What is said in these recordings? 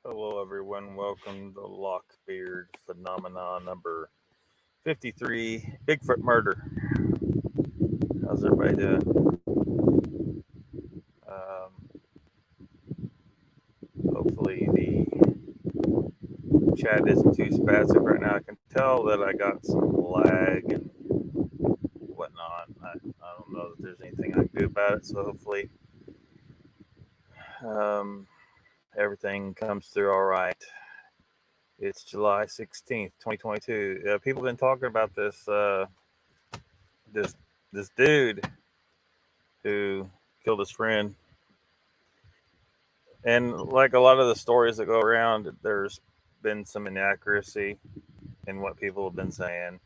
Hello, everyone. Welcome to LOCKBEARD Phenomena number 53, Bigfoot Murder. How's everybody doing? Um, Hopefully, the chat isn't too spastic right now. I can tell that I got some lag and whatnot. I don't know that there's anything I can do about it, so hopefully, um, everything comes through all right. It's July 16th, 2022. People have been talking about this this dude who killed his friend. And like a lot of the stories that go around, there's been some inaccuracy in what people have been saying.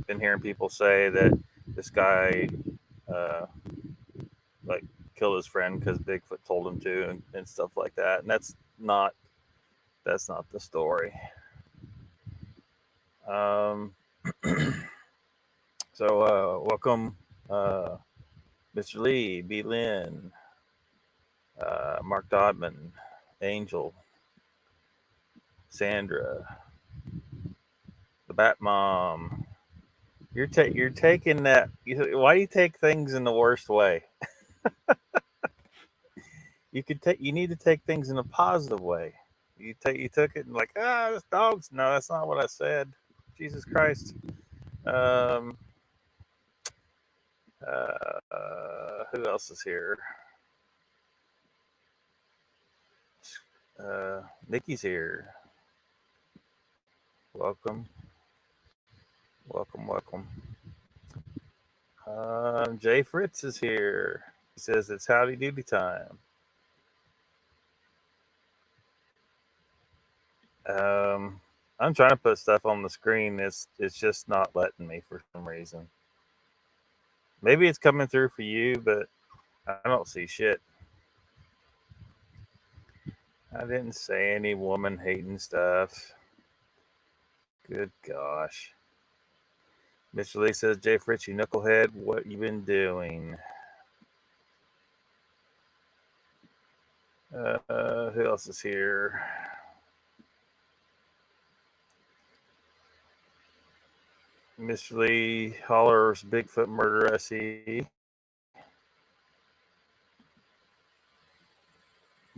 Been hearing people say that this guy, uh, like, killed his friend because Bigfoot told him to, and stuff like that. And that's not the story. Um, welcome, uh, Mr. Lee, B. Lynn, Mark Dodman, Angel, Sandra, the Bat Mom. You're taking that. Why do you take things in the worst way? You need to take things in a positive way. You took it and like, this dog's. No, that's not what I said. Jesus Christ. Um, who else is here? Nikki's here. Welcome, welcome, welcome. Jay Fritz is here. He says it's howdy doody time. Um, I'm trying to put stuff on the screen. It's just not letting me for some reason. Maybe it's coming through for you, but I don't see shit. I didn't say any woman hating stuff. Good gosh. Mr. Lee says, Jay Fritz, you knucklehead, what you been doing? Who else is here? Mr. Lee hollers Bigfoot murder, I see.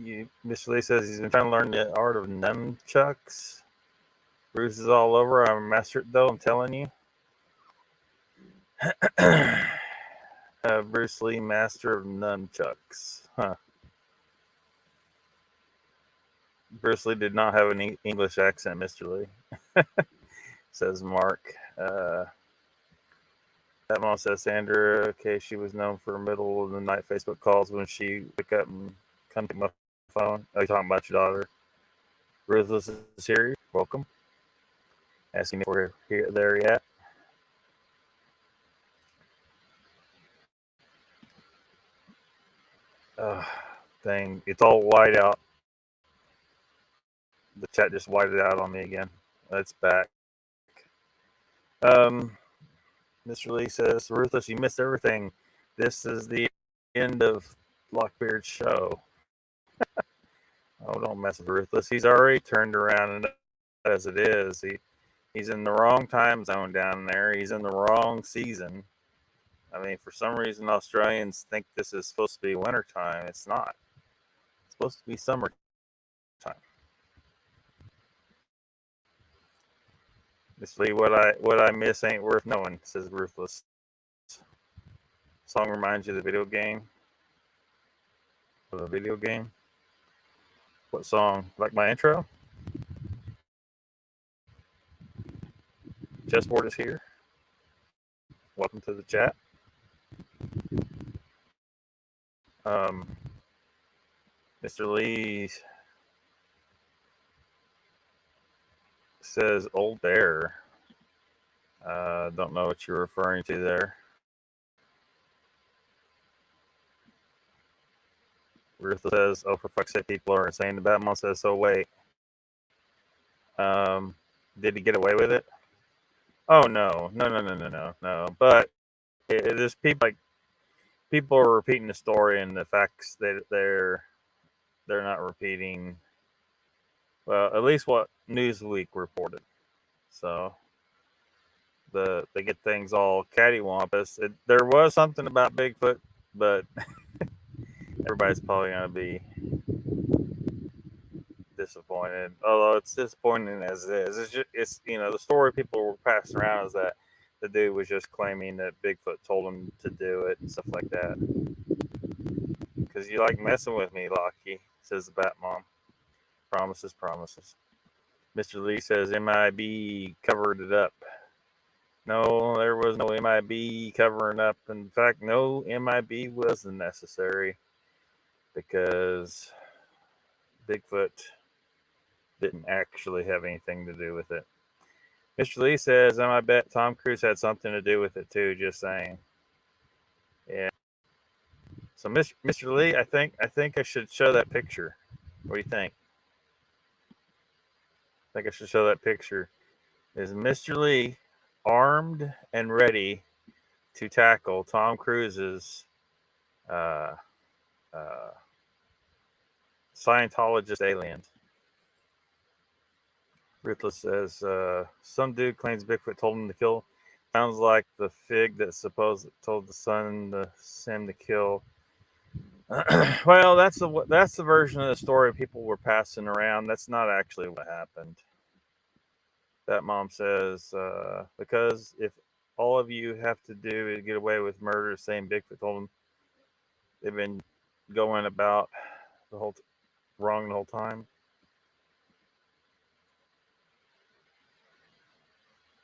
Mr. Lee says he's been trying to learn the art of nunchucks. Bruises all over. I'm mastered though, I'm telling you. Bruce Lee, master of nunchucks. Huh. Bruce Lee did not have an English accent, Mr. Lee, says Mark. That mom says Sandra, okay, she was known for middle of the night Facebook calls when she pick up and come to my phone. Are you talking about your daughter? Ruthless is here. Welcome. Asking if we're here there yet. Thing. It's all white out. The chat just whited out on me again. It's back. Mr. Lee says, Ruthless, you missed everything. This is the end of Lockbeard's show. Oh, don't mess with Ruthless. He's already turned around as it is. He's in the wrong time zone down there. He's in the wrong season. I mean, for some reason, Australians think this is supposed to be wintertime. It's not. It's supposed to be summertime. Miss Lee, what I miss ain't worth knowing, says Ruthless. Song reminds you of the video game. Of a video game. What song? Like my intro? Chessboard is here. Welcome to the chat. Mr. Lee says Old Bear. Don't know what you're referring to there. Ruth says, oh, for fuck's sake, people are insane. The Batman says, so wait. Did he get away with it? Oh, no. But there's people are repeating the story, and the facts that they're not repeating Well, at least what Newsweek reported. So they get things all cattywampus. There was something about Bigfoot, but everybody's probably gonna be disappointed. Although it's disappointing as it is. It's the story people were passing around is that the dude was just claiming that Bigfoot told him to do it and stuff like that. Because you like messing with me, Lockie, says the Bat Mom. Promises, promises. Mr. Lee says MIB covered it up. No, there was no MIB covering up. In fact, no MIB wasn't necessary because Bigfoot didn't actually have anything to do with it. Mr. Lee says, I bet Tom Cruise had something to do with it too, just saying. Yeah. So Mr. Lee, I think I should show that picture. What do you think? I think I should show that picture. Is Mr. Lee armed and ready to tackle Tom Cruise's uh, uh, Scientologist aliens? Ruthless says, some dude claims Bigfoot told him to kill. Sounds like the fig that told the son to send to kill. Well, that's the version of the story people were passing around. That's not actually what happened. That mom says, because if all of you have to do is get away with murder, saying Bigfoot told them, they've been going about wrong the whole time.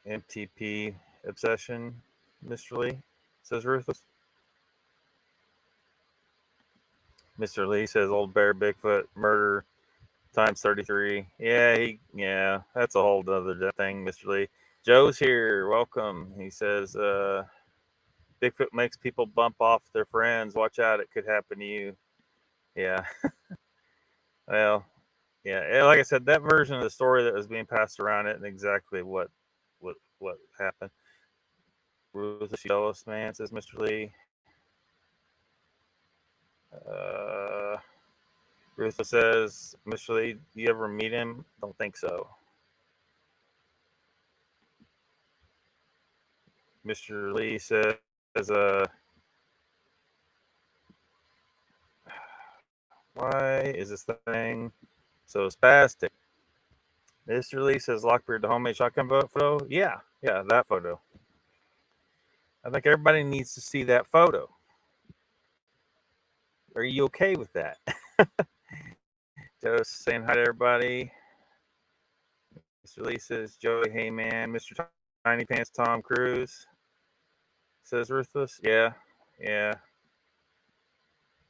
MTP obsession, Mr. Lee, says Ruthless. Mr. Lee says old bear Bigfoot murder times 33. Yeah, that's a whole other thing, Mr. Lee. Joe's here. Welcome. He says, Bigfoot makes people bump off their friends. Watch out, it could happen to you. Yeah. Well, yeah. Like I said, that version of the story that was being passed around isn't exactly what happened. Ruthless jealous man, says Mr. Lee. Ruthless says, Mr. Lee, you ever meet him? Don't think so. Mr. Lee says, why is this thing so spastic? Mr. Lee says, Lockbeard, the homemade shotgun photo? Yeah, that photo. I think everybody needs to see that photo. Are you okay with that? Just saying hi to everybody. Mr. Lee says, Joey, hey man. Mr. Tiny Pants, Tom Cruise, says Ruthless. Yeah.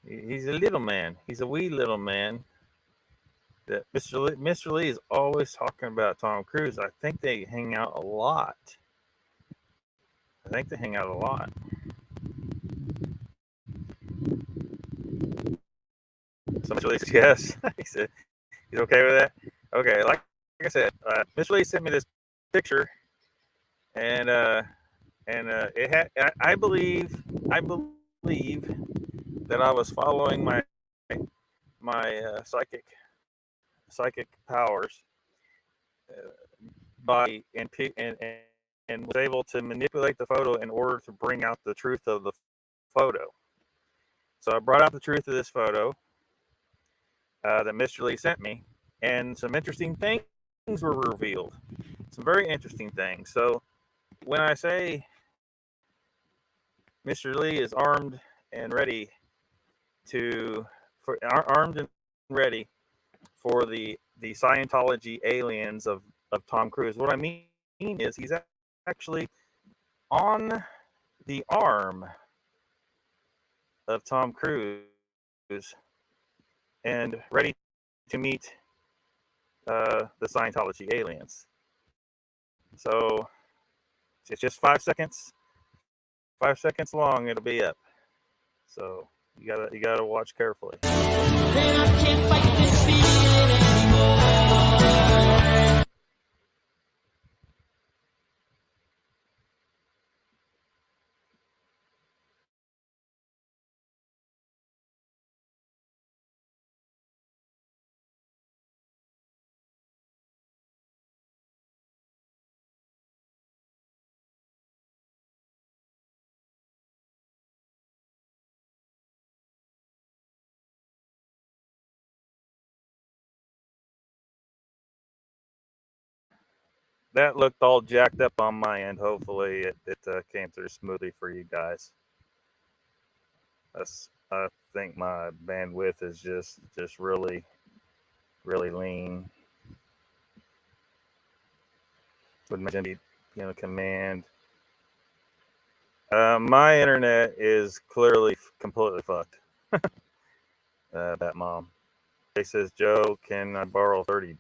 He's a little man. He's a wee little man. That Mr. Lee is always talking about Tom Cruise. I think they hang out a lot. So Mr. Lee says yes. He said he's okay with that. Okay, like I said, Mr. Lee sent me this picture, and it had. I believe that I was following my psychic powers by and was able to manipulate the photo in order to bring out the truth of the photo. So I brought out the truth of this photo that Mr. Lee sent me, and some interesting things were revealed. Some very interesting things. So when I say Mr. Lee is armed and ready for the Scientology aliens of Tom Cruise, what I mean is he's actually on the arm of Tom Cruise and ready to meet the Scientology aliens. So it's just 5 seconds. 5 seconds long, it'll be up. So you gotta watch carefully. that looked all jacked up on my end. Hopefully, it came through smoothly for you guys. I think my bandwidth is just really lean. Would imagine be command. My internet is clearly completely fucked. That mom. He says, Joe, can I borrow $30?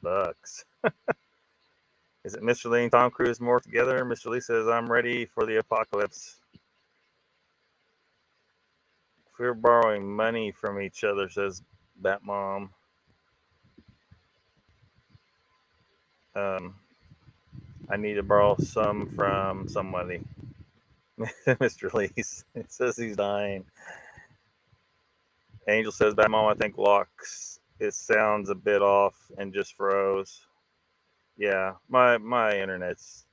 Is it Mr. Lee and Tom Cruise more together? Mr. Lee says, I'm ready for the apocalypse. If we're borrowing money from each other, says Batmom. I need to borrow some from somebody. Mr. Lee says he's dying. Angel says, Batmom, I think locks. It sounds a bit off and just froze. Yeah, my internet's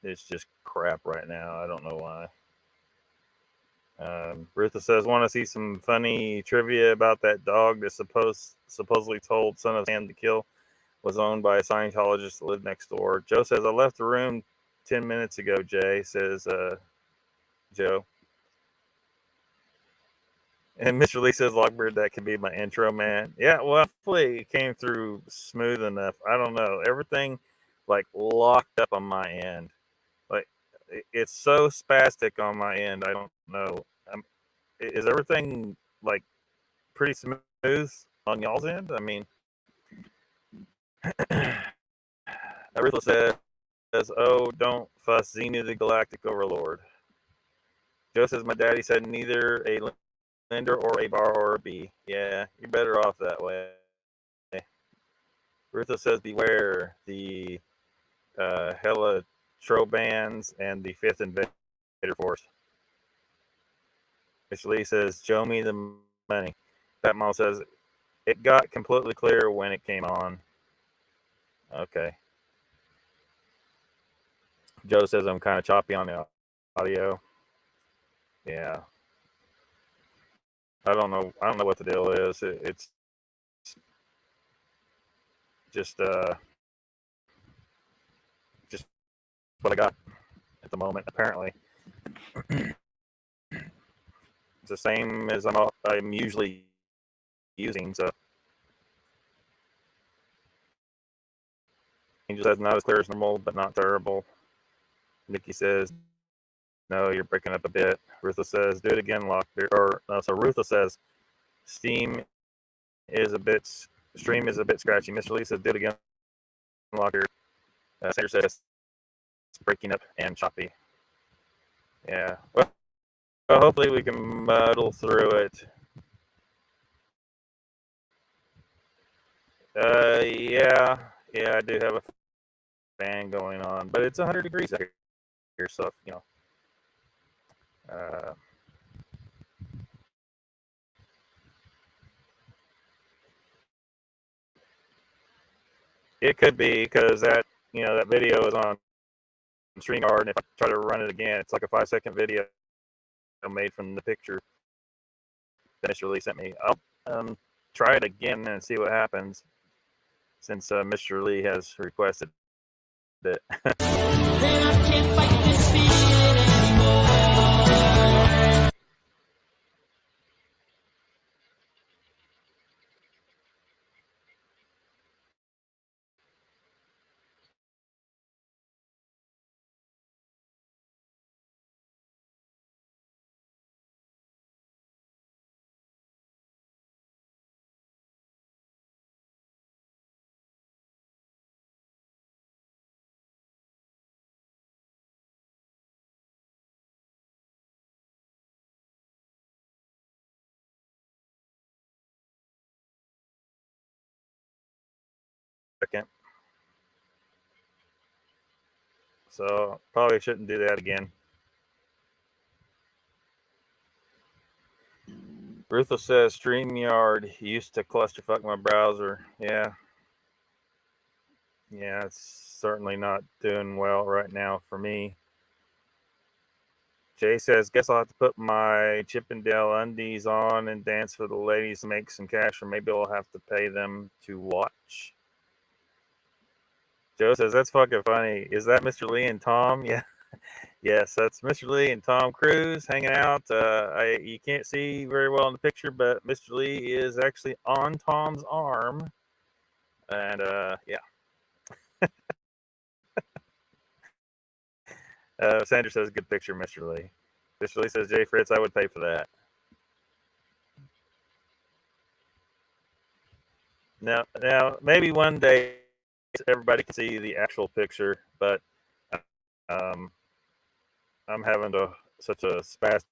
it's just crap right now. I don't know why. Rutha says, want to see some funny trivia about that dog that supposedly told Son of Sam to kill was owned by a Scientologist that lived next door. Joe says, I left the room 10 minutes ago, Jay, says Joe. And Mr. Lee says, Lockbeard, that could be my intro, man. Yeah, well, hopefully it came through smooth enough. I don't know. Everything like locked up on my end. Like it's so spastic on my end. I don't know. Is everything like pretty smooth on y'all's end? I mean, Aretha says, oh, don't fuss, Xenu the Galactic Overlord. Joe says, my daddy said neither a lender or a borrower be. Yeah, you're better off that way. Rutha says, beware the Helitrobans and the 5th Invader Force. Mr. Lee says, show me the money. Batmom says, it got completely clear when it came on. Okay. Joe says I'm kind of choppy on the audio. Yeah. I don't know what the deal is. It's just what I got at the moment, apparently. It's the same as I'm usually using, so Angel says not as clear as normal, but not terrible. Nikki says, no, you're breaking up a bit. Rutha says, do it again, Lockbeard. Or no, so Rutha says, stream is a bit scratchy. Mr. Lee says, do it again, Lockbeard. Sandra says, it's breaking up and choppy. Yeah. Well, hopefully we can muddle through it. Yeah, I do have a fan going on, but it's 100 degrees out here, so it could be because that video is on StreamYard, and if I try to run it again, it's like a 5-second video made from the picture that Mr. Lee sent me. I'll try it again and see what happens, since Mr. Lee has requested it. Second. So probably shouldn't do that again. Rutha says StreamYard used to clusterfuck my browser. Yeah, it's certainly not doing well right now for me. Jay says, guess I'll have to put my Chippendale undies on and dance for the ladies to make some cash, or maybe I'll have to pay them to watch. Joe says, that's fucking funny. Is that Mr. Lee and Tom? Yeah. Yes, that's Mr. Lee and Tom Cruise hanging out. You can't see very well in the picture, but Mr. Lee is actually on Tom's arm. And yeah. Sandra says, good picture, Mr. Lee. Mr. Lee says, Jay Fritz, I would pay for that. Now, maybe one day everybody can see the actual picture, but I'm having such a spastic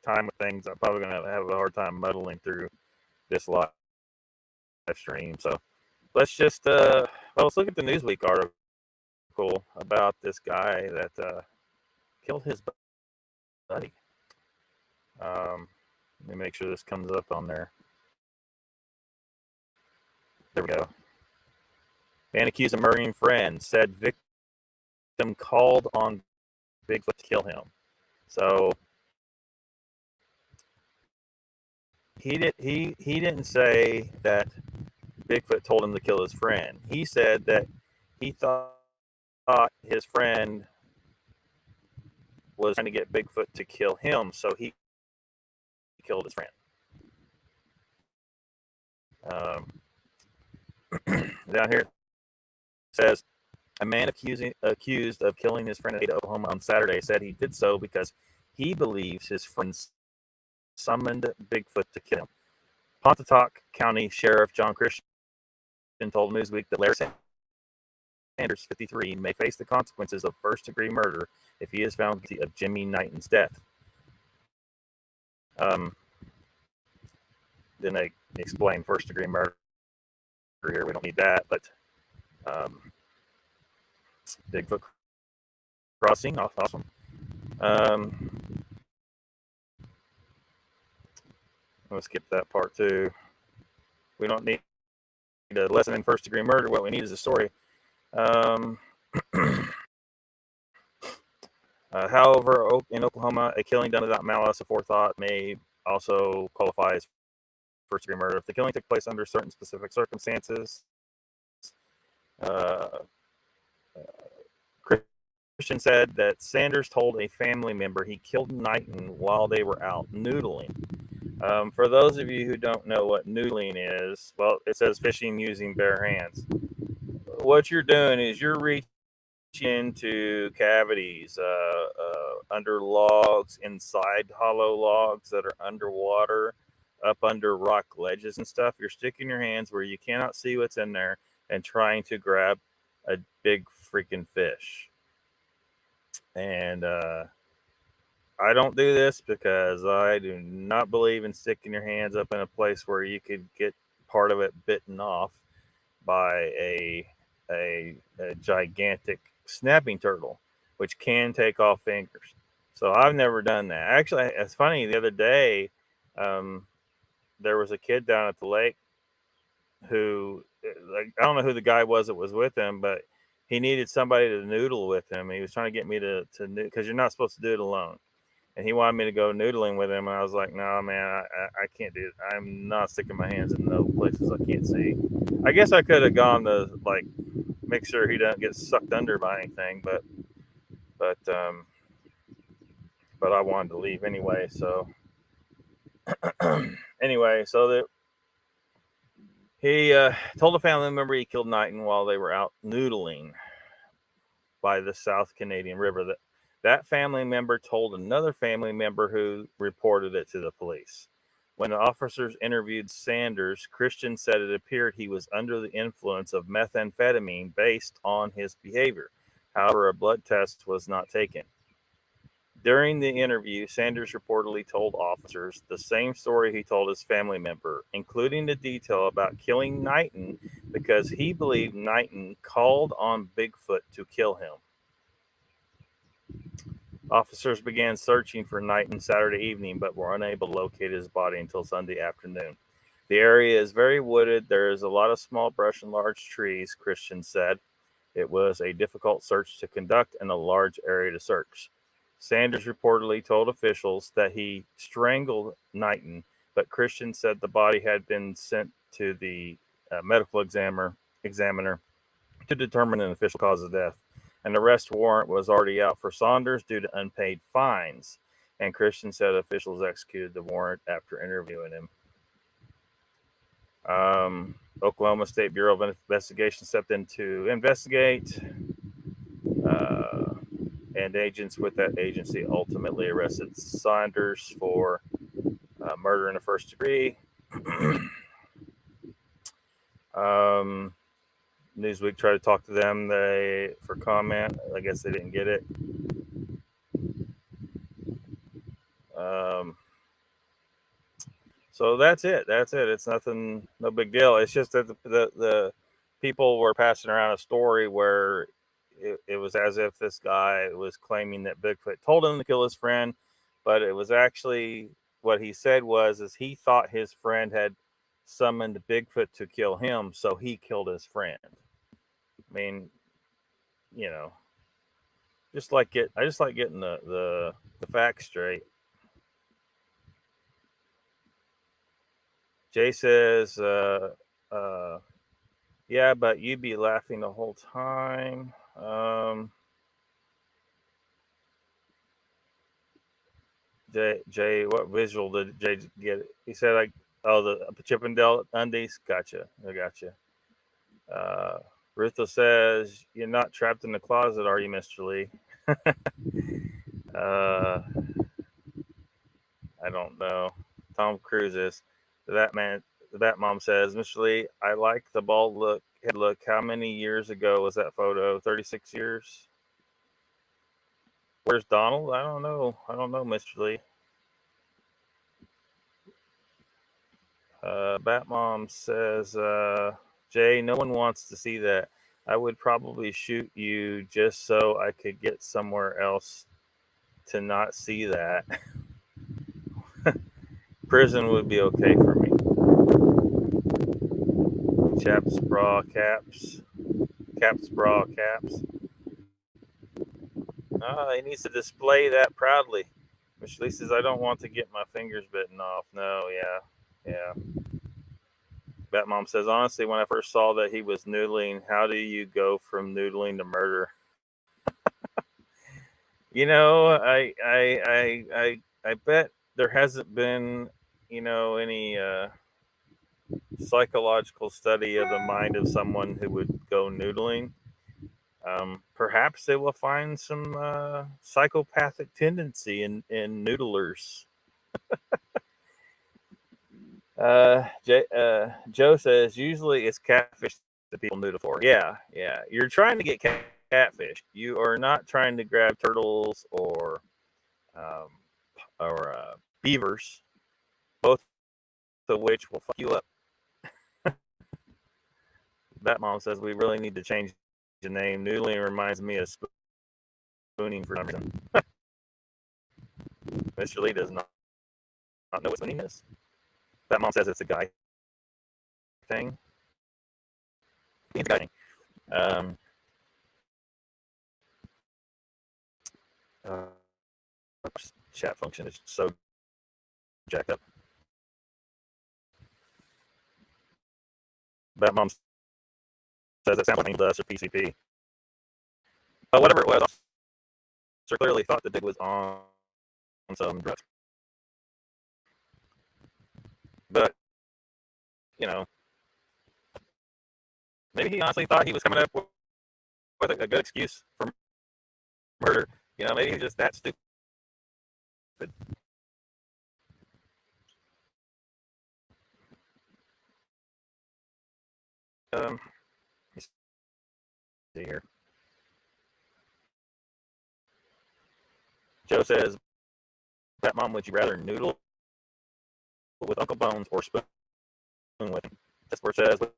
time with things. I'm probably going to have a hard time muddling through this live stream. So let's just, let's look at the Newsweek article about this guy that killed his buddy. Let me make sure this comes up on there. There we go. Man accused of murdering friend, said victim called on Bigfoot to kill him. So he didn't say that Bigfoot told him to kill his friend. He said that he thought his friend was trying to get Bigfoot to kill him, so he killed his friend. Down here it says, a man accused of killing his friend in Ada, Oklahoma on Saturday said he did so because he believes his friend summoned Bigfoot to kill him. Pontotoc County Sheriff John Christian told Newsweek that Larry Sanders, 53, may face the consequences of first-degree murder if he is found guilty of Jimmy Knighton's death. Then they explain first-degree murder here. We don't need that, but Bigfoot crossing, awesome. Let's skip that part too. We don't need a lesson in first-degree murder. What we need is a story. However, in Oklahoma, a killing done without malice aforethought may also qualify as first-degree murder if the killing took place under certain specific circumstances. Christian said that Sanders told a family member he killed Knighton while they were out noodling. For those of you who don't know what noodling is, well, it says fishing using bare hands. What you're doing is you're reaching into cavities under logs, inside hollow logs that are underwater, up under rock ledges and stuff. You're sticking your hands where you cannot see what's in there and trying to grab a big freaking fish. And I don't do this because I do not believe in sticking your hands up in a place where you could get part of it bitten off by a gigantic snapping turtle, which can take off fingers. So I've never done that. Actually, it's funny. The other day, there was a kid down at the lake who, like, I don't know who the guy was that was with him, but he needed somebody to noodle with him. He was trying to get me to because you're not supposed to do it alone. And he wanted me to go noodling with him, and I was like, "No, man, I can't do it. I'm not sticking my hands in no places I can't see." I guess I could have gone to like make sure he doesn't get sucked under by anything, but I wanted to leave anyway. So anyway, so that he told a family member he killed Knighton while they were out noodling by the South Canadian River. That family member told another family member who reported it to the police. When the officers interviewed Sanders, Christian said it appeared he was under the influence of methamphetamine based on his behavior. However, a blood test was not taken. During the interview, Sanders reportedly told officers the same story he told his family member, including the detail about killing Knighton because he believed Knighton called on Bigfoot to kill him. Officers began searching for Knighton Saturday evening, but were unable to locate his body until Sunday afternoon. The area is very wooded. There is a lot of small brush and large trees, Christian said. It was a difficult search to conduct and a large area to search. Sanders reportedly told officials that he strangled Knighton, but Christian said the body had been sent to the medical examiner to determine an official cause of death. An arrest warrant was already out for Saunders due to unpaid fines, and Christian said officials executed the warrant after interviewing him. Oklahoma State Bureau of Investigation stepped in to investigate, and agents with that agency ultimately arrested Saunders for murder in the first degree. Newsweek tried to talk to them for comment. I guess they didn't get it. So that's it. It's nothing, no big deal. It's just that the people were passing around a story where it was as if this guy was claiming that Bigfoot told him to kill his friend, but it was actually what he said is he thought his friend had summoned Bigfoot to kill him, so he killed his friend. I mean, you know, I just like getting the facts straight. Jay says, yeah, but you'd be laughing the whole time. Jay, what visual did Jay get? He said, like, oh, the Chippendale undies. Gotcha. I gotcha. Rutha says, you're not trapped in the closet, are you, Mr. Lee? I don't know. Tom Cruise is. That mom says, Mr. Lee, I like the bald head look. How many years ago was that photo? 36 years? Where's Donald? I don't know, Mr. Lee. Batmom says, Jay, no one wants to see that. I would probably shoot you just so I could get somewhere else to not see that. Prison would be okay for me. Chaps, bra, caps. Caps, bra, caps. He needs to display that proudly. Mr. Lee says, I don't want to get my fingers bitten off. No, yeah. Batmom says, honestly, when I first saw that he was noodling, how do you go from noodling to murder? I bet there hasn't been, any psychological study of the mind of someone who would go noodling. Perhaps they will find some psychopathic tendency in noodlers. Joe says usually it's catfish that people noodle for. Yeah. You're trying to get catfish. You are not trying to grab turtles or beavers, both of which will fuck you up. That mom says we really need to change the name. Noodling reminds me of spooning for some reason. Mr. Lee does not know what spooning is. That mom says it's a guy thing. It's a guy thing. Chat function is so jacked up. That mom says it sounds like us or PCP. But whatever it was, officer clearly thought the dig was on some drugs. But, maybe he honestly thought he was coming up with a good excuse for murder. Maybe he's just that stupid. Let's see here. Joe says, Batmom, would you rather noodle with Uncle Bones or spoon with him? That's where it says, with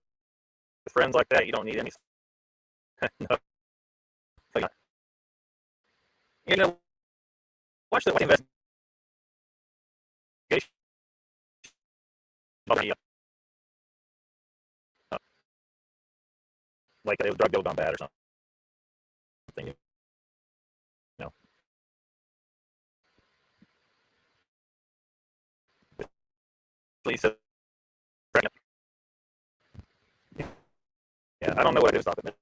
friends like that, you don't need any. No. Watch the investigation. Like it was drug deal gone bad or something. Lisa. Yeah, I don't know what it is. Stop it.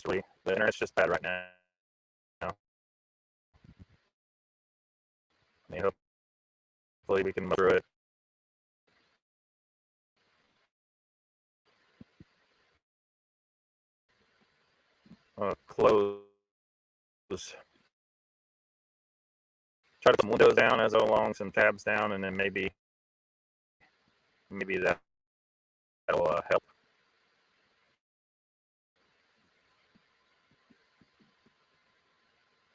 Mr. Lee. The internet's just bad right now. I mean, hopefully we can move through it. Close. Try to put some windows down as I go along, some tabs down, and then maybe that'll help.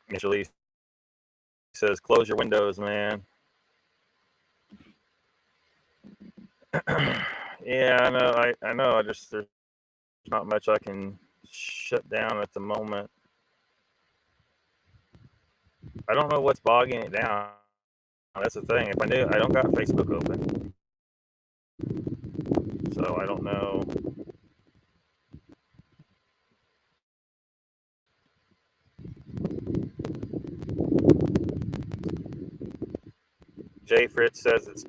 Initially says close your windows, man. Yeah, I know. There's not much I can shut down at the moment. I don't know what's bogging it down. That's the thing. If I knew, I don't got Facebook open, so I don't know. Jay Fritz says it's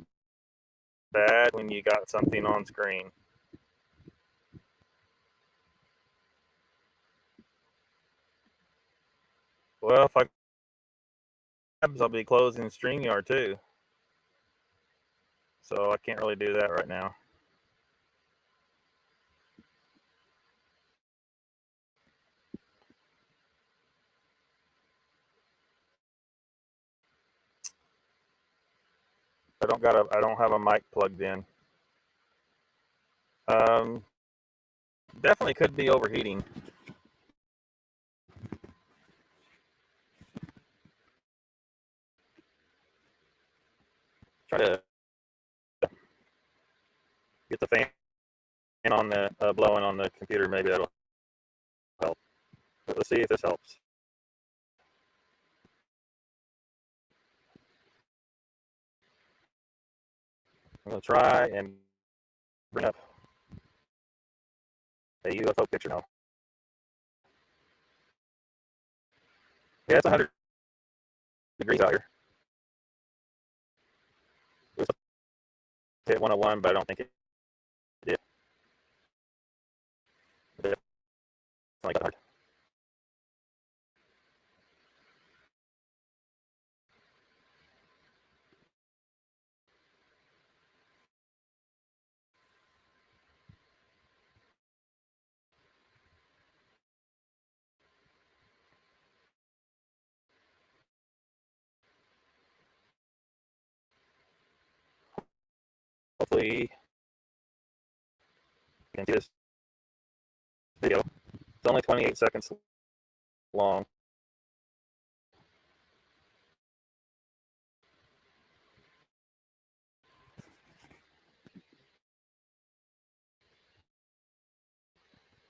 bad when you got something on screen. Well, if I I'll be closing StreamYard too, so I can't really do that right now. I don't have a mic plugged in. Definitely could be overheating. Try to get the fan on the blowing on the computer. Maybe that'll help. But let's see if this helps. I'm gonna try and bring up a UFO picture now. Yeah, it's 100 degrees out here. It hit 101, but I don't think it did. It's like 100. Hopefully, you can see this video. It's only 28 seconds long.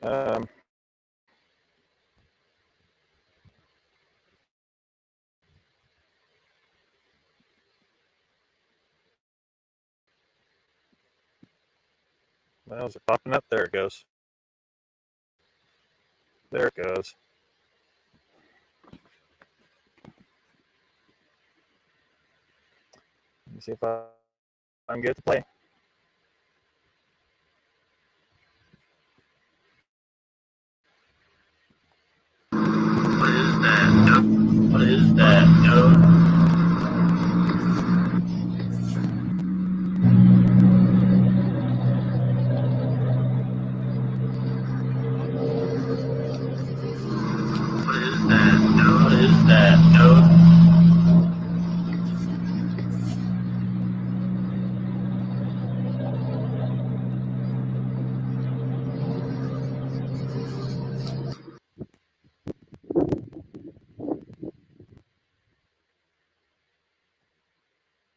Um, well, is it popping up? There it goes. There it goes. Let me see if I can get it to play. What is that? What is that? No. What is that? No. What is that? No.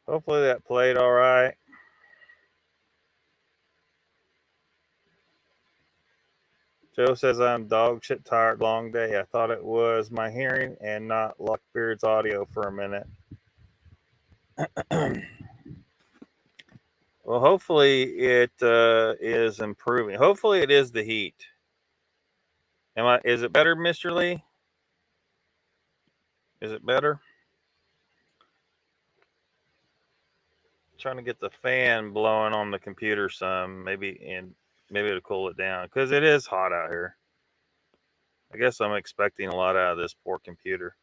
Hopefully that played all right. Joe says I'm dog shit tired, long day. I thought it was my hearing and not Lockbeard's audio for a minute. Well, hopefully it is improving. Hopefully it is the heat. Is it better, Mr. Lee? Is it better? Trying to get the fan blowing on the computer some, maybe it'll cool it down because it is hot out here. I guess I'm expecting a lot out of this poor computer.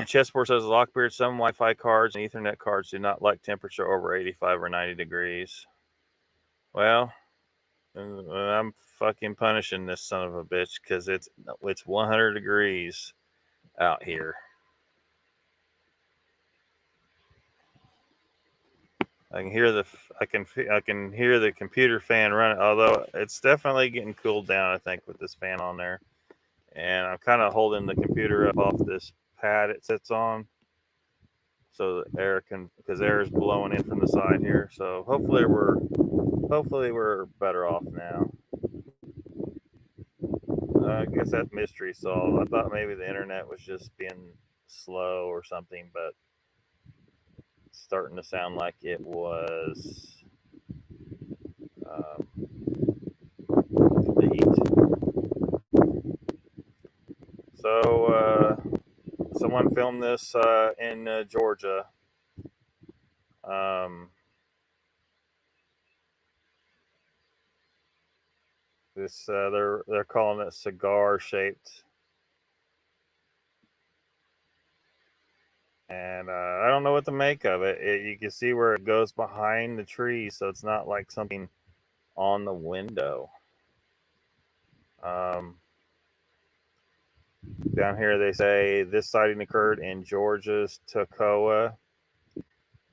Chessboard says Lockbeard, some Wi-Fi cards and Ethernet cards do not like temperature over 85 or 90 degrees. Well, I'm fucking punishing this son of a bitch because it's 100 degrees out here. I can hear the computer fan running, although it's definitely getting cooled down, I think, with this fan on there. And I'm kind of holding the computer up off this pad it sits on, so that because air is blowing in from the side here. So hopefully we're better off now. I guess that mystery solved. I thought maybe the internet was just being slow or something, but it's starting to sound like it was the heat. So someone filmed this in Georgia. They're calling it cigar shaped, and I don't know what to make of it. You can see where it goes behind the tree, so it's not like something on the window. Down here, they say this sighting occurred in Georgia's Toccoa.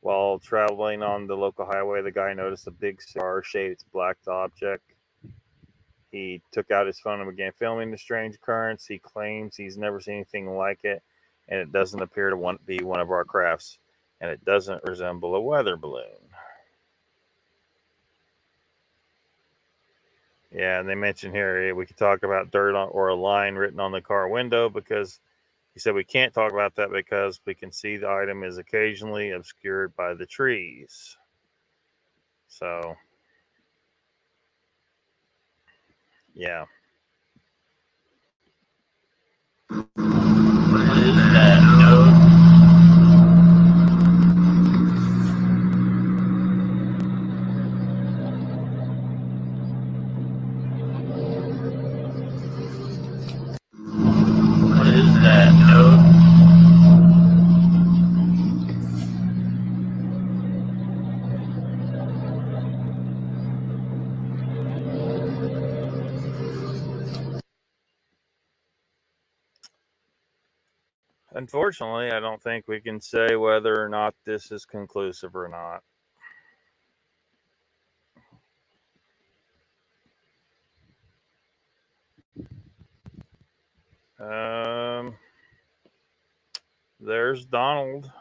While traveling on the local highway, the guy noticed a big cigar-shaped black object. He took out his phone and began filming the strange occurrence. He claims he's never seen anything like it, and it doesn't appear to be one of our crafts, and it doesn't resemble a weather balloon. Yeah, and they mention here we could talk about dirt or a line written on the car window, because he said we can't talk about that because we can see the item is occasionally obscured by the trees. So, yeah. What is that note? What is that note? Unfortunately, I don't think we can say whether or not this is conclusive or not. There's Donald.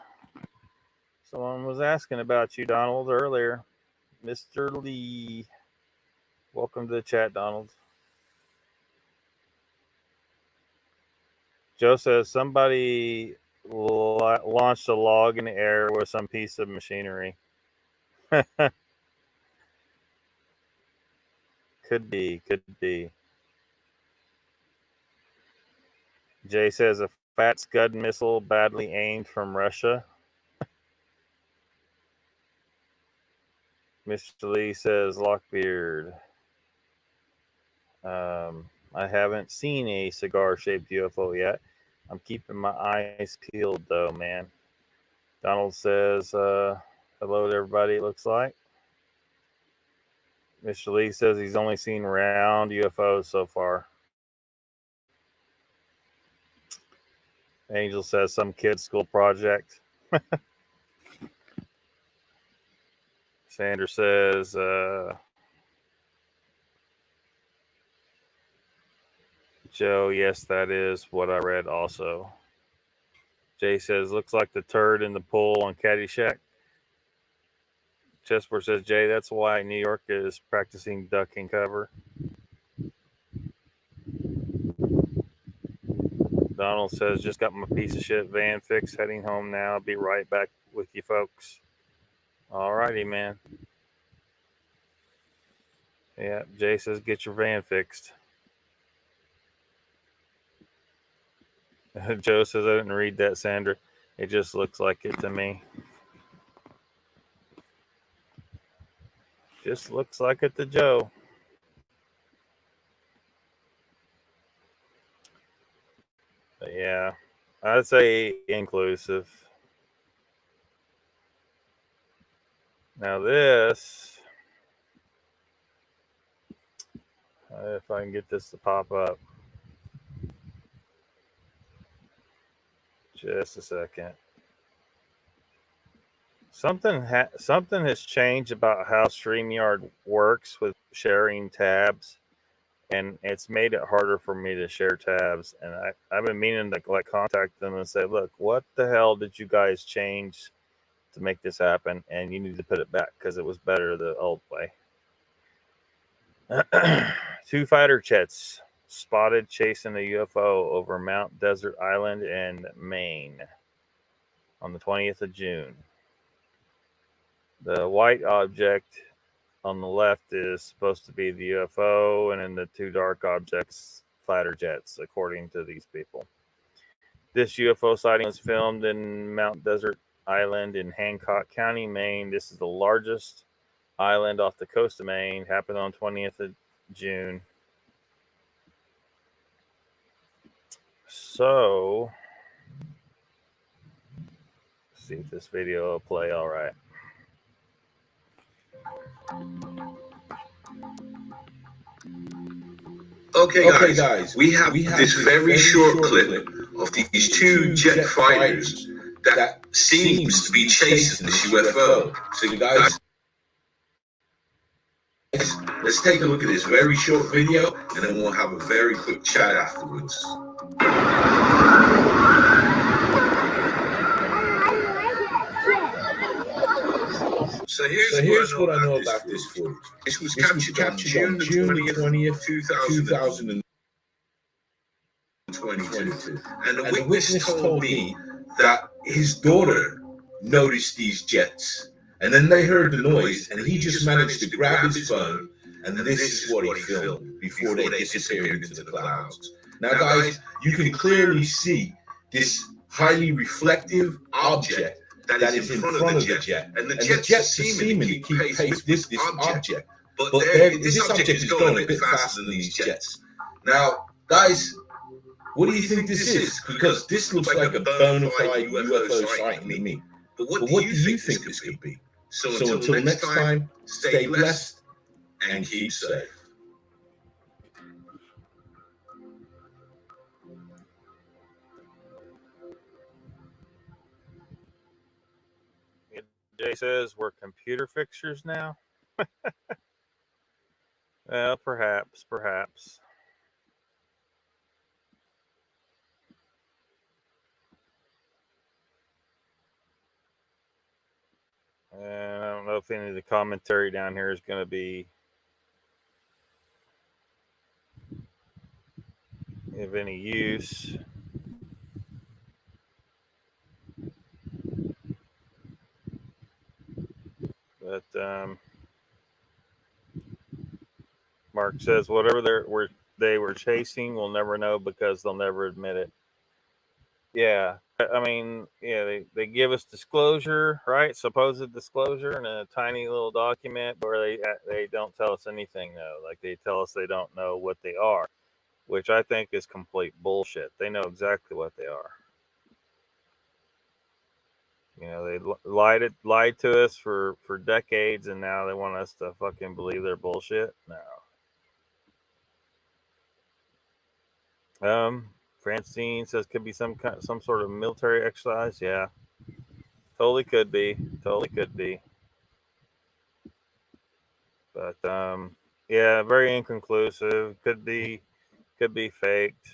Someone was asking about you, Donald, earlier. Mr. Lee. Welcome to the chat, Donald. Joe says somebody launched a log in the air with some piece of machinery. Could be. Jay says a fat Scud missile badly aimed from Russia. Mr. Lee says Lockbeard. I haven't seen a cigar-shaped UFO yet. I'm keeping my eyes peeled, though, man. Donald says, hello to everybody, it looks like. Mr. Lee says he's only seen round UFOs so far. Angel says some kid's school project. Sandra says, Joe, yes, that is what I read also. Jay says, looks like the turd in the pool on Caddyshack. Chessboard says, Jay, that's why New York is practicing ducking cover. Donald says, just got my piece of shit van fixed, heading home now. I'll be right back with you folks. Alrighty, man. Yeah, Jay says, get your van fixed. Joe says, I didn't read that, Sandra. It just looks like it to me. Just looks like it to Joe. I'd say inclusive. Now this, if I can get this to pop up, just a second. Something has changed about how StreamYard works with sharing tabs, and it's made it harder for me to share tabs. And I've been meaning to like contact them and say, look, what the hell did you guys change to make this happen? And you need to put it back because it was better the old way. 2 fighter jets spotted chasing a UFO over Mount Desert Island in Maine on the 20th of June. The white object on the left is supposed to be the UFO, and then the 2 dark objects, fighter jets, according to these people. This UFO sighting was filmed in Mount Desert Island in Hancock County, Maine. This is the largest island off the coast of Maine. Happened on 20th of June. So, let's see if this video will play all right. Okay, guys, we have this very short clip of these 2 jet fighters that seems to be chasing this UFO. So, guys, let's take a look at this very short video, and then we'll have a very quick chat afterwards. So here's what I know about this footage. This was captured on June the 20th, 2022. And the witness told me that his daughter noticed these jets. And then they heard the noise, and he just managed to grab his phone, and this is what he filmed before they disappeared into the clouds. Now, guys, you can clearly see this highly reflective object that is in front of the jet, and the jets are seeming to keep pace with this object, but this object is going a bit faster than these jets. Now, guys, what do you think this is? Because this looks like a bona fide UFO sighting to me. But what do you think this could be? So until next time, stay blessed and keep safe. Jay says we're computer fixers now. Well, perhaps. And I don't know if any of the commentary down here is going to be of any use. But Mark says whatever they were chasing, we'll never know because they'll never admit it. Yeah, I mean, yeah, they give us disclosure, right? Supposed disclosure in a tiny little document where they don't tell us anything though. Like they tell us they don't know what they are, which I think is complete bullshit. They know exactly what they are. You know, they lied to us for decades, and now they want us to fucking believe their bullshit. No. Francine says could be some sort of military exercise. Yeah, totally could be. But yeah, very inconclusive. Could be faked.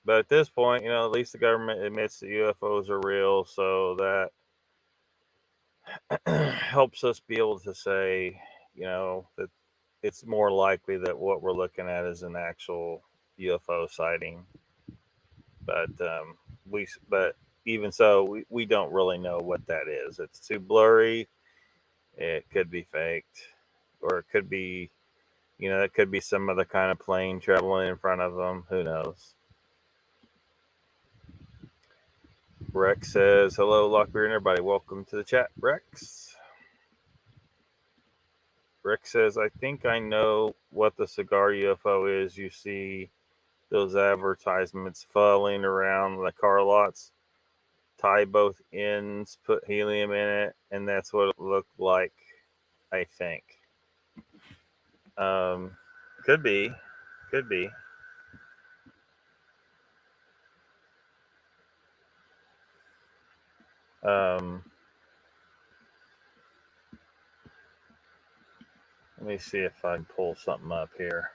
But at this point, you know, at least the government admits that UFOs are real, so that helps us be able to say, you know, that it's more likely that what we're looking at is an actual UFO sighting. But even so, we don't really know what that is. It's too blurry. It could be faked, or it could be, you know, it could be some other kind of plane traveling in front of them. Who knows? Rex says, hello, Lockbeard and everybody. Welcome to the chat, Rex. Rex says, I think I know what the cigar UFO is you see those advertisements falling around the car lots. Tie both ends, put helium in it, and that's what it looked like, I think. Could be. Could be. Let me see if I can pull something up here.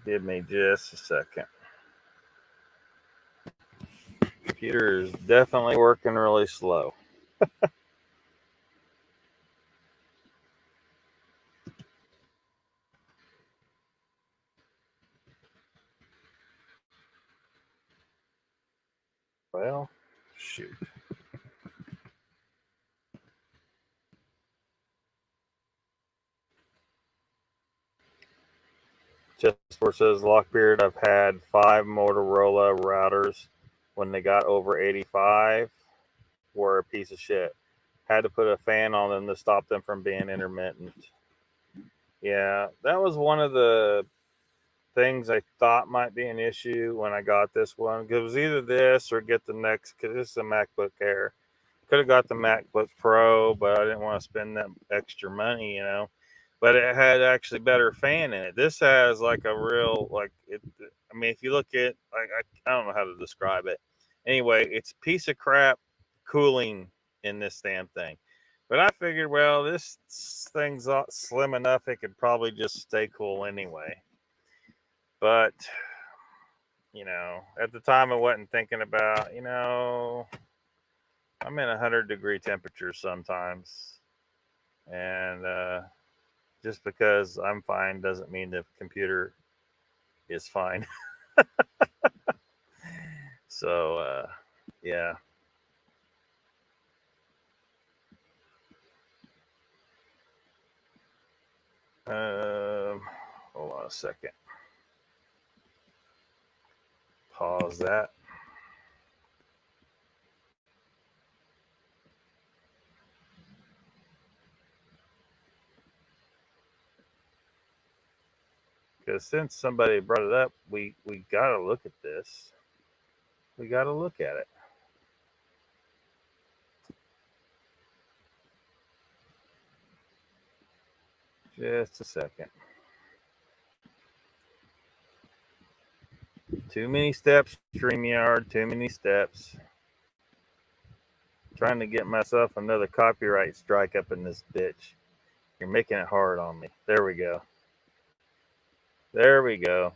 Give me just a second. Computer is definitely working really slow. Well, shoot. Jasper says, Lockbeard, I've had 5 Motorola routers. When they got over 85, were a piece of shit. Had to put a fan on them to stop them from being intermittent. Yeah, that was one of the things I thought might be an issue when I got this one. Because it was either this or get the next, because this is a MacBook Air. Could have got the MacBook Pro, but I didn't want to spend that extra money, you know. But it had actually better fan in it. This has like a real, like, it. I mean, if you look at, like, I don't know how to describe it. Anyway, it's piece of crap cooling in this damn thing. But I figured, well, this thing's slim enough, it could probably just stay cool anyway. But, you know, at the time I wasn't thinking about, you know, I'm in 100-degree temperatures sometimes. And just because I'm fine doesn't mean the computer is fine. So, yeah. Hold on a second. Pause that. Because since somebody brought it up, we got to look at this. We got to look at it. Just a second. Too many steps, StreamYard. Too many steps. Trying to get myself another copyright strike up in this bitch. You're making it hard on me. There we go. There we go.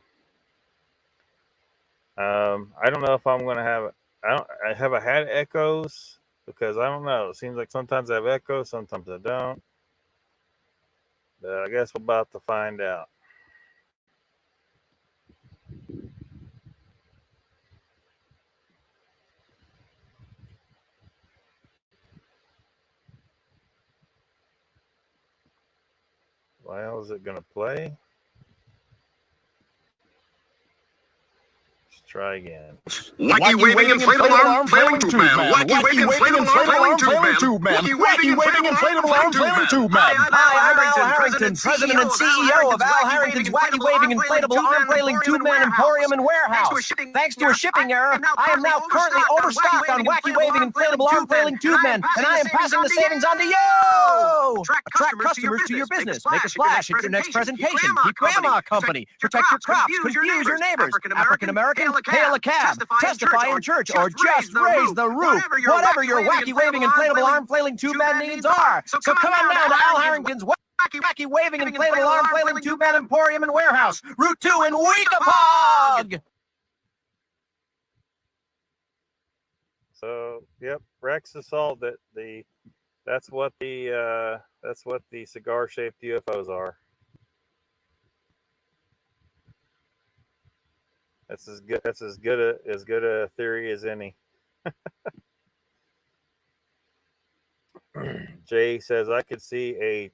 I don't know if I'm going to have. I have had echoes because I don't know. It seems like sometimes I have echoes, sometimes I don't. But I guess we're about to find out. Well, is it going to play? Let's try again. Wacky waving inflatable arm flailing tube man. Wacky waving inflatable arm flailing tube man. Wacky waving inflatable arm flailing tube man. Hi, I'm Al Harrington, President and CEO of Al Harrington's Wacky Waving Inflatable Arm Flailing Tube Man Emporium and Warehouse. Thanks to a shipping error, I am now currently overstocked on Wacky Waving Inflatable Arm Flailing Tube Man, and I am passing the savings on to you! Attract customers to your business. Make a splash at your next presentation. Keep grandma company. Protect your crops. Confuse your neighbors. African American, hail a cab. Testify in church, or just raise the roof. Whatever your wacky waving inflatable arm flailing tube man needs are. So come on down to Al Harrington's Wacky Waving Inflatable Arm Flailing Tube Man Emporium and Warehouse, Route 2 in Weekapaug! So, yep, Rex has solved it. That's what the cigar-shaped UFOs are. That's as good a theory as any. Jay says I could see a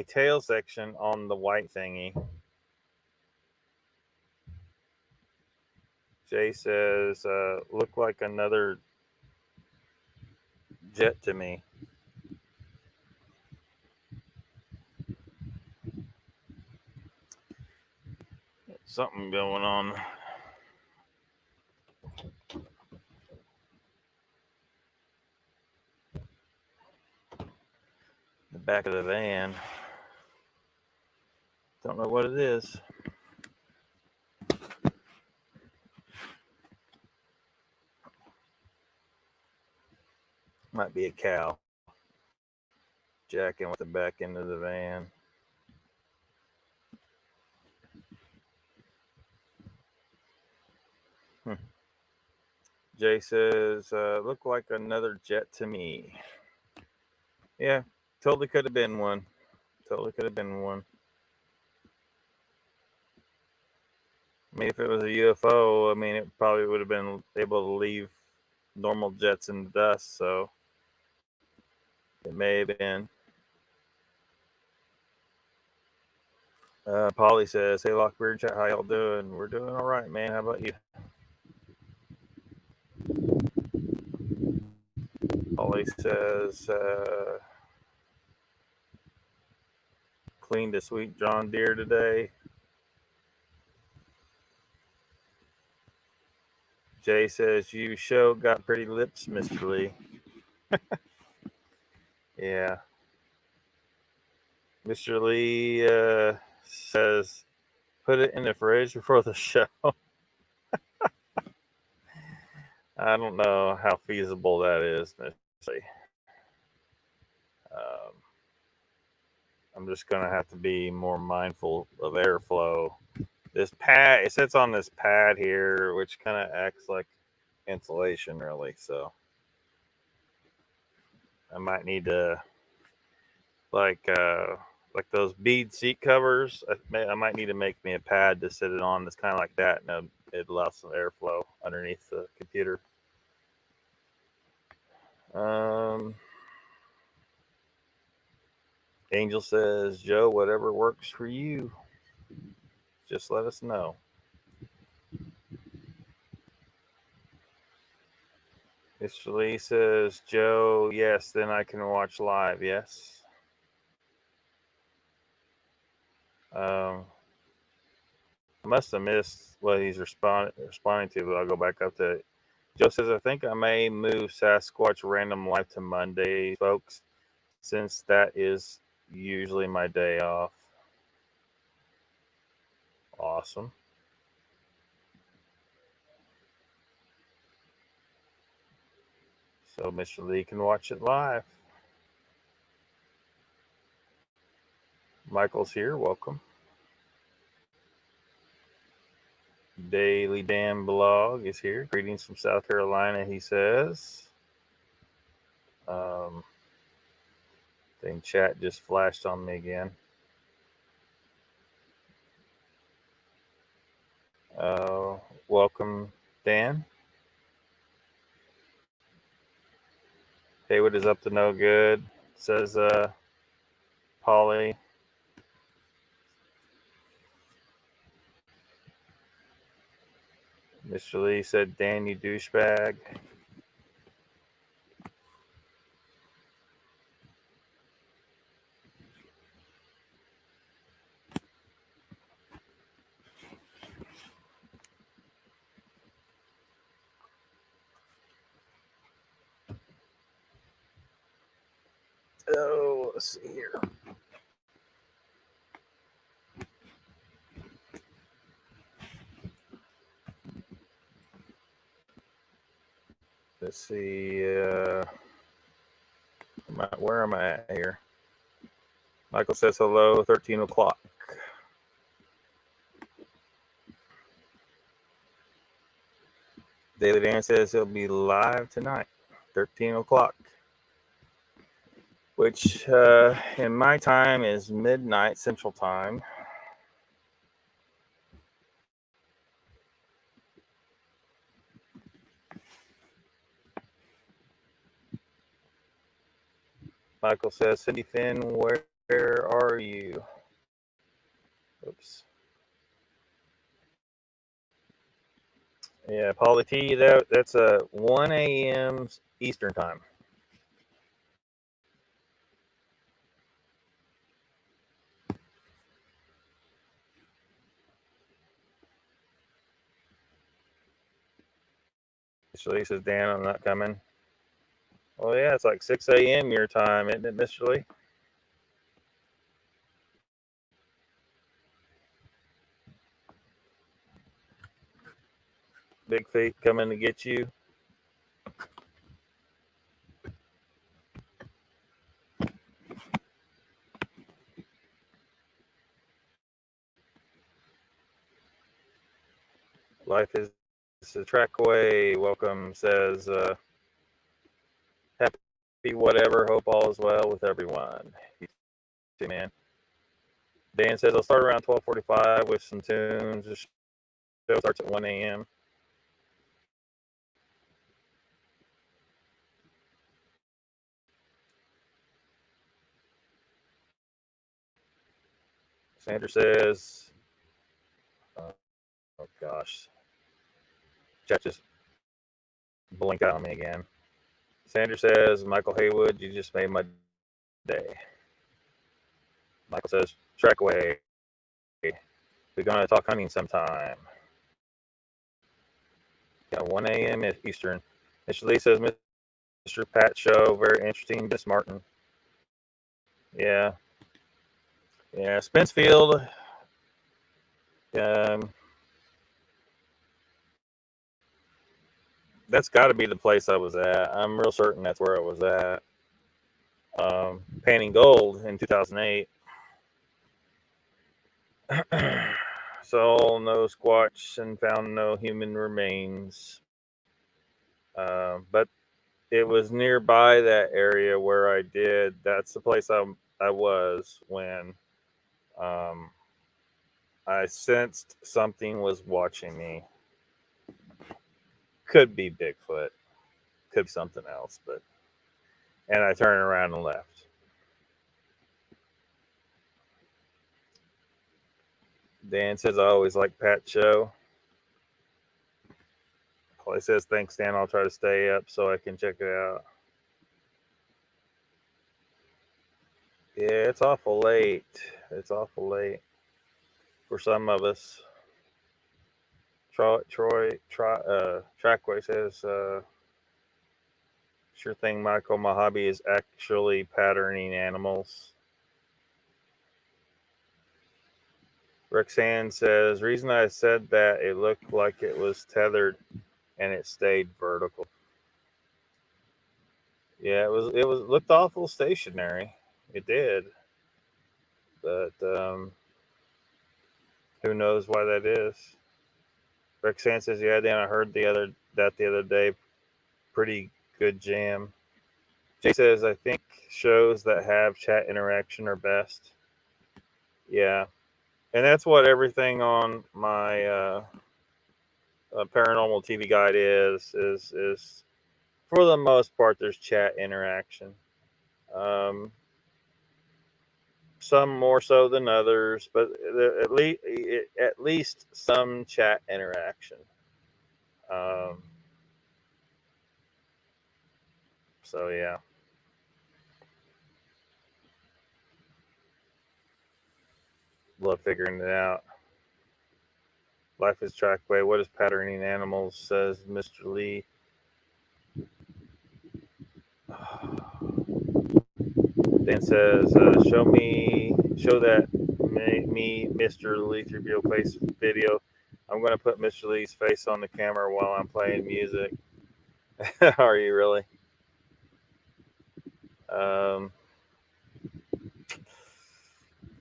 tail section on the white thingy. Jay says look like another jet to me. something going on. The back of the van. Don't know what it is. Might be a cow jacking with the back end of the van. Jay says, look like another jet to me. Yeah, totally could have been one. Totally could have been one. I mean, if it was a UFO, I mean, it probably would have been able to leave normal jets in the dust, so it may have been. Polly says, hey, Lockbeard chat, how y'all doing? We're doing all right, man. How about you? Polly says, cleaned a sweet John Deere today. Jay says, you show got pretty lips, Mr. Lee. Yeah. Mr. Lee says, put it in the fridge before the show. I don't know how feasible that is, Mr. Lee. I'm just going to have to be more mindful of airflow. This pad, it sits on this pad here, which kind of acts like insulation, really. So I might need to, like those bead seat covers. I might need to make me a pad to sit it on that's kind of like that, and it allows some airflow underneath the computer. Angel says, Joe, whatever works for you, just let us know. Mr. Lee says, Joe, yes, then I can watch live. Yes. I must have missed what he's responding to, but I'll go back up to it. Joe says, I think I may move Sasquatch Random Live to Monday, folks, since that is usually my day off. Awesome. So Mr. Lee can watch it live. Michael's here. Welcome. Daily Dan Blog is here. Greetings from South Carolina, he says. Thing chat just flashed on me again. Welcome, Dan. Haywood is up to no good, says Polly. Mr. Lee said, Dan, you douchebag. Oh, let's see here. Let's see. Where am I at here? Michael says hello, 13 o'clock. Daily Dan says he'll be live tonight, 13 o'clock. Which in my time is midnight Central Time. Michael says, Cindy Finn, where are you? Oops. Yeah, Paulie T, that's 1 a.m. Eastern Time. Mr. Lee says, Dan, I'm not coming. Well, yeah, it's like 6 a.m. your time, isn't it, Mr. Lee? Big feet coming to get you. Life is a track away. Welcome, says, happy whatever. Hope all is well with everyone. You too, man. Dan says, I'll start around 12:45 with some tunes. The show starts at 1 a.m. Sandra says, oh gosh, chat just blinked out on me again. Sandra says, Michael Haywood, you just made my day. Michael says, track away. We're going to talk hunting sometime. Yeah, 1 a.m. Eastern. Mr. Lee says, Mr. Pat show, very interesting. Miss Martin. Yeah. Yeah, Spencefield. That's got to be the place I was at. I'm real certain that's where I was at. Panning gold in 2008. Saw no squatch and found no human remains. But it was nearby that area where I did. That's the place I was when I sensed something was watching me. Could be Bigfoot. Could be something else. And I turned around and left. Dan says, I always like Pat's show. Holly says, thanks, Dan. I'll try to stay up so I can check it out. Yeah, it's awful late. It's awful late for some of us. Trackway says, sure thing, Michael. My hobby is actually patterning animals. Roxanne says, reason I said that, it looked like it was tethered and it stayed vertical. Yeah, it looked awful stationary. It did. But who knows why that is? Roxanne says, yeah, Dan, I heard the other day. Pretty good jam. Jay says, I think shows that have chat interaction are best. Yeah. And that's what everything on my paranormal TV guide is for the most part, there's chat interaction. Some more so than others, but at least some chat interaction. So yeah. Love figuring it out. Life is trackway. What is patterning animals? Says Mr. Lee. Dan says, show that me, Mr. Lee 3PO face video. I'm going to put Mr. Lee's face on the camera while I'm playing music. Are you really?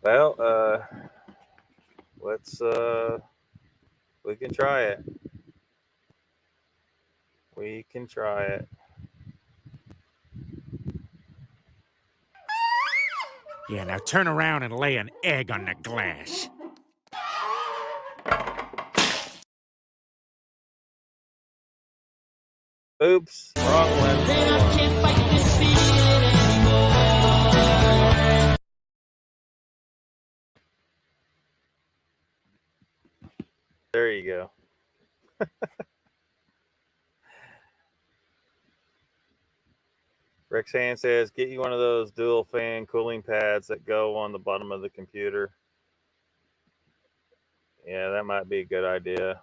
Well, let's, we can try it. We can try it. Yeah, now turn around and lay an egg on the glass. Oops, wrong one. Then I can't fight this feeling anymore. There you go. Rexanne says, get you one of those dual fan cooling pads that go on the bottom of the computer. Yeah, that might be a good idea.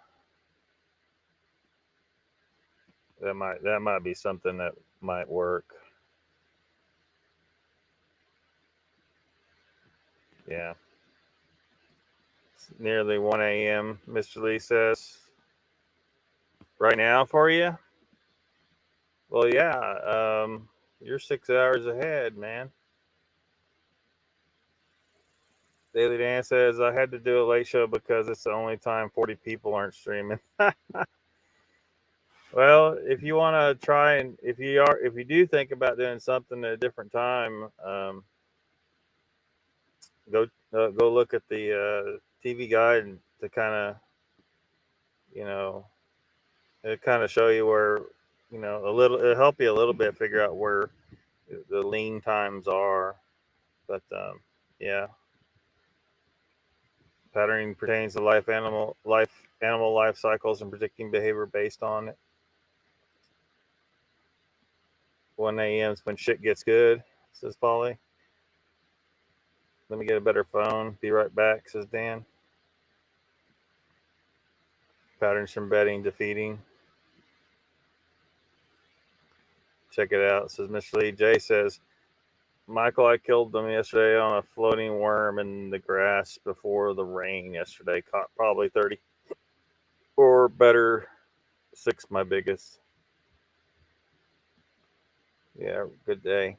That might be something that might work. Yeah. It's nearly 1 a.m. Mr. Lee says. Right now for you? Well, yeah. You're 6 hours ahead, man. Daily Dan says I had to do a late show because it's the only time 40 people aren't streaming. Well, if you want to try and if you do think about doing something at a different time, go look at the TV guide and to kind of you know it kind of show you where a little it'll help you a little bit figure out where the lean times are. But yeah, patterning pertains to animal life cycles and predicting behavior based on it. 1 a.m. is when shit gets good, says Polly. Let me get a better phone. Be right back, says Dan. Patterns from betting to feeding. Check it out, says Mr. Lee. Jay says, Michael, I killed them yesterday on a floating worm in the grass before the rain yesterday. Caught probably 30 or better, 6 my biggest. Yeah, good day.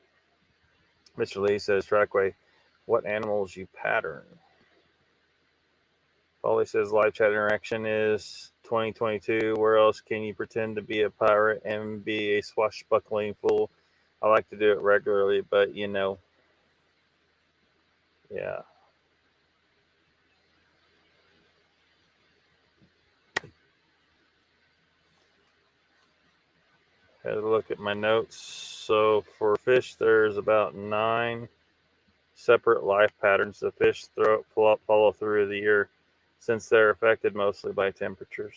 Mr. Lee says, Trackway, what animals you pattern? Polly says, live chat interaction is 2022. Where else can you pretend to be a pirate and be a swashbuckling fool? I like to do it regularly, but yeah. Had a look at my notes. So for fish, there's about 9 separate life patterns the fish follow through the year, since they're affected mostly by temperatures.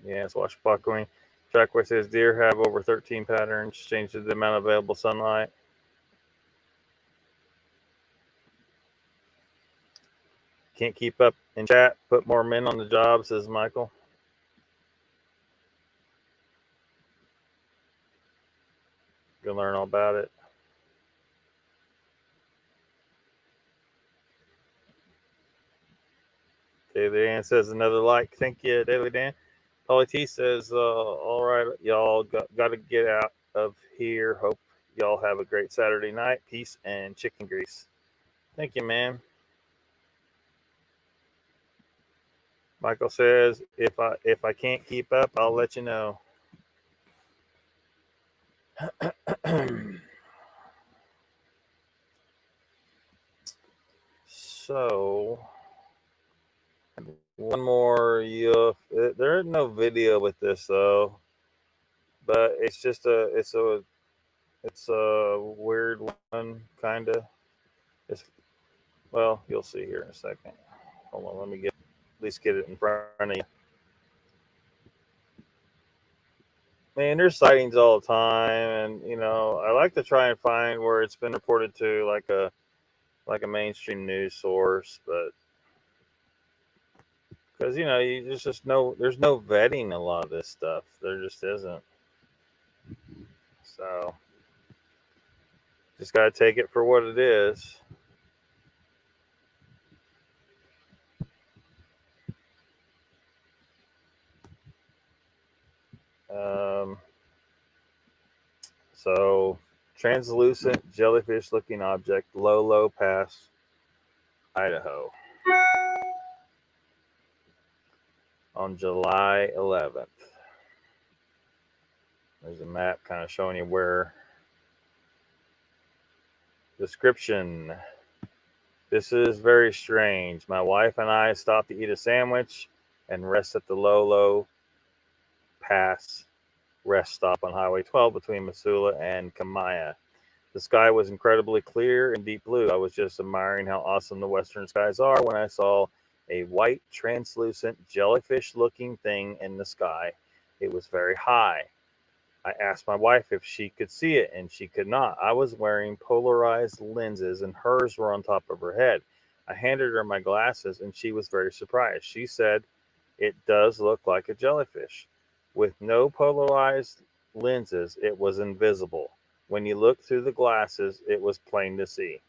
Yeah, swashbuckling. Trackway says deer have over 13 patterns, changed to the amount of available sunlight. Can't keep up in chat. Put more men on the job, says Michael. Gonna learn all about it. Daily Dan says another like. Thank you, Daily Dan. Polly T says, all right, y'all got to get out of here. Hope y'all have a great Saturday night. Peace and chicken grease. Thank you, man. Michael says, if I can't keep up, I'll let you know. So, one more. There is no video with this though, but it's a weird one, kind of. Well, you'll see here in a second. Hold on, let me at least get it in front of you. Man, there's sightings all the time, and I like to try and find where it's been reported to like a mainstream news source, but because there's no vetting a lot of this stuff. There just isn't. So just gotta take it for what it is. So translucent jellyfish-looking object, Lolo Pass, Idaho, on July 11th. There's a map kind of showing you where. Description. This is very strange. My wife and I stopped to eat a sandwich and rest at the Lolo Pass rest stop on Highway 12 between Missoula and Kamaya. The sky was incredibly clear and deep blue. I was just admiring how awesome the western skies are when I saw a white, translucent, jellyfish-looking thing in the sky. It was very high. I asked my wife if she could see it, and she could not. I was wearing polarized lenses, and hers were on top of her head. I handed her my glasses, and she was very surprised. She said, "It does look like a jellyfish." With no polarized lenses, it was invisible. When you looked through the glasses, it was plain to see.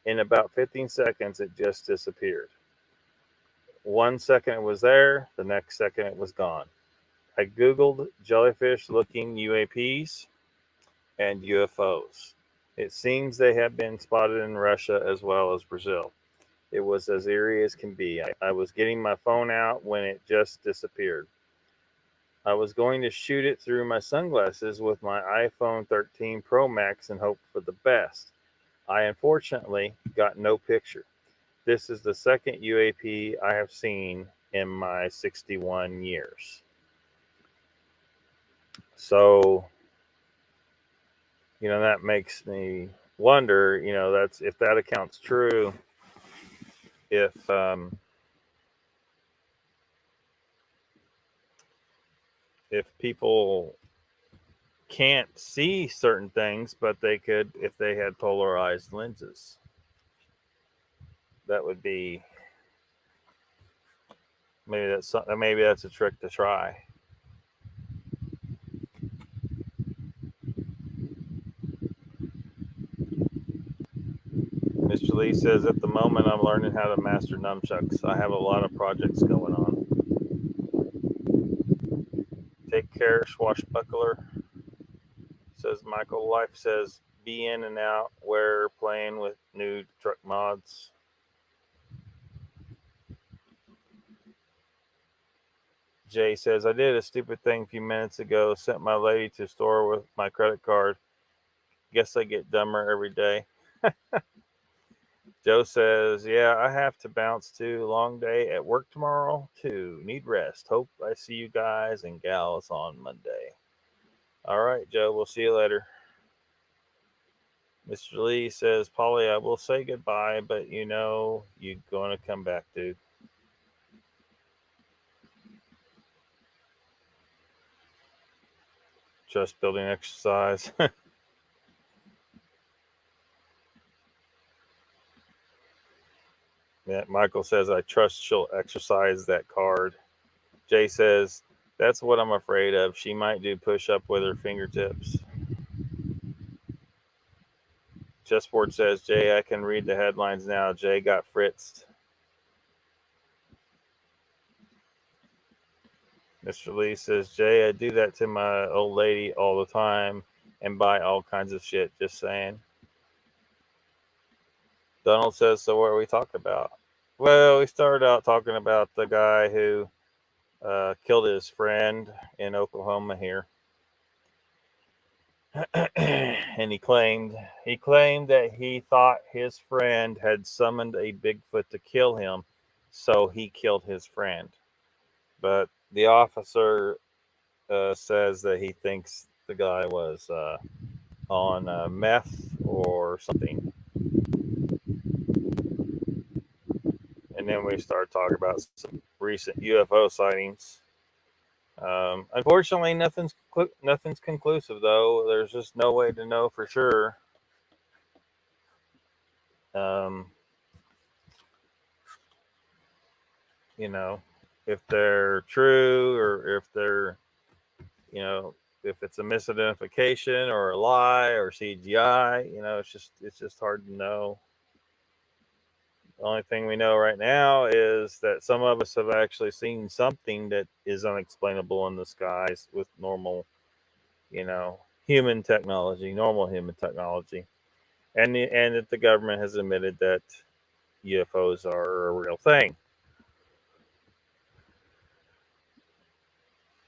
In about 15 seconds, it just disappeared. 1 second it was there, the next second it was gone. I Googled jellyfish looking UAPs and UFOs. It seems they have been spotted in Russia as well as Brazil. It was as eerie as can be. I was getting my phone out when it just disappeared. I was going to shoot it through my sunglasses with my iPhone 13 Pro Max and hope for the best. I unfortunately got no picture. This is the second UAP I have seen in my 61 years. So, that makes me wonder, that's if that account's true, if people can't see certain things, but they could if they had polarized lenses. That would be maybe that's a trick to try. Mr. Lee says, at the moment, I'm learning how to master nunchucks. I have a lot of projects going on. Take care, swashbuckler. Says Michael. Life says, be in and out. Where playing with new truck mods. Jay says, I did a stupid thing a few minutes ago. Sent my lady to store with my credit card. Guess I get dumber every day. Joe says, yeah, I have to bounce too. Long day at work tomorrow too. Need rest. Hope I see you guys and gals on Monday. All right, Joe, we'll see you later. Mr. Lee says, Polly, I will say goodbye, but you're going to come back, dude. Trust building exercise. Yeah, Michael says, I trust she'll exercise that card. Jay says, that's what I'm afraid of. She might do push-up with her fingertips. Chessboard says, Jay, I can read the headlines now. Jay got fritzed. Mr. Lee says, Jay, I do that to my old lady all the time and buy all kinds of shit. Just saying. Donald says, so what are we talking about? Well, we started out talking about the guy who killed his friend in Oklahoma here. And he claimed that he thought his friend had summoned a Bigfoot to kill him, so he killed his friend. But the officer says that he thinks the guy was on meth or something. And then we started talking about some recent UFO sightings. Unfortunately, nothing's conclusive, though. There's just no way to know for sure. If they're true or if they're, if it's a misidentification or a lie or CGI. It's just hard to know. The only thing we know right now is that some of us have actually seen something that is unexplainable in the skies with normal, human technology, normal human technology. And that the government has admitted that UFOs are a real thing.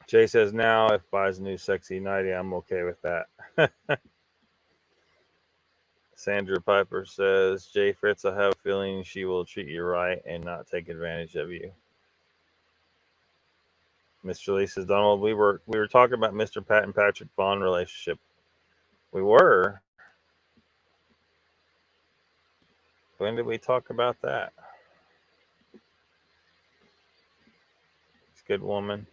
Jay says, now if buys a new sexy nightie, I'm okay with that. Sandra Piper says, Jay Fritz, I have a feeling she will treat you right and not take advantage of you. Mr. Lee says, Donald, we were talking about Mr. Pat and Patrick Vaughn relationship. We were. When did we talk about that? It's a good woman.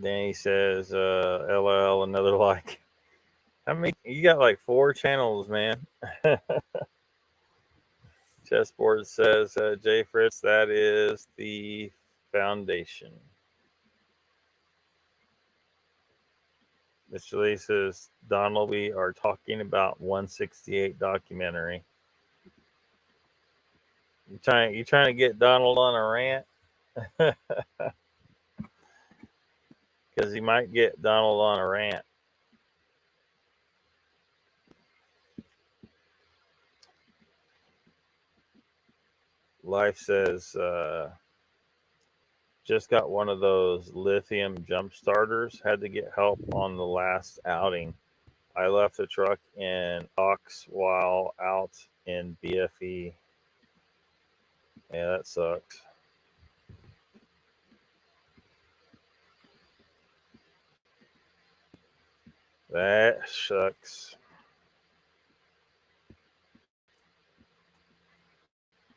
Then he says, LL, another like. I mean, you got like 4 channels, man. Chessboard says, Jay Fritz, that is the foundation. Mr. Lee says, Donald, we are talking about 168 documentary. You trying to get Donald on a rant? Because he might get Donald on a rant. Life says, just got one of those lithium jump starters. Had to get help on the last outing. I left the truck in Ox while out in BFE. Yeah, that sucks. That sucks.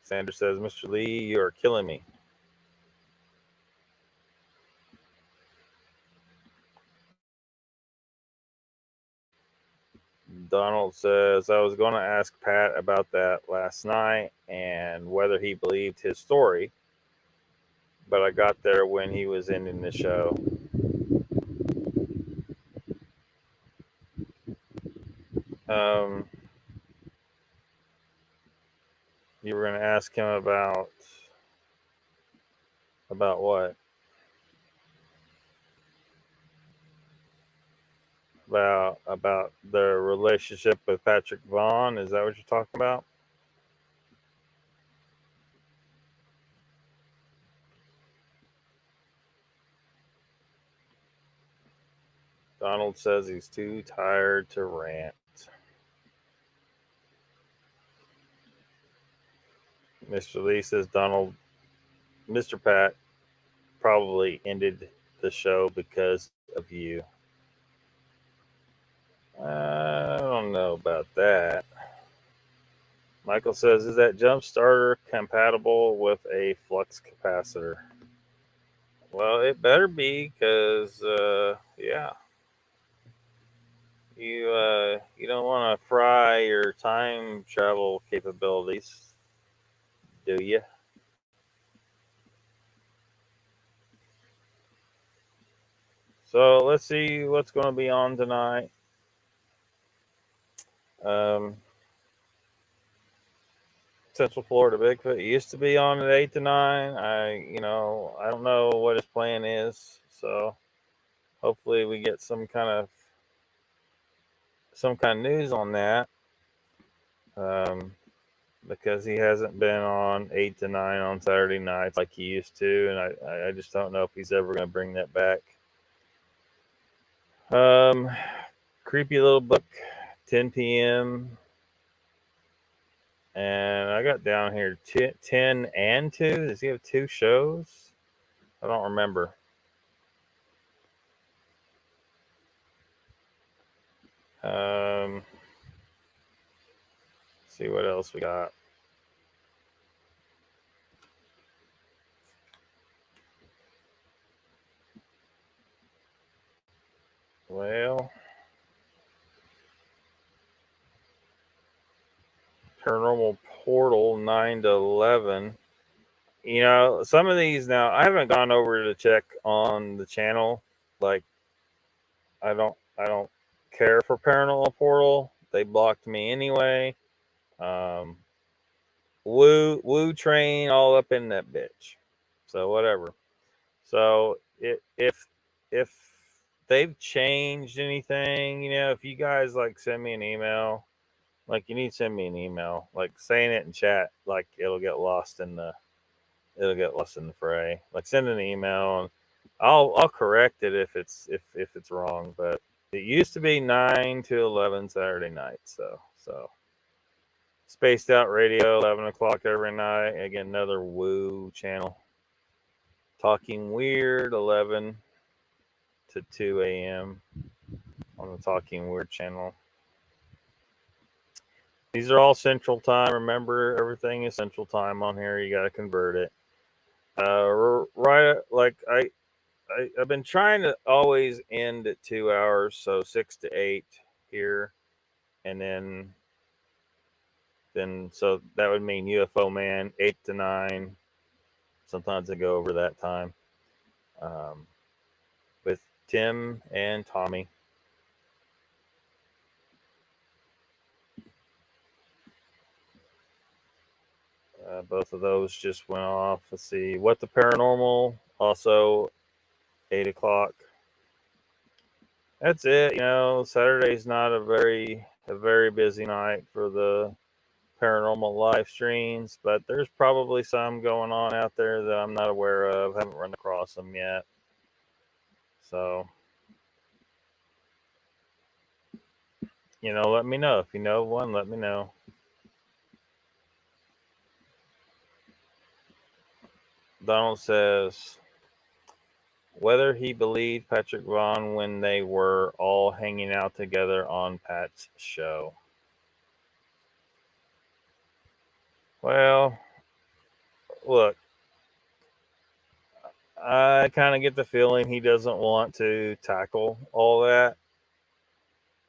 Sanders says, Mr. Lee, you are killing me. Donald says, I was going to ask Pat about that last night and whether he believed his story, but I got there when he was ending the show. You were going to ask him about what? About the relationship with Patrick Vaughn. Is that what you're talking about? Donald says he's too tired to rant. Mr. Lee says, Donald, Mr. Pat probably ended the show because of you. I don't know about that. Michael says, is that jump starter compatible with a flux capacitor? Well, it better be, because, yeah. You don't want to fry your time travel capabilities, do you? So let's see what's going to be on tonight. Central Florida Bigfoot. It used to be on at 8 to 9. I don't know what his plan is. So hopefully we get some kind of news on that. Because he hasn't been on 8 to 9 on Saturday nights like he used to, and I just don't know if he's ever going to bring that back. Creepy Little Book, 10 p.m. And I got down here 10 and 2. Does he have 2 shows? I don't remember. See what else we got. Well, Paranormal Portal 9 to 11. You know, some of these now, I haven't gone over to check on the channel. Like, I don't care for Paranormal Portal. They blocked me anyway. Woo train all up in that bitch. So whatever. So if they've changed anything, if you guys like send me an email, like you need to send me an email, like saying it in chat, like it'll get lost in the fray. Like send an email and I'll correct it if it's wrong. But it used to be 9 to 11 Saturday nights. So Spaced Out Radio, 11 o'clock every night. Again, another Woo channel. Talking Weird, 11 to 2 a.m. on the Talking Weird channel. These are all Central Time. Remember, everything is Central Time on here. You got to convert it. Right, like I've been trying to always end at 2 hours, so 6 to 8 here, and then so that would mean UFO Man 8 to 9. Sometimes I go over that time with Tim and Tommy. Both of those just went off. Let's see. What the Paranormal, also 8 o'clock. That's it. Saturday's not a very busy night for the paranormal live streams, but there's probably some going on out there that I'm not aware of. Haven't run across them yet. So, let me know. If you know one, let me know. Donald says whether he believed Patrick Vaughn when they were all hanging out together on Pat's show. Well, look, I kind of get the feeling he doesn't want to tackle all that.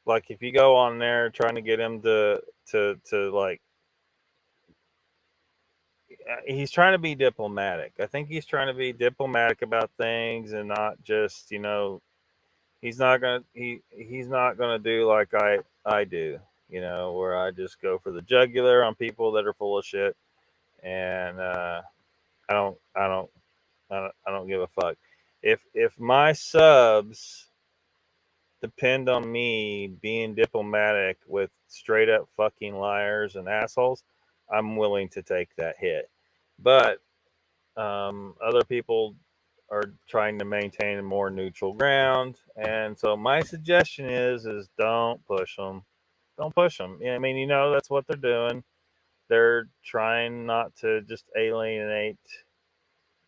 Like, if you go on there trying to get him to like, he's trying to be diplomatic. I think he's trying to be diplomatic about things and not just, he's not gonna do like I do, where I just go for the jugular on people that are full of shit, and I don't give a fuck. If my subs depend on me being diplomatic with straight up fucking liars and assholes, I'm willing to take that hit. But other people are trying to maintain a more neutral ground, and so my suggestion is don't push them. Don't push them. I mean, that's what they're doing. They're trying not to just alienate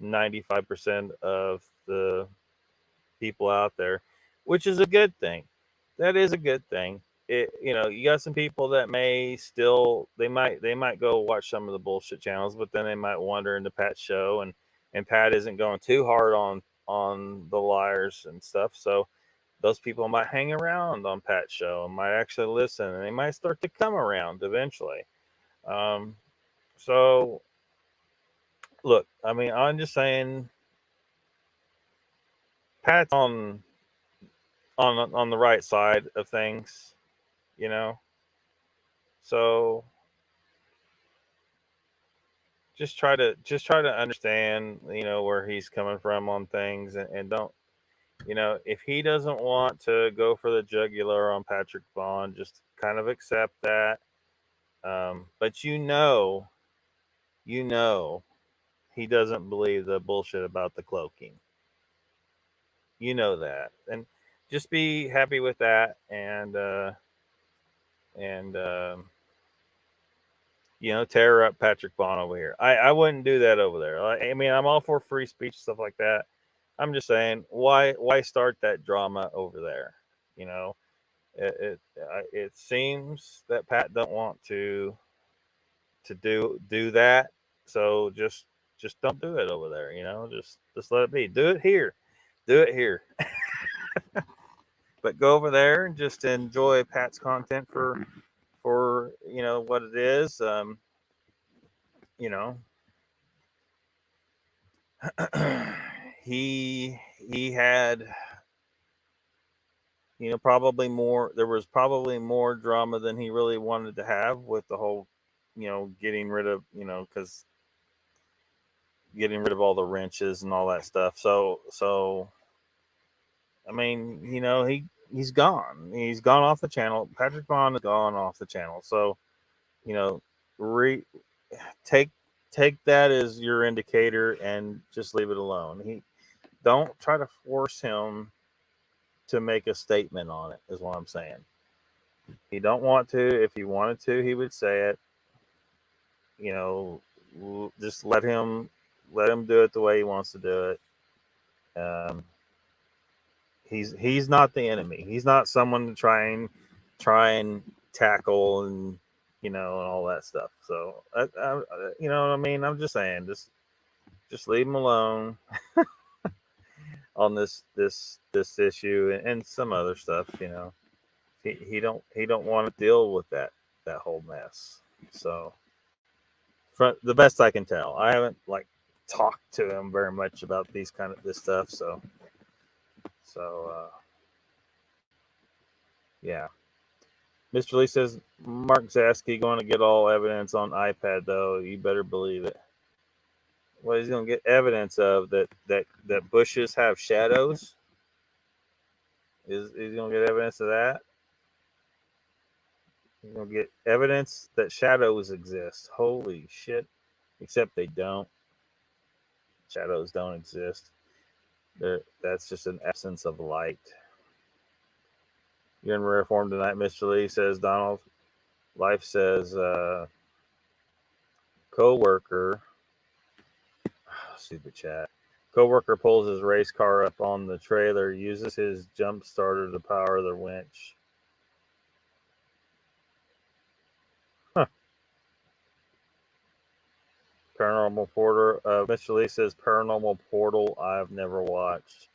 95% of the people out there, which is a good thing. That is a good thing. You got some people that may still they might go watch some of the bullshit channels, but then they might wander into Pat's show, and Pat isn't going too hard on the liars and stuff. So those people might hang around on Pat's show and might actually listen, and they might start to come around eventually. So look, I mean, I'm just saying, Pat's on the right side of things, So just try to understand, where he's coming from on things, and don't, if he doesn't want to go for the jugular on Patrick Vaughn, just kind of accept that. But he doesn't believe the bullshit about the cloaking. That, and just be happy with that, and tear up Patrick Vaughn over here. I wouldn't do that over there. I mean, I'm all for free speech, stuff like that. I'm just saying, why start that drama over there? It seems that Pat don't want to do that. So just don't do it over there. Just let it be. Do it here. But go over there and just enjoy Pat's content for what it is. He had probably more. There was probably more drama than he really wanted to have with the whole getting rid of because getting rid of all the wrenches and all that stuff. So I mean, he's gone. He's gone off the channel. Patrick Vaughn has gone off the channel. So, take that as your indicator and just leave it alone. Don't try to force him to make a statement on it, is what I'm saying. He don't want to. If he wanted to, he would say it. Just let him do it the way he wants to do it. He's not the enemy. He's not someone to try and tackle and and all that stuff. So you know what I mean. I'm just saying, just leave him alone on this issue and some other stuff. He don't want to deal with that whole mess. So from the best I can tell, I haven't talked to him very much about this stuff. So yeah. Mr. Lee says, Mark Zasky going to get all evidence on iPad, though. You better believe it. What he's going to get evidence of that bushes have shadows? Is he going to get evidence of that? He's going to get evidence that shadows exist. Holy shit. Except they don't. Shadows don't exist. That's just an essence of light. You're in rare form tonight, Mr. Lee, says Donald. Life says, co-worker, stupid chat. Co-worker pulls his race car up on the trailer, uses his jump starter to power the winch. Huh. Paranormal Portal. Mr. Lee says Paranormal Portal I've never watched.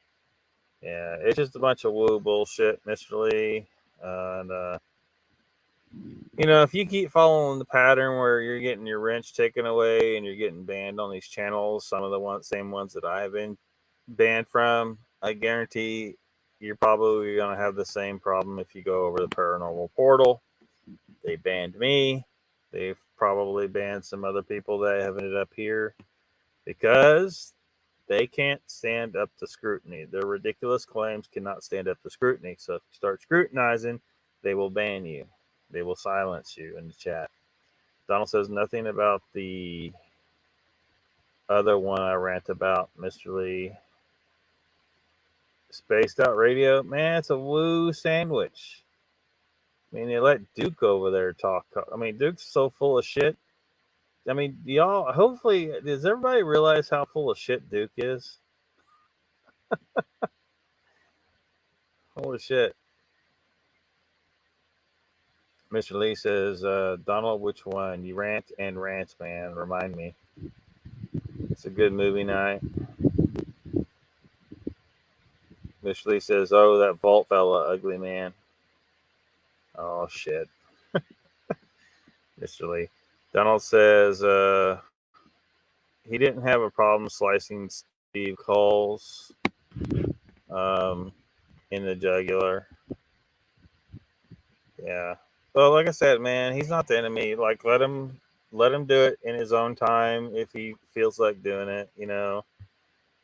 Yeah, it's just a bunch of woo bullshit, Mr. Lee. And if you keep following the pattern where you're getting your wrench taken away and you're getting banned on these channels, some of the same ones that I've been banned from, I guarantee you're probably going to have the same problem if you go over the Paranormal Portal. They banned me. They've probably banned some other people that have ended up here because they can't stand up to scrutiny. Their ridiculous claims cannot stand up to scrutiny. So if you start scrutinizing, they will ban you. They will silence you in the chat. Donald says nothing about the other one I rant about, Mr. Lee. Spaced Out Radio, man, it's a woo sandwich. I mean, they let Duke over there talk. I mean, Duke's so full of shit. I mean, y'all, hopefully, does everybody realize how full of shit Duke is? Holy shit. Mr. Lee says, Donald, which one? You rant and rants, man. Remind me. It's a good movie night. Mr. Lee says, oh, that vault fella, ugly man. Oh, shit. Mr. Lee. Donald says, he didn't have a problem slicing Steve Coles in the jugular. Yeah. Well, like I said, man, he's not the enemy. Like, let him do it in his own time if he feels like doing it,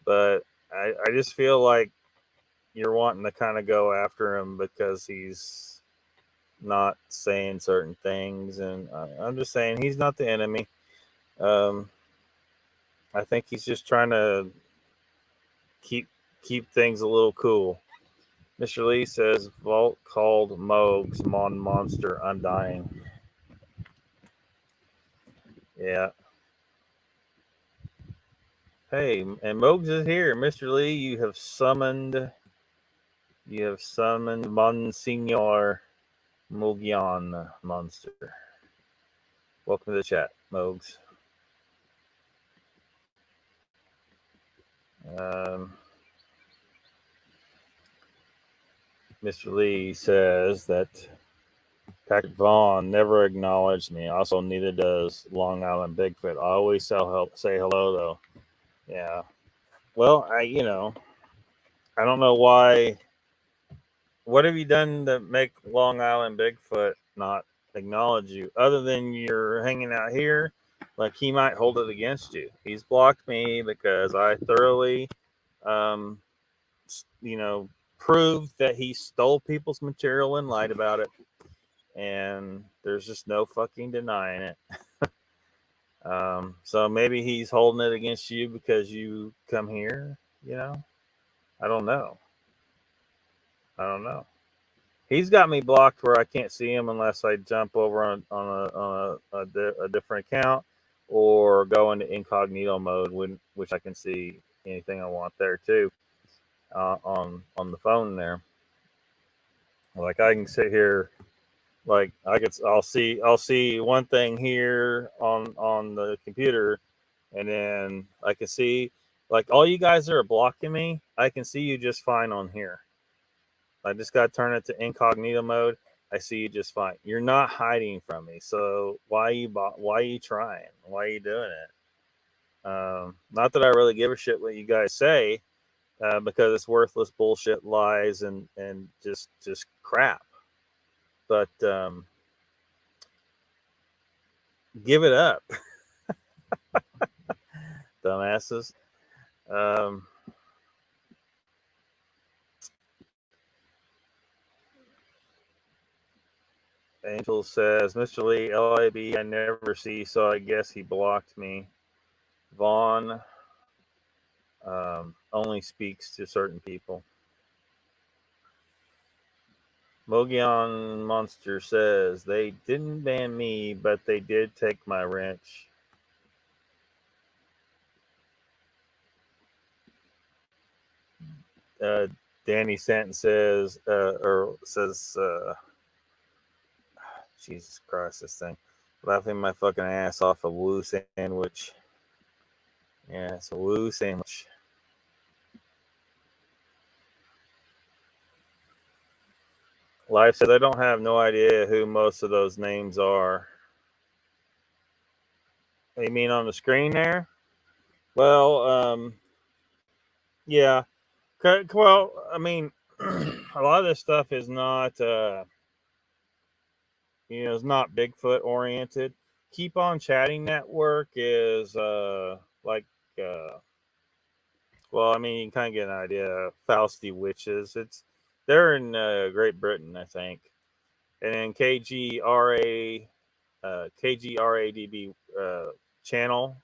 But I just feel like you're wanting to kind of go after him because he's not saying certain things, and I'm just saying he's not the enemy. I think he's just trying to keep things a little cool. Mr. Lee says Vault called Moog's monster undying. Yeah. Hey, and Moogs is here. Mr. Lee, you have summoned Monsignor Moogian Monster. Welcome to the chat, Moogs. Mr. Lee says that Patrick Vaughn never acknowledged me. Also, neither does Long Island Bigfoot. I always say hello, though. Yeah. Well, I don't know why. What have you done to make Long Island Bigfoot not acknowledge you? Other than you're hanging out here, like he might hold it against you. He's blocked me because I thoroughly, proved that he stole people's material and lied about it. And there's just no fucking denying it. So maybe he's holding it against you because you come here, I don't know. He's got me blocked where I can't see him unless I jump over on a different account or go into incognito mode, which I can see anything I want there too. On the phone there, like I can sit here, like I'll see one thing here on the computer, and then I can see like all you guys that are blocking me, I can see you just fine on here. I just got to turn it to incognito mode. I see you just fine. You're not hiding from me, so why are you trying? Why are you doing it? Not that I really give a shit what you guys say. Because it's worthless bullshit, lies, and just crap. But give it up, dumbasses. Angel says, Mr. Lee, LIB, I never see, so I guess he blocked me. Vaughn only speaks to certain people. Mogion Monster says, they didn't ban me, but they did take my wrench. Danny Stanton says, Jesus Christ, this thing. Laughing my fucking ass off a woo sandwich. Yeah, it's a woo sandwich. Life says, I don't have no idea who most of those names are. You mean on the screen there? Well, yeah. Well, I mean, a lot of this stuff is not, it's not Bigfoot oriented. Keep on Chatting Network is well, I mean, you can kind of get an idea. Fausty Witches. They're in Great Britain, I think. And then KGRADB channel,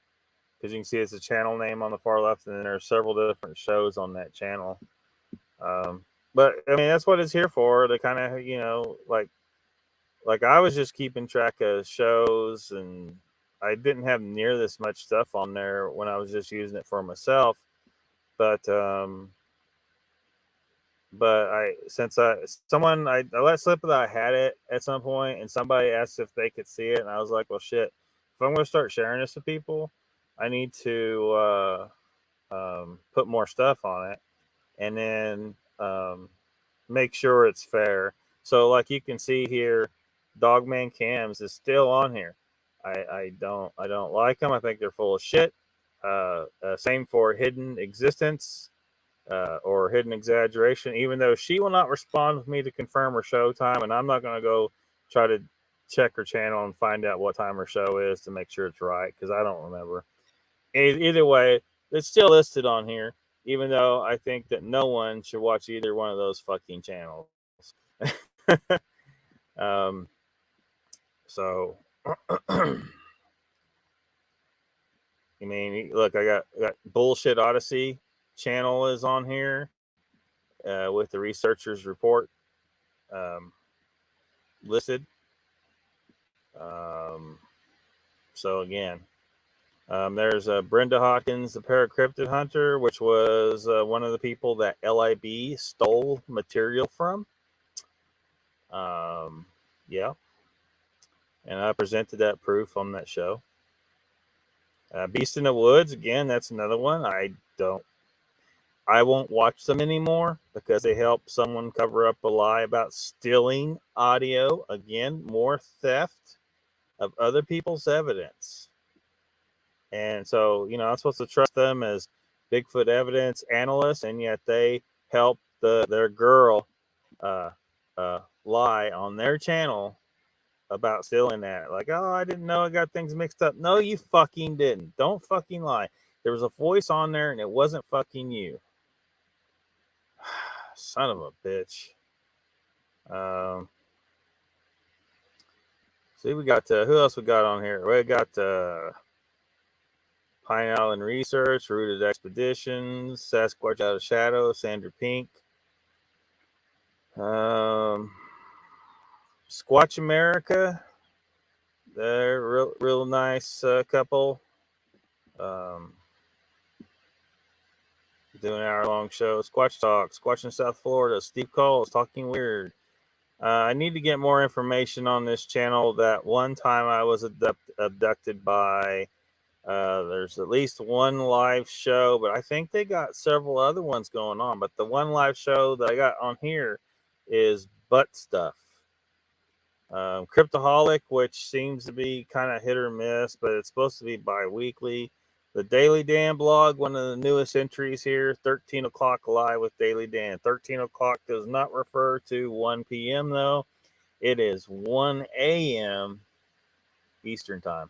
because you can see it's a channel name on the far left, and then there are several different shows on that channel. But I mean, that's what it's here for. To kind of, like I was just keeping track of shows, and I didn't have near this much stuff on there when I was just using it for myself. But I let slip that I had it at some point, and somebody asked if they could see it, and I was like, well, shit, if I'm going to start sharing this with people, I need to put more stuff on it, and then make sure it's fair. So, like you can see here, Dogman Cams is still on here. I don't like them. I think they're full of shit. Same for Hidden Existence. Or Hidden Exaggeration, even though she will not respond with me to confirm her show time, and I'm not going to go try to check her channel and find out what time her show is to make sure it's right, because I don't remember. Either way, it's still listed on here, even though I think that no one should watch either one of those fucking channels. So, I mean, look, I got Bullshit Odyssey channel is on here with the researcher's report listed. So again, there's Brenda Hawkins, the Paracryptid Hunter, which was one of the people that LIB stole material from. Yeah, and I presented that proof on that show. Beast in the Woods, again, that's another one. I won't watch them anymore because they help someone cover up a lie about stealing audio. Again, more theft of other people's evidence. And so, I'm supposed to trust them as Bigfoot evidence analysts, and yet they help their girl lie on their channel about stealing that. Like, oh, I didn't know, I got things mixed up. No, you fucking didn't. Don't fucking lie. There was a voice on there, and it wasn't fucking you. Son of a bitch. See, we got who else we got on here? We got Pine Island Research, Rooted Expeditions, Sasquatch Out of Shadow, Sandra Pink, Squatch America. They're real nice couple. Doing an hour-long show. Squatch Talk, Squatch in South Florida. Steve Cole is Talking Weird. I need to get more information on this channel. That one time I was abducted by, there's at least one live show, but I think they got several other ones going on. But the one live show that I got on here is Butt Stuff. Cryptoholic, which seems to be kind of hit or miss, but it's supposed to be bi-weekly. The Daily Dan blog, one of the newest entries here, 13 o'clock live with Daily Dan. 13 o'clock does not refer to 1 p.m. though. It is 1 a.m. Eastern time.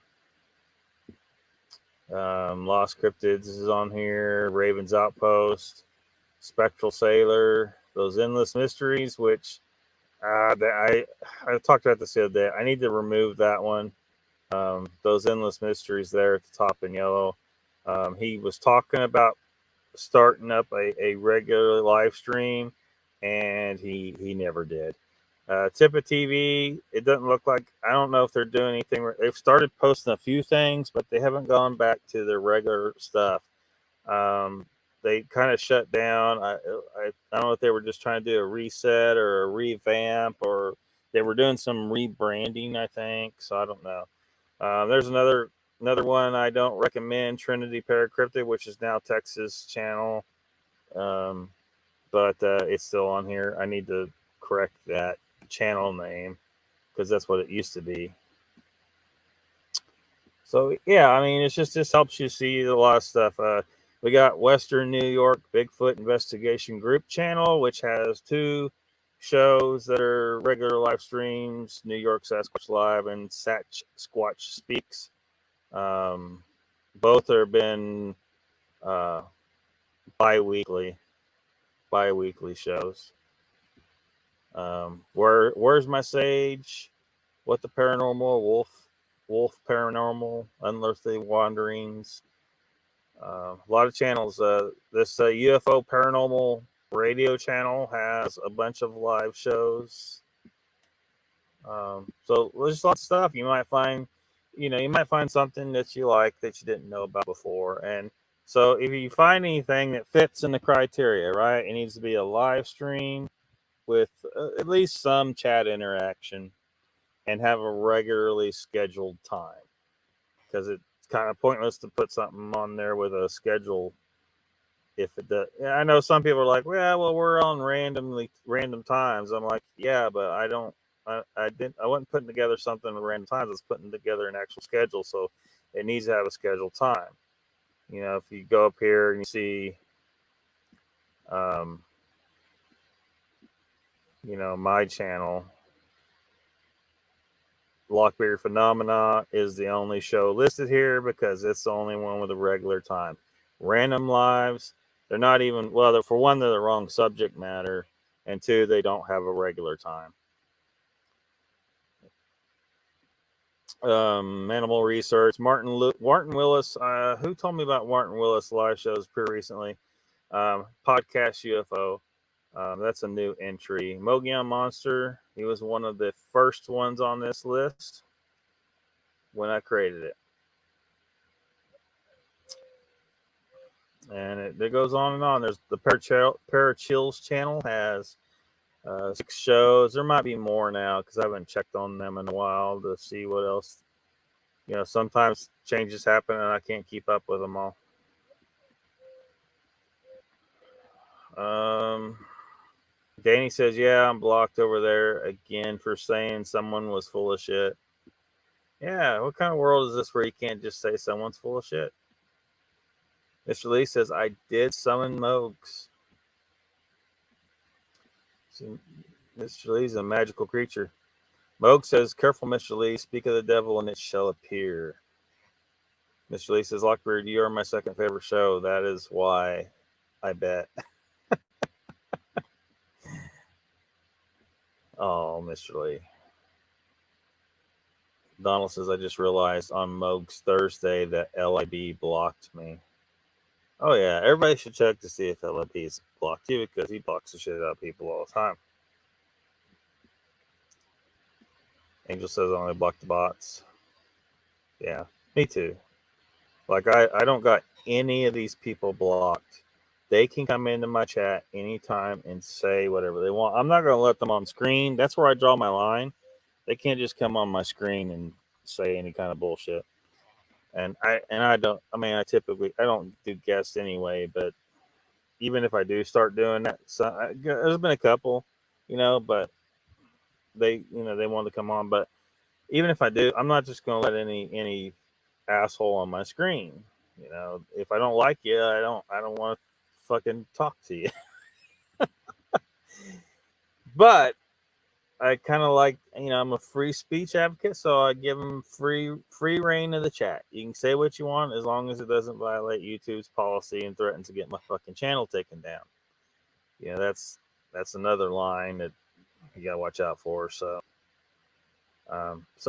Lost Cryptids is on here. Raven's Outpost, Spectral Sailor, those Endless Mysteries, which I talked about this the other day. I need to remove that one. Those Endless Mysteries there at the top in yellow. He was talking about starting up a regular live stream, and he never did. Tippa TV, it doesn't look like, I don't know if they're doing anything. They've started posting a few things, but they haven't gone back to their regular stuff. They kind of shut down. I don't know if they were just trying to do a reset or a revamp, or they were doing some rebranding, I think. So I don't know. There's another one I don't recommend, Trinity Paracryptic, which is now Texas channel. But it's still on here. I need to correct that channel name because that's what it used to be. So yeah, I mean, it's just helps you see a lot of stuff. We got Western New York Bigfoot Investigation Group channel, which has 2 shows that are regular live streams: New York Sasquatch Live and Sasquatch Speaks. Both have been bi-weekly shows. Where's my sage? What the Paranormal, Wolf Paranormal, Unearthly Wanderings. A lot of channels. This UFO Paranormal radio channel has a bunch of live shows. So there's lots of stuff you might find. You might find something that you like that you didn't know about before. And so if you find anything that fits in the criteria, right, it needs to be a live stream with at least some chat interaction and have a regularly scheduled time, because it's kind of pointless to put something on there with a schedule if it does. Yeah, I know some people are like, well, we're on random times. I'm like, yeah, but I wasn't putting together something at random times. I was putting together an actual schedule, so it needs to have a scheduled time. If you go up here and you see, my channel, LOCKBEARD Phenomena is the only show listed here because it's the only one with a regular time. Random lives, they're not even, well, for one, they're the wrong subject matter, and 2, they don't have a regular time. Animal Research, Martin Willis. Who told me about Martin Willis live shows pretty recently? Podcast UFO. That's a new entry. Mogollon Monster. He was one of the first ones on this list when I created it. And it goes on and on. There's the Parachills channel has 6 shows. There might be more now because I haven't checked on them in a while to see what else. Sometimes changes happen and I can't keep up with them all. Danny says, yeah, I'm blocked over there again for saying someone was full of shit. Yeah, what kind of world is this where you can't just say someone's full of shit? Mr. Lee says, I did summon Mogs. See, Mr. Lee's a magical creature. Moog says, careful, Mr. Lee, speak of the devil and it shall appear. Mr. Lee says, Lockbeard, you are my second favorite show. That is why I bet. Oh, Mr. Lee. Donald says, I just realized on Moog's Thursday that LIB blocked me. Oh, yeah. Everybody should check to see if LIB's blocked you because he blocks the shit out of people all the time. Angel says, I only block the bots. Yeah, me too. Like, I don't got any of these people blocked. They can come into my chat anytime and say whatever they want. I'm not going to let them on screen. That's where I draw my line. They can't just come on my screen and say any kind of bullshit. And I don't do guests anyway, but even if I do start doing that, there's been a couple, but they want to come on. But even if I do, I'm not just going to let any asshole on my screen. If I don't like you, I don't want to fucking talk to you. But I kind of like, I'm a free speech advocate, so I give them free reign of the chat. You can say what you want as long as it doesn't violate YouTube's policy and threaten to get my fucking channel taken down. That's another line that you gotta watch out for.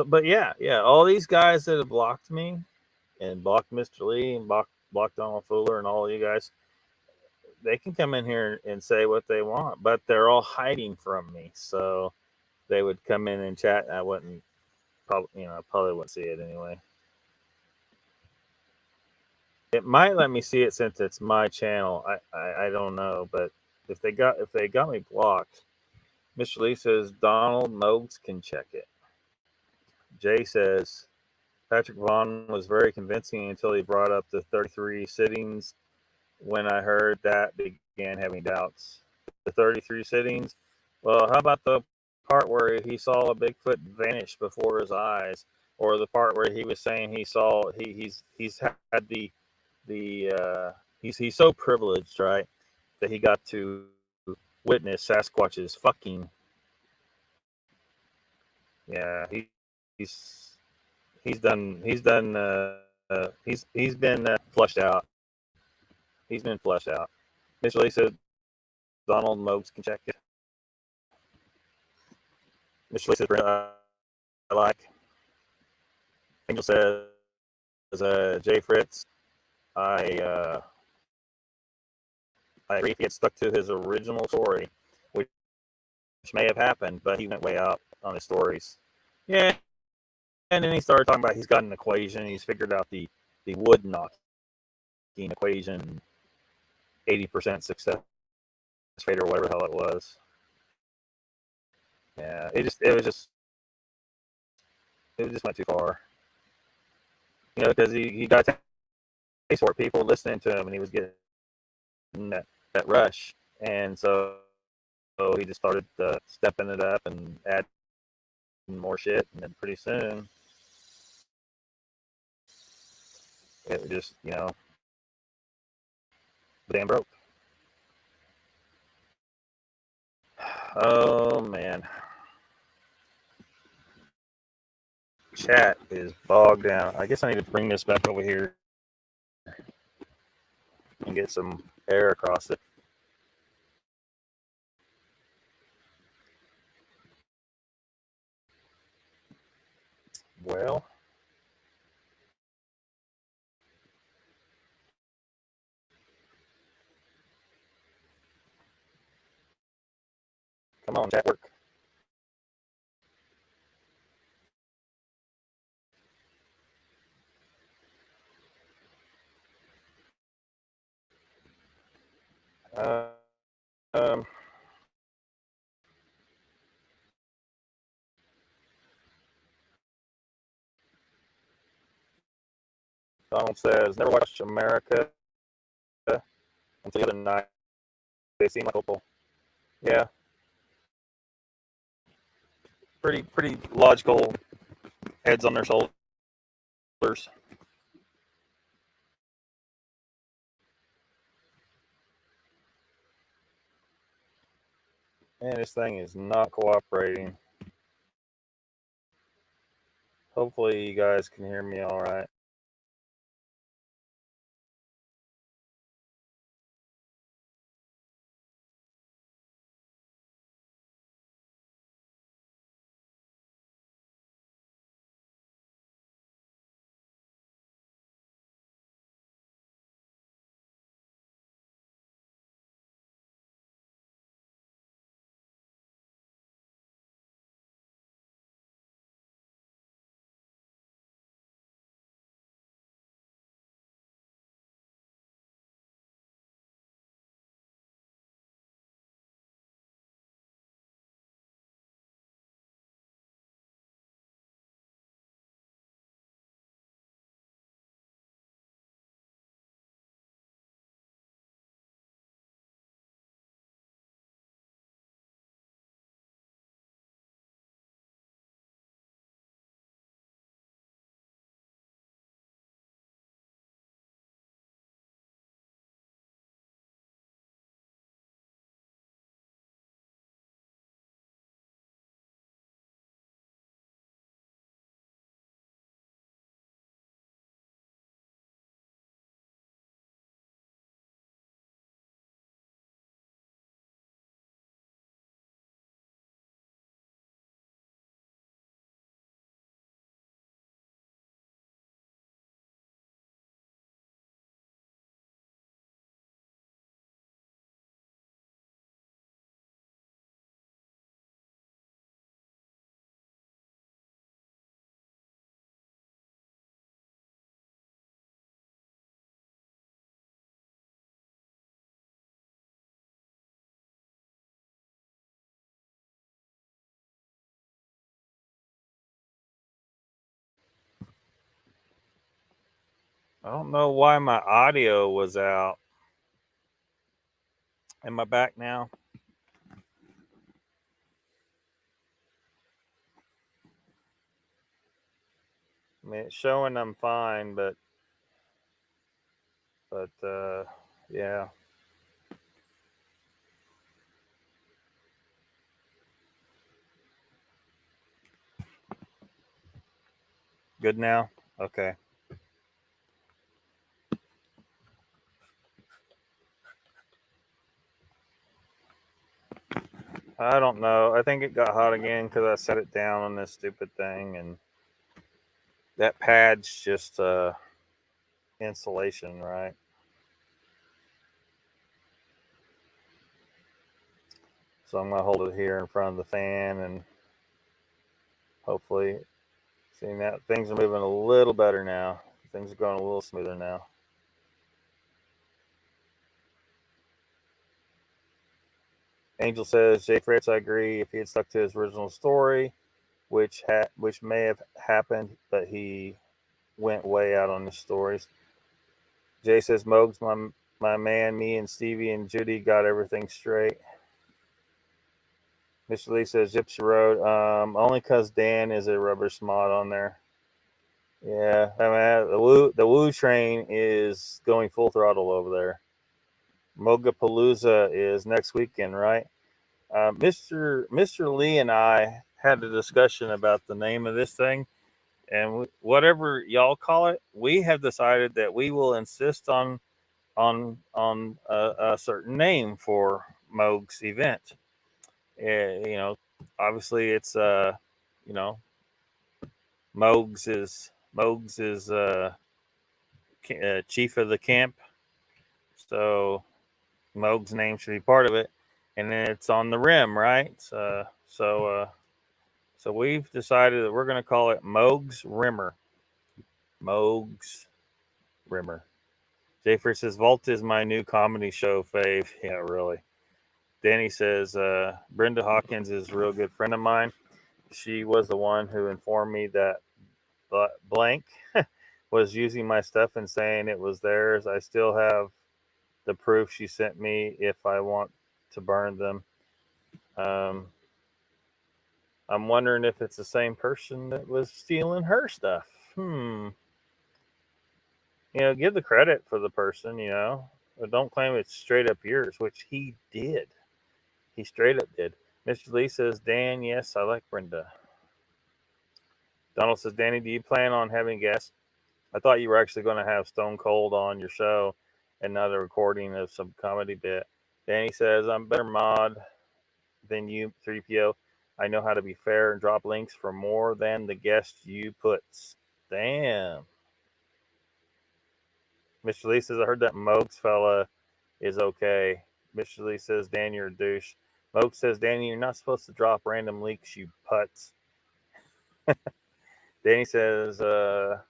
But yeah, all these guys that have blocked me and blocked Mr. Lee and blocked Donald Fuller and all of you guys, they can come in here and say what they want, but they're all hiding from me. So they would come in and chat, and I wouldn't probably wouldn't see it anyway. It might let me see it since it's my channel. I don't know, but if they got me blocked, Mr. Lee says Donald Mogs can check it. Jay says Patrick Vaughn was very convincing until he brought up the 33 sittings. When I heard that, began having doubts. The 33 sittings. Well, how about the part where he saw a Bigfoot vanish before his eyes, or the part where he was saying he's had he's so privileged, right, that he got to witness Sasquatch's fucking. Yeah, he's been flushed out. He's been flushed out. Mr. Lee said Donald Mogs can check it. Mr. Lee says I like. Angel says Jay Fritz. I agree if he had stuck to his original story, which may have happened, but he went way out on his stories. Yeah. And then he started talking about he's got an equation. He's figured out the wood knocking equation, 80% success rate or whatever the hell it was. Yeah, it just went too far. Because he got a taste for it. People listening to him, and he was getting that rush, and so he just started stepping it up and adding more shit, and then pretty soon it just damn broke. Oh man, chat is bogged down. I guess I need to bring this back over here and get some air across it. Well, come on, chat work. Donald says, never watched America until the other night. They seem like hopeful. Yeah. Pretty logical, heads on their shoulders. Man, this thing is not cooperating. Hopefully you guys can hear me all right. I don't know why my audio was out. Am I back now? I mean, it's showing I'm fine, but yeah. Good now? Okay. I don't know. I think it got hot again because I set it down on this stupid thing, and that pad's just insulation, right? So I'm gonna hold it here in front of the fan, and hopefully, seeing that things are moving a little better now. Things are going a little smoother now. Angel says, Jay Fritz, I agree. If he had stuck to his original story, which may have happened, but he went way out on the stories. Jay says, Mogs, my man, me and Stevie and Judy got everything straight. Mr. Lee says, Gypsy Road, only because Dan is a rubber smod on there. Yeah, I mean, the Woo train is going full throttle over there. Mogapalooza is next weekend, right? Mr. Lee and I had a discussion about the name of this thing, and whatever y'all call it, we have decided that we will insist on a certain name for Moog's event. You know, obviously it's you know, Moog's is chief of the camp, so Moog's name should be part of it, and then it's on the rim, right? So we've decided that we're going to call it Moog's Rimmer. Moog's Rimmer. Jayford says, Vault is my new comedy show fave. Yeah, really. Danny says, Brenda Hawkins is a real good friend of mine. She was the one who informed me that blank was using my stuff and saying it was theirs. I still have the proof she sent me if I want to burn them. I'm wondering if it's the same person that was stealing her stuff. You know, give the credit for the person, you know, but don't claim it's straight up yours, which he did. He straight up did. Mr. Lee says, Dan, yes, I like Brenda. Donald says, Danny, do you plan on having guests? I thought you were actually going to have Stone Cold on your show and not a recording of some comedy bit. Danny says, I'm better mod than you, 3PO. I know how to be fair and drop links for more than the guest you put. Damn. Mr. Lee says, I heard that Mokes fella is okay. Mr. Lee says, Dan, you're a douche. Mokes says, Danny, you're not supposed to drop random leaks, you putz. Danny says, LOL,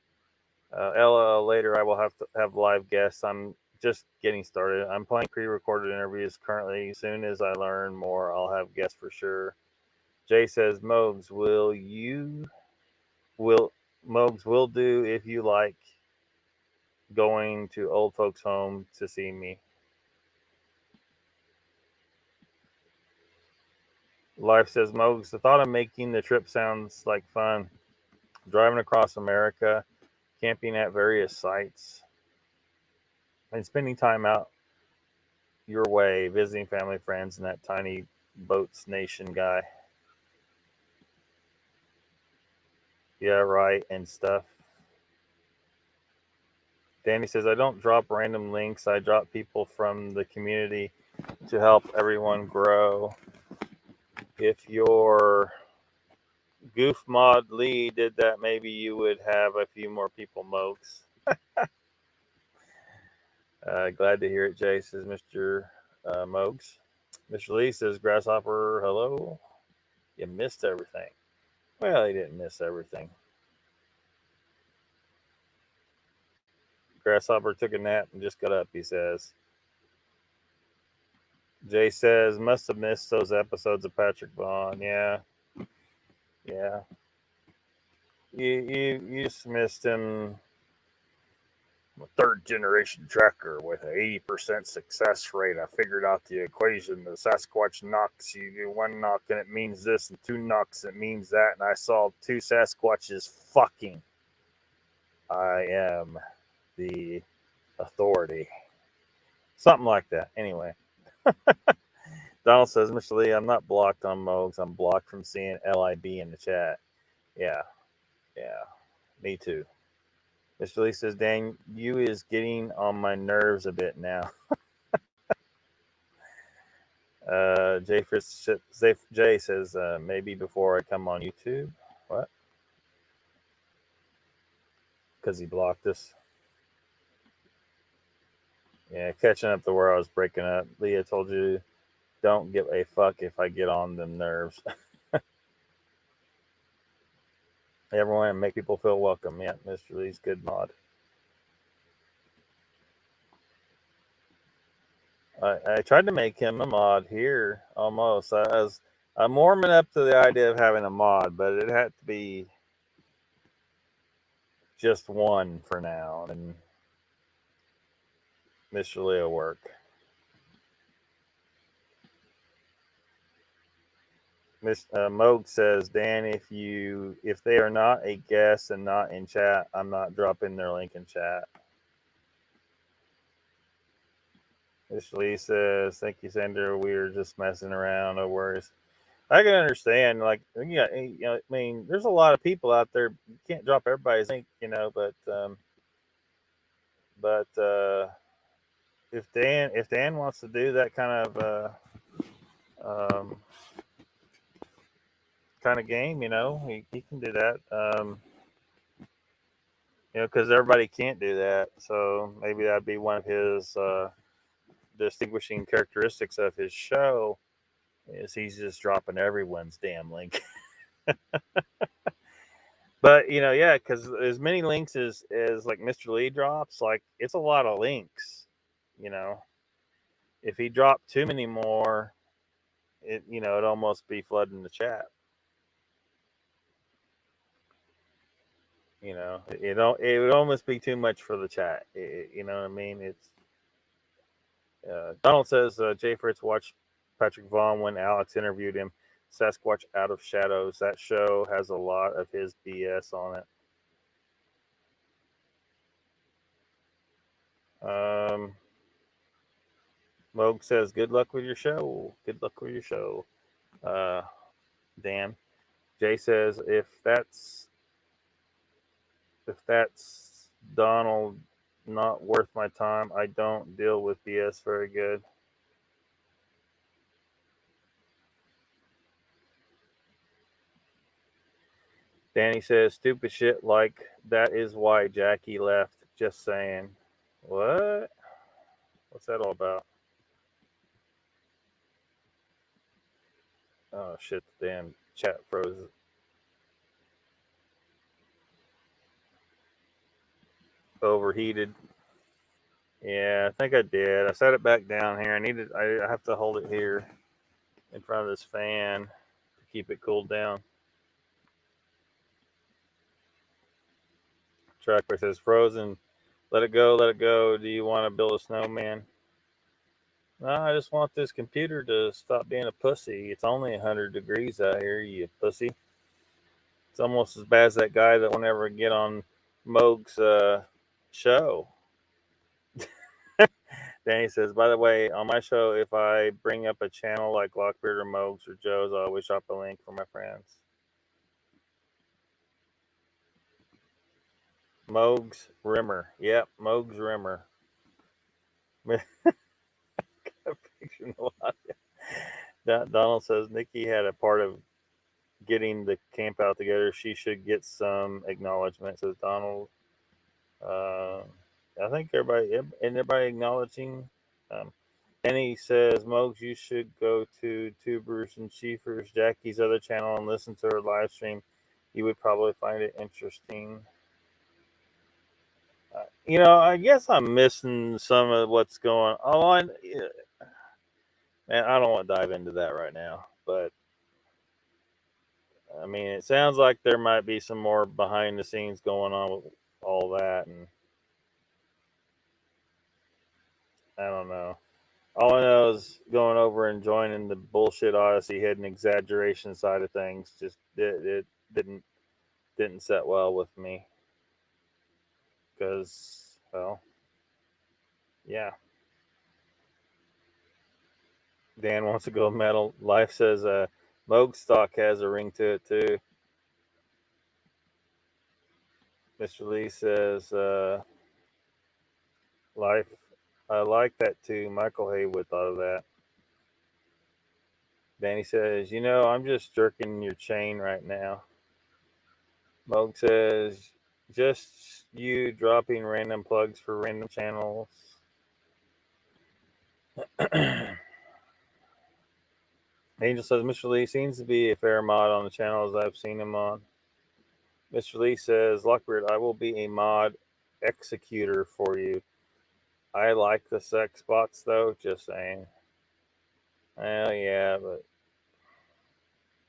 later I will have to have live guests. I'm just getting started. I'm playing pre-recorded interviews currently. As soon as I learn more, I'll have guests for sure. Jay says, Mogs, Mogs will do if you like going to old folks' home to see me. Life says, Mogs, the thought of making the trip sounds like fun. Driving across America, camping at various sites, and spending time out your way, visiting family, friends, and that tiny boats nation guy. Yeah, right, and stuff. Danny says, I don't drop random links. I drop people from the community to help everyone grow. If your Goof Mod Lee did that, maybe you would have a few more people, Mokes. Glad to hear it, Jay, says Mr. Mogs. Mr. Lee says, Grasshopper, hello. You missed everything. Well, he didn't miss everything. Grasshopper took a nap and just got up, he says. Jay says, must have missed those episodes of Patrick Vaughn. Yeah. You just missed him I'm a third generation tracker with an 80% success rate. I figured out the equation. The Sasquatch knocks, you do one knock and it means this, and two knocks it means that. And I saw two Sasquatches fucking. I am the authority. Something like that. Anyway. Donald says, Mr. Lee, I'm not blocked on Mogs. I'm blocked from seeing LIB in the chat. Yeah. Me too. Mr. Lee says, Dan, you is getting on my nerves a bit now. Jay says, maybe before I come on YouTube. What? Because he blocked us. Yeah, catching up to where I was breaking up. Leah told you, don't give a fuck if I get on them nerves. Everyone, make people feel welcome. Yeah, Mr. Lee's good mod. I tried to make him a mod here almost. I'm warming up to the idea of having a mod, but it had to be just one for now, and Mr. Lee will work. Moog says, Dan, if they are not a guest and not in chat, I'm not dropping their link in chat. Mr. Lee says, thank you, Sender. We're just messing around. No worries. I can understand, like, yeah, you know, I mean, there's a lot of people out there. You can't drop everybody's link, you know, but if Dan wants to do that kind of game, you know, he can do that. You know, because everybody can't do that. So maybe that'd be one of his distinguishing characteristics of his show is he's just dropping everyone's damn link. But you know, yeah, because as many links as like Mr. Lee drops, like it's a lot of links. You know, if he dropped too many more, it'd almost be flooding the chat. You know, it would almost be too much for the chat. You know what I mean? It's Donald says Jay Fritz watched Patrick Vaughn when Alex interviewed him. Sasquatch Out of Shadows. That show has a lot of his BS on it. Moog says, "Good luck with your show. Good luck with your show." Dan. Jay says, "If that's Donald not worth my time, I don't deal with BS very good." Danny says, "Stupid shit like that is why Jackie left. Just saying." What? What's that all about? Oh shit! The damn chat froze. Overheated. Yeah, I think I did. I set it back down here. I have to hold it here in front of this fan to keep it cooled down. Tracker says, "Frozen. Let it go. Let it go. Do you want to build a snowman?" No, I just want this computer to stop being a pussy. It's only 100 degrees out here, you pussy. It's almost as bad as that guy that won't ever get on Moog's show. Danny says, "By the way, on my show, if I bring up a channel like Lockbeard or Moog's or Joe's, I always drop a link for my friends." Moog's Rimmer. Yep, Moog's Rimmer. Donald says, Nikki had a part of getting the camp out together. She should get some acknowledgement, says Donald. I think everybody acknowledging. And he says, Mogs, you should go to Tubers and Chiefers, Jackie's other channel, and listen to her live stream. You would probably find it interesting. I guess I'm missing some of what's going on. Man, I don't want to dive into that right now, but I mean, it sounds like there might be some more behind the scenes going on with all that, and I don't know. All I know is going over and joining the bullshit Odyssey hidden exaggeration side of things just it didn't set well with me because, well, yeah. Dan wants to go metal. Life says Moog stock has a ring to it too. Mr. Lee says Life, I like that too. Michael Haywood thought of that. Danny says, I'm just jerking your chain right now. Moog says, just you dropping random plugs for random channels. Angel says, Mr. Lee seems to be a fair mod on the channels I've seen him on. Mr. Lee says, Lockbeard, I will be a mod executor for you. I like the sex bots though, just saying. Well, yeah, but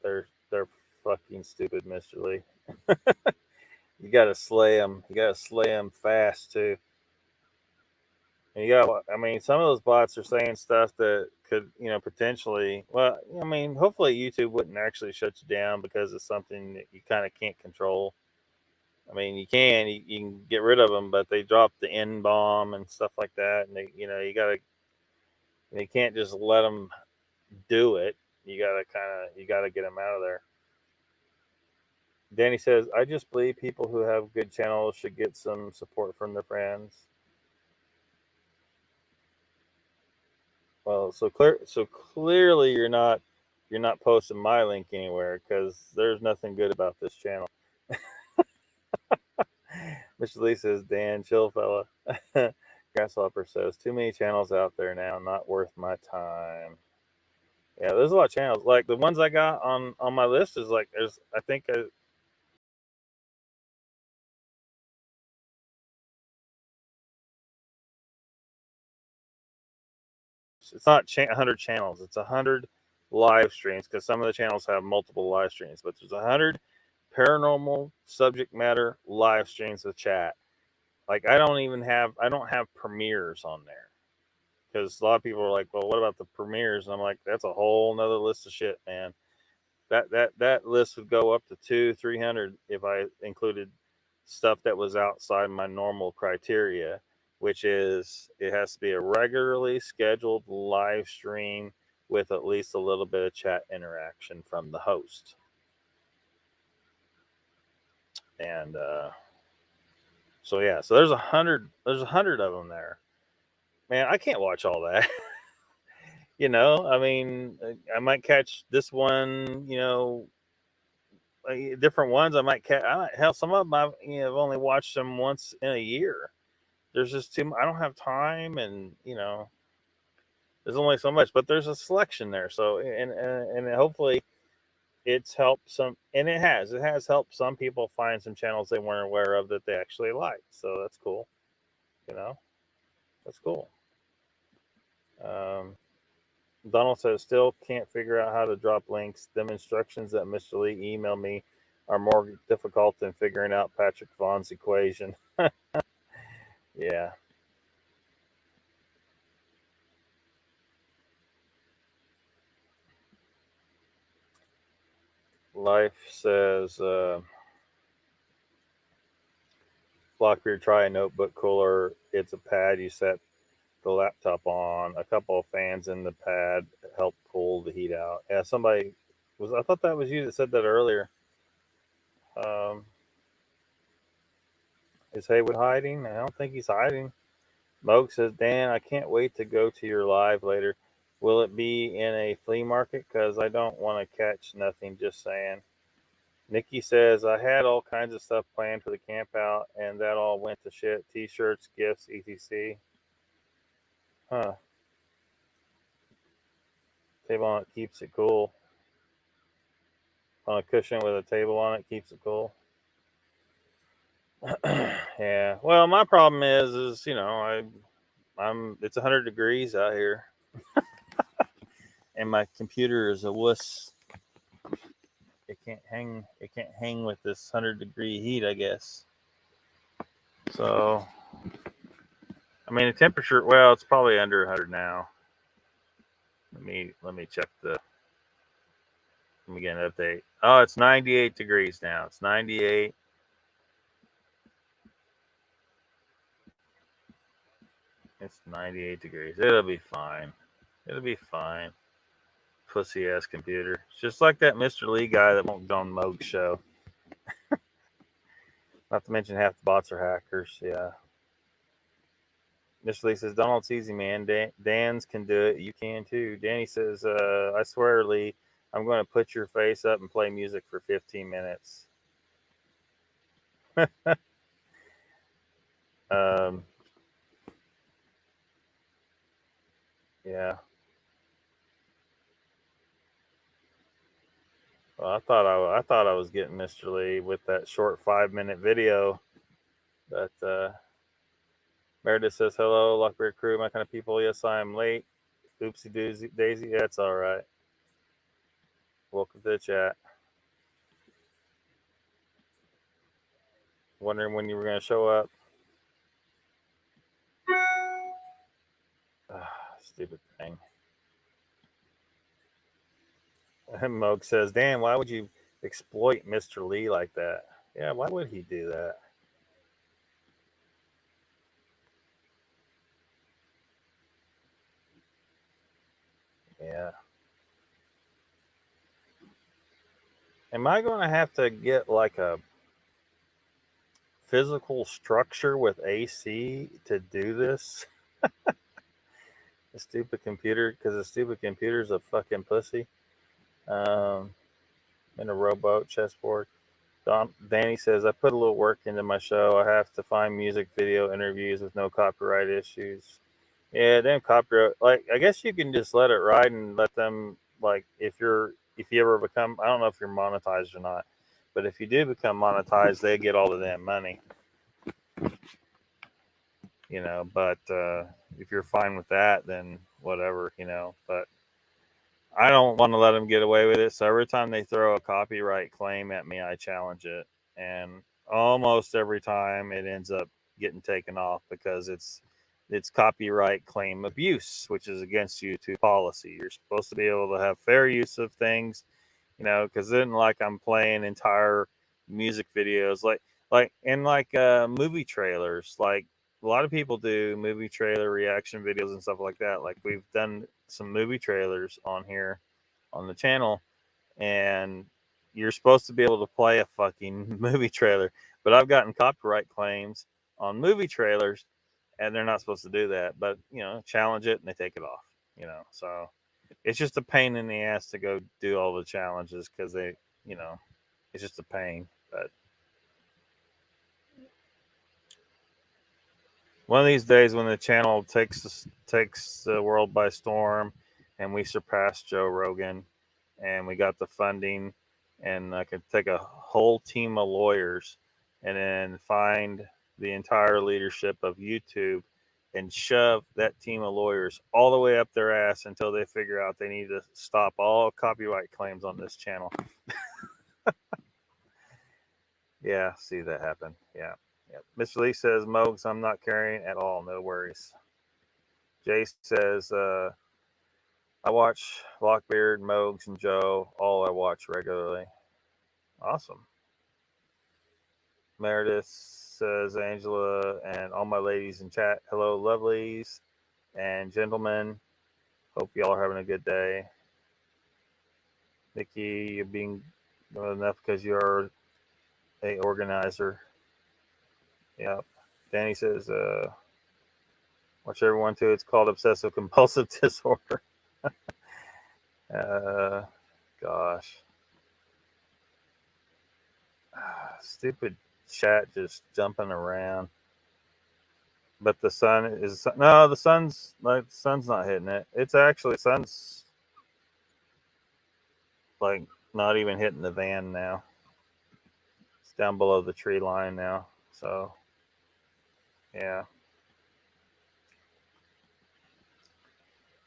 they're fucking stupid, Mr. Lee. You gotta slay them. You gotta slay them fast too. And some of those bots are saying stuff that could, potentially. Well, hopefully YouTube wouldn't actually shut you down because it's something that you kind of can't control. You can get rid of them, but they drop the N bomb and stuff like that, and you can't just let them do it. You gotta get them out of there. Danny says, I just believe people who have good channels should get some support from their friends. Well, so clearly you're not posting my link anywhere because there's nothing good about this channel. Mr. Lee says, Dan, chill fella. Grasshopper says, too many channels out there now, not worth my time. Yeah, there's a lot of channels. Like the ones I got on my list is like it's not 100 channels. It's 100 live streams because some of the channels have multiple live streams. But there's 100 paranormal subject matter live streams with chat. Like I don't have premieres on there because a lot of people are like, well, what about the premieres? And I'm like, that's a whole nother list of shit, man. That list would go up to 200-300 if I included stuff that was outside my normal criteria, which is it has to be a regularly scheduled live stream with at least a little bit of chat interaction from the host. And so there's 100 of them there. Man, I can't watch all that. I might catch this one, different ones I might catch. Hell, some of them I've only watched them once in a year. There's just too much. I don't have time, and there's only so much. But there's a selection there, so and hopefully it's helped some, and it has helped some people find some channels they weren't aware of that they actually like. So that's cool. That's cool. Donald says, still can't figure out how to drop links. Them instructions that Mr. Lee emailed me are more difficult than figuring out Patrick Vaughn's equation. Yeah. Life says, Lockbeard, try a notebook cooler. It's a pad you set the laptop on. A couple of fans in the pad help pull the heat out. Yeah, I thought that was you that said that earlier. Is Haywood hiding? I don't think he's hiding. Moog says, Dan, I can't wait to go to your live later. Will it be in a flea market? Because I don't want to catch nothing, just saying. Nikki says, I had all kinds of stuff planned for the camp out, and that all went to shit. T-shirts, gifts, etc. Huh. Table on it keeps it cool. On a cushion with a table on it keeps it cool. Yeah. Well, my problem is it's 100 degrees out here, and my computer is a wuss. It can't hang with this 100-degree heat, I guess. So I mean, the temperature. Well, it's probably under 100 now. Let me check the. Let me get an update. Oh, it's 98 degrees now. It's 98. It's 98 degrees. It'll be fine. It'll be fine. Pussy ass computer. It's just like that Mr. Lee guy that won't go on Moog's show. Not to mention half the bots are hackers. Yeah. Mr. Lee says, Donald's easy, man. Dan's can do it. You can too. Danny says, I swear, Lee, I'm going to put your face up and play music for 15 minutes. Yeah. Well, I thought I was getting Mr. Lee with that short 5-minute video, but Meredith says, hello, Lockbeard crew, my kind of people. Yes, I am late. Oopsie daisy. Yeah, it's all right. Welcome to the chat. Wondering when you were going to show up. Stupid thing. And Moog says, damn, why would you exploit Mr. Lee like that? Yeah, why would he do that? Yeah. Am I going to have to get like a physical structure with AC to do this? The stupid computer, because the stupid computer's a fucking pussy. In a rowboat chessboard. Danny says, I put a little work into my show. I have to find music video interviews with no copyright issues. Yeah, damn copyright. Like, I guess you can just let it ride and let them, like, if you ever become, I don't know if you're monetized or not, but if you do become monetized, they get all of that money. You know, but if you're fine with that, then whatever, you know, but I don't want to let them get away with it. So every time they throw a copyright claim at me, I challenge it. And almost every time it ends up getting taken off because it's copyright claim abuse, which is against YouTube policy. You're supposed to be able to have fair use of things, you know, because then like I'm playing entire music videos like movie trailers. Like a lot of people do movie trailer reaction videos and stuff like that. Like we've done some movie trailers on here on the channel, and you're supposed to be able to play a fucking movie trailer, but I've gotten copyright claims on movie trailers and they're not supposed to do that, but you know, challenge it and they take it off, you know. So it's just a pain in the ass to go do all the challenges because they, you know, it's just a pain. But one of these days when the channel takes the world by storm and we surpass Joe Rogan and we got the funding, and I could take a whole team of lawyers and then find the entire leadership of YouTube and shove that team of lawyers all the way up their ass until they figure out they need to stop all copyright claims on this channel. Yeah, see that happen. Yeah. Mr. Lee says, Mogs, I'm not carrying at all. No worries. Jay says, I watch Lockbeard, Mogs, and Joe. All I watch regularly. Awesome. Meredith says, Angela and all my ladies in chat. Hello, lovelies and gentlemen. Hope y'all are having a good day. Nikki, you're being good enough because you're a organizer. Yep. Danny says, watch everyone too. It's called obsessive compulsive disorder. Gosh. Stupid chat just jumping around. But the sun is no, the sun's not hitting it. It's actually sun's like not even hitting the van now. It's down below the tree line now. So yeah.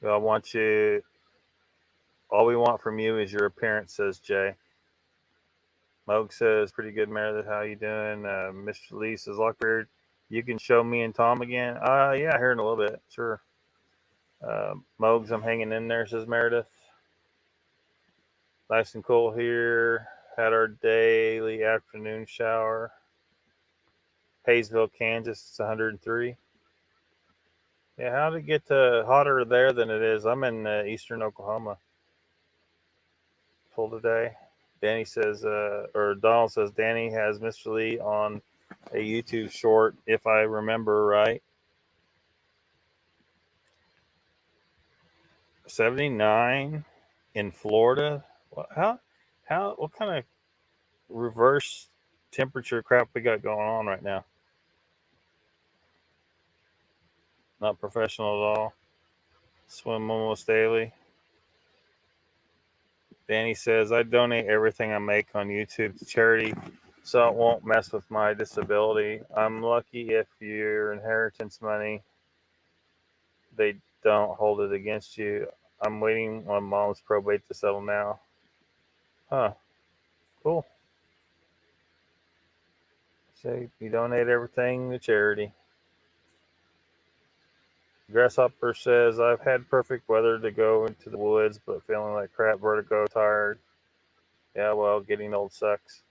I want you. All we want from you is your appearance, says Jay. Moog says, pretty good, Meredith. How you doing? Mr. Lee says, Lockbeard, You can show me and Tom again. Yeah, here in a little bit. Sure. Mogs, I'm hanging in there, says Meredith. Nice and cool here. Had our daily afternoon shower. Hayesville, Kansas, it's 103. Yeah, how did it get hotter there than it is? I'm in eastern Oklahoma. Full today. Danny says, or Donald says, Danny has Mr. Lee on a YouTube short, if I remember right. 79 in Florida. What kind of reverse temperature crap we got going on right now? Not professional at all. Swim almost daily. Danny says, I donate everything I make on YouTube to charity so it won't mess with my disability. I'm lucky if your inheritance money, they don't hold it against you. I'm waiting on mom's probate to settle now. Huh. Cool. So you donate everything to charity. Grasshopper says, I've had perfect weather to go into the woods, but feeling like crap, vertigo, tired. Yeah, well, getting old sucks.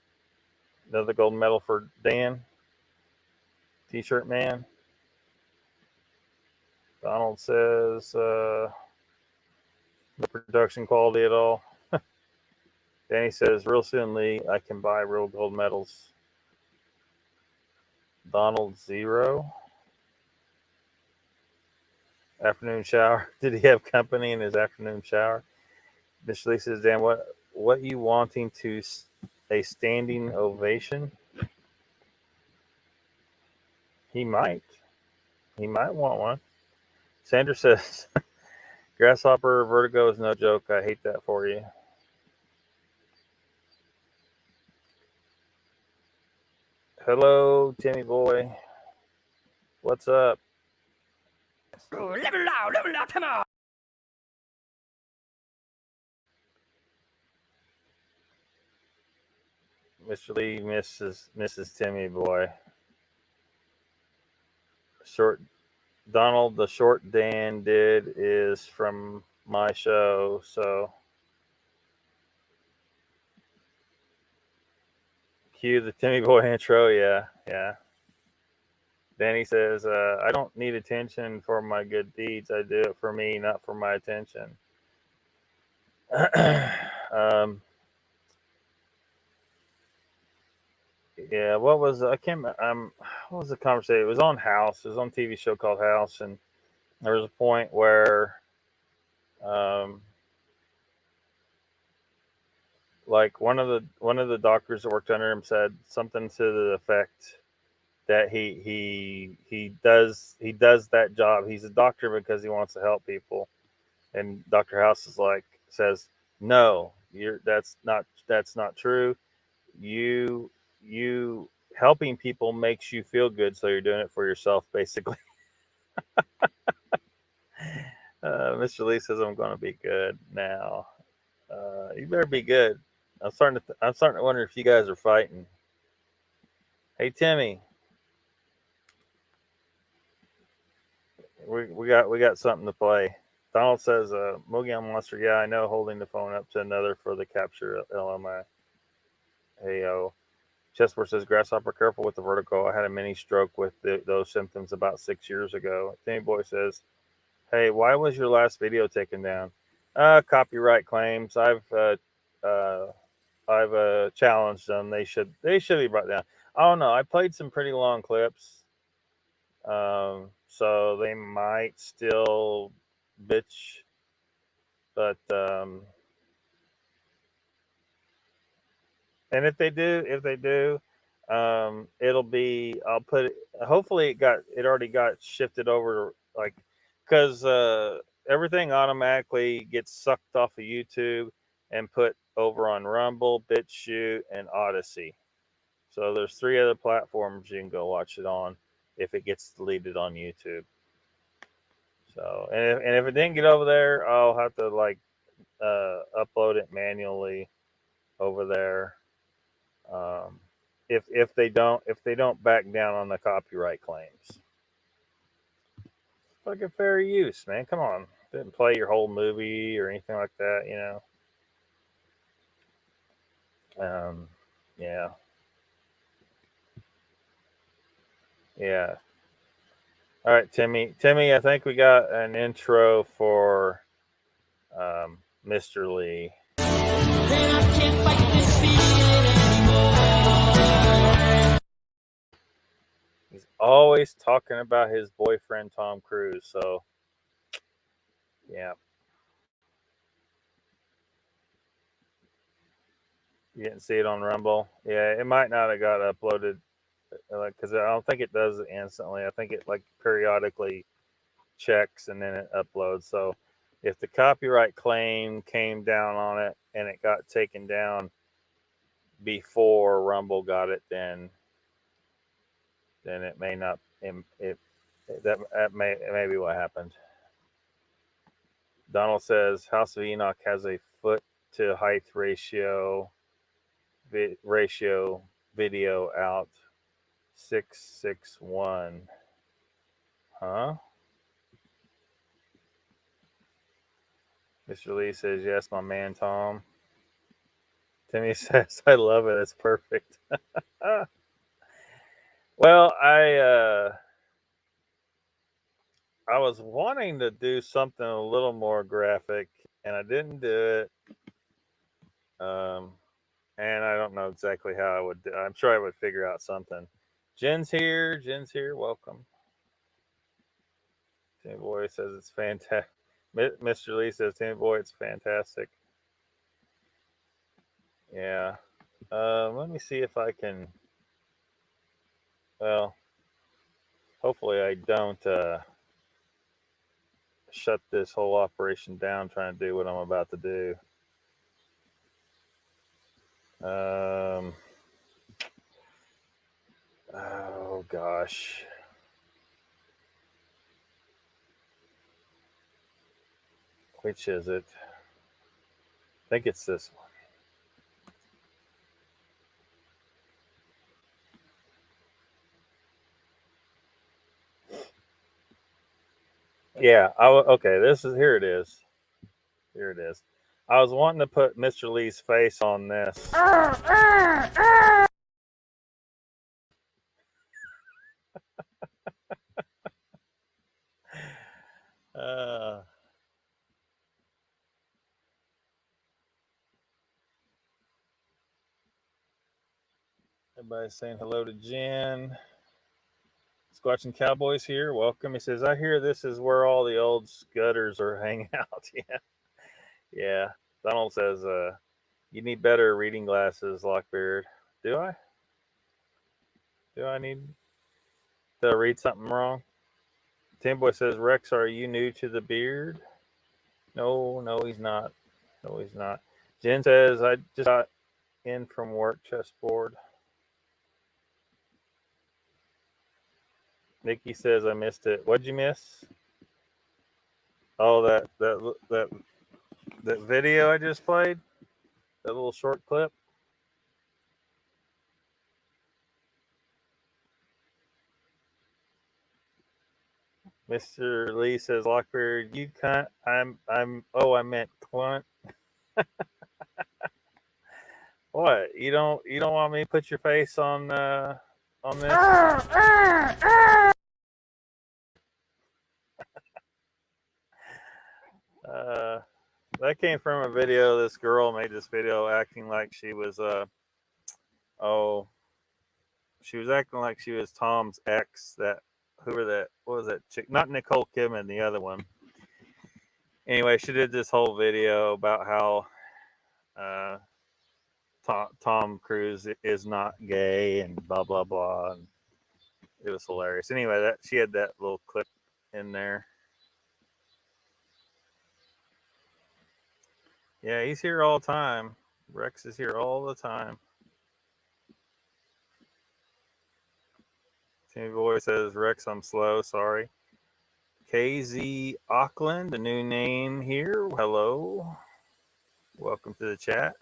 Another gold medal for Dan. T-shirt man. Donald says, the production quality at all. Danny says, real soon, Lee, I can buy real gold medals. Donald 0. Afternoon shower. Did he have company in his afternoon shower? Mr. Lee says, Dan, what you wanting to a standing ovation? He might. He might want one. Sandra says, grasshopper vertigo is no joke. I hate that for you. Hello, Timmy boy. What's up? Level out, come on. Mr. Lee, Mrs. Timmy boy. Short Donald, the short Dan did is from my show, so cue the Timmy boy intro. Yeah. Danny says, I don't need attention for my good deeds. I do it for me, not for my attention. Yeah, what was the conversation? It was on House. It was on a TV show called House, and there was a point where like one of the doctors that worked under him said something to the effect that he does that job. He's a doctor because he wants to help people, and Dr. House says no, that's not true. You helping people makes you feel good, so you're doing it for yourself, basically. Mr. Lee says I'm going to be good now. You better be good. I'm starting to wonder if you guys are fighting. Hey Timmy, we got something to play. Donald says, Mogion Monster, yeah, I know, holding the phone up to another for the capture LMI. Heyo. Chessboard says, Grasshopper, careful with the vertigo. I had a mini stroke with those symptoms about 6 years ago. Timmy Boy says, hey, why was your last video taken down? Copyright claims. I've challenged them. They should be brought down. Oh no, I played some pretty long clips. So they might still bitch, but and if they do, it'll be, I'll put it, hopefully it already got shifted over, like, because everything automatically gets sucked off of YouTube and put over on Rumble, BitChute, and Odyssey. So there's 3 other platforms you can go watch it on if it gets deleted on YouTube. So, and if it didn't get over there, I'll have to upload it manually over there. if they don't back down on the copyright claims. Fucking fair use, man. Come on. Didn't play your whole movie or anything like that, you know. Yeah. Yeah. All right, Timmy. Timmy, I think we got an intro for Mr. Lee. Then I can't fight this feeling anymore. He's always talking about his boyfriend Tom Cruise, so yeah. You didn't see it on Rumble? Yeah, it might not have got uploaded because I don't think it does it instantly. I think it like periodically checks and then it uploads. So if the copyright claim came down on it and it got taken down before Rumble got it, then it may not. That may be what happened. Donald says House of Enoch has a foot to height ratio video out 661. Huh? Mr. Lee says yes, my man Tom. Timmy says I love it. It's perfect. Well, I was wanting to do something a little more graphic, and I didn't do it. And I don't know exactly how I would do. I'm sure I would figure out something. Jen's here. Welcome. Timmy Boy says it's fantastic. Mr. Lee says, Timmy Boy, it's fantastic. Yeah. Let me see if I can. Well, hopefully I don't shut this whole operation down trying to do what I'm about to do. Oh gosh. Which is it? I think it's this one. Yeah. Okay. Here it is. Here it is. I was wanting to put Mr. Lee's face on this. Everybody's saying hello to Jen. Squatching Cowboys here. Welcome. He says, I hear this is where all the old scutters are hanging out. Yeah. Yeah. Donald says, you need better reading glasses, Lockbeard. Do I? Do I need to read something wrong? Timboy says, Rex, are you new to the beard? No, he's not. No, he's not. Jen says, I just got in from work, chessboard. Nikki says, I missed it. What'd you miss? Oh, that video I just played? That little short clip? Mr. Lee says, Lockbeard, you cunt. I meant clunt. What? You don't want me to put your face on this? That came from a video. This girl made this video acting like she was she was acting like she was Tom's ex. What was that chick? Not Nicole Kidman, the other one. Anyway, she did this whole video about how Tom Cruise is not gay and blah blah blah, and it was hilarious. Anyway, she had that little clip in there. Yeah, he's here all the time. Rex is here all the time. Timmy Boy says, Rex, I'm slow. Sorry. KZ Auckland, a new name here. Hello. Welcome to the chat.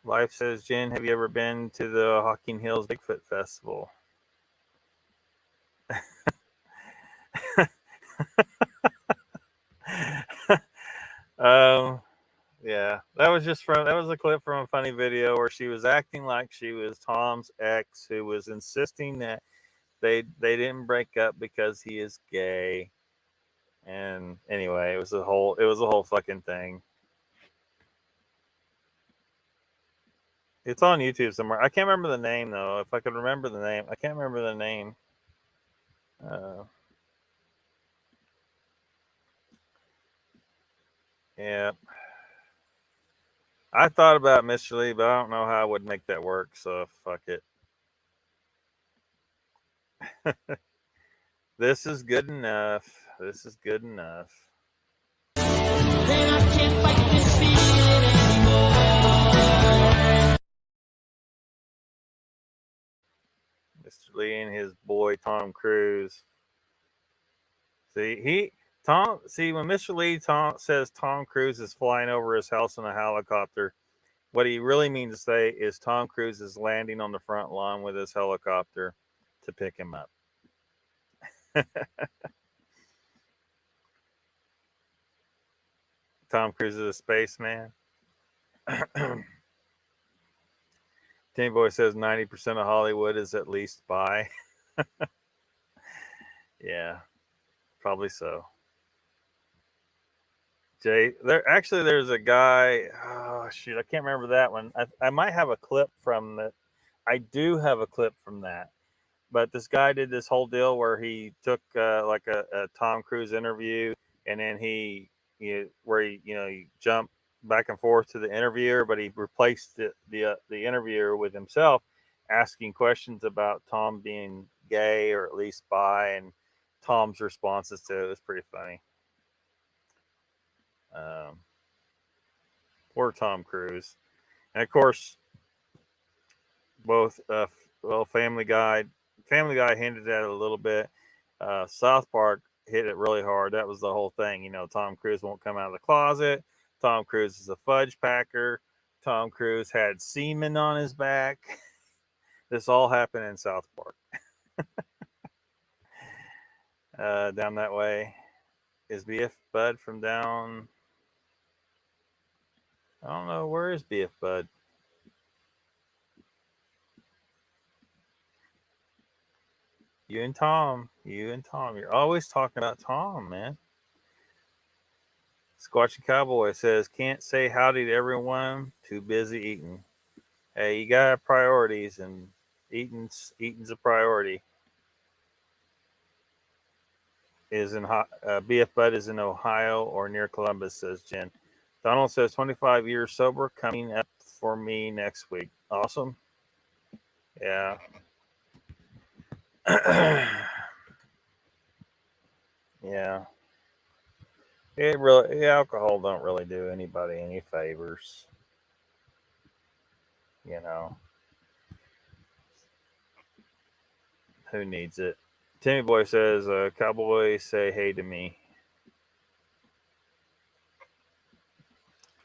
Life says, Jen, have you ever been to the Hocking Hills Bigfoot Festival? um, yeah, that was a clip from a funny video where she was acting like she was Tom's ex, who was insisting that they didn't break up because he is gay. And anyway, it was a whole fucking thing. It's on YouTube somewhere. I can't remember the name though. If I could remember the name, I can't remember the name. Yeah. I thought about Mr. Lee, but I don't know how I would make that work, so fuck it. This is good enough. This is good enough. Then I can't fight this feeling anymore. Mr. Lee and his boy Tom Cruise. See, when Mr. Lee says Tom Cruise is flying over his house in a helicopter, what he really means to say is Tom Cruise is landing on the front lawn with his helicopter to pick him up. Tom Cruise is a spaceman. Timmy Boy says 90% of Hollywood is at least bi. Yeah, probably so. Jay, there's a guy. Oh shoot, I can't remember that one. I might have a clip from that. I do have a clip from that. But this guy did this whole deal where he took like a Tom Cruise interview, and then he jumped back and forth to the interviewer, but he replaced the interviewer with himself, asking questions about Tom being gay or at least bi, and Tom's responses to it was pretty funny. Poor Tom Cruise, and of course, both Family Guy hinted at it a little bit. South Park hit it really hard. That was the whole thing. Tom Cruise won't come out of the closet. Tom Cruise is a fudge packer. Tom Cruise had semen on his back. This all happened in South Park. Down that way is BF Bud from down. I don't know, where is BF Bud? You and Tom. You're always talking about Tom, man. Squatchy Cowboy says, can't say howdy to everyone. Too busy eating. Hey, you got priorities, and eating's a priority. BF Bud is in Ohio or near Columbus, says Jen. Donald says 25 years sober coming up for me next week. Awesome. Yeah. Yeah. Alcohol don't really do anybody any favors. Who needs it? Timmy Boy says, Cowboy, say hey to me.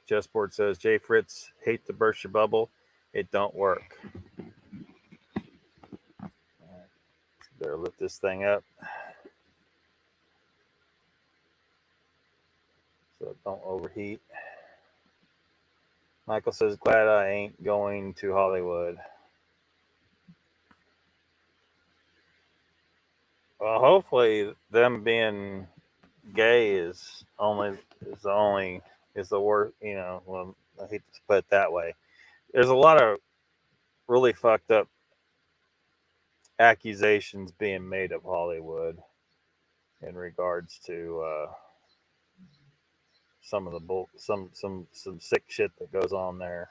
Chessboard says, Jay Fritz, hate to burst your bubble. It don't work. Better lift this thing up so it don't overheat. Michael says, glad I ain't going to Hollywood. Well, hopefully them being gay is the worst, well, I hate to put it that way. There's a lot of really fucked up accusations being made of Hollywood in regards to some of the some sick shit that goes on there,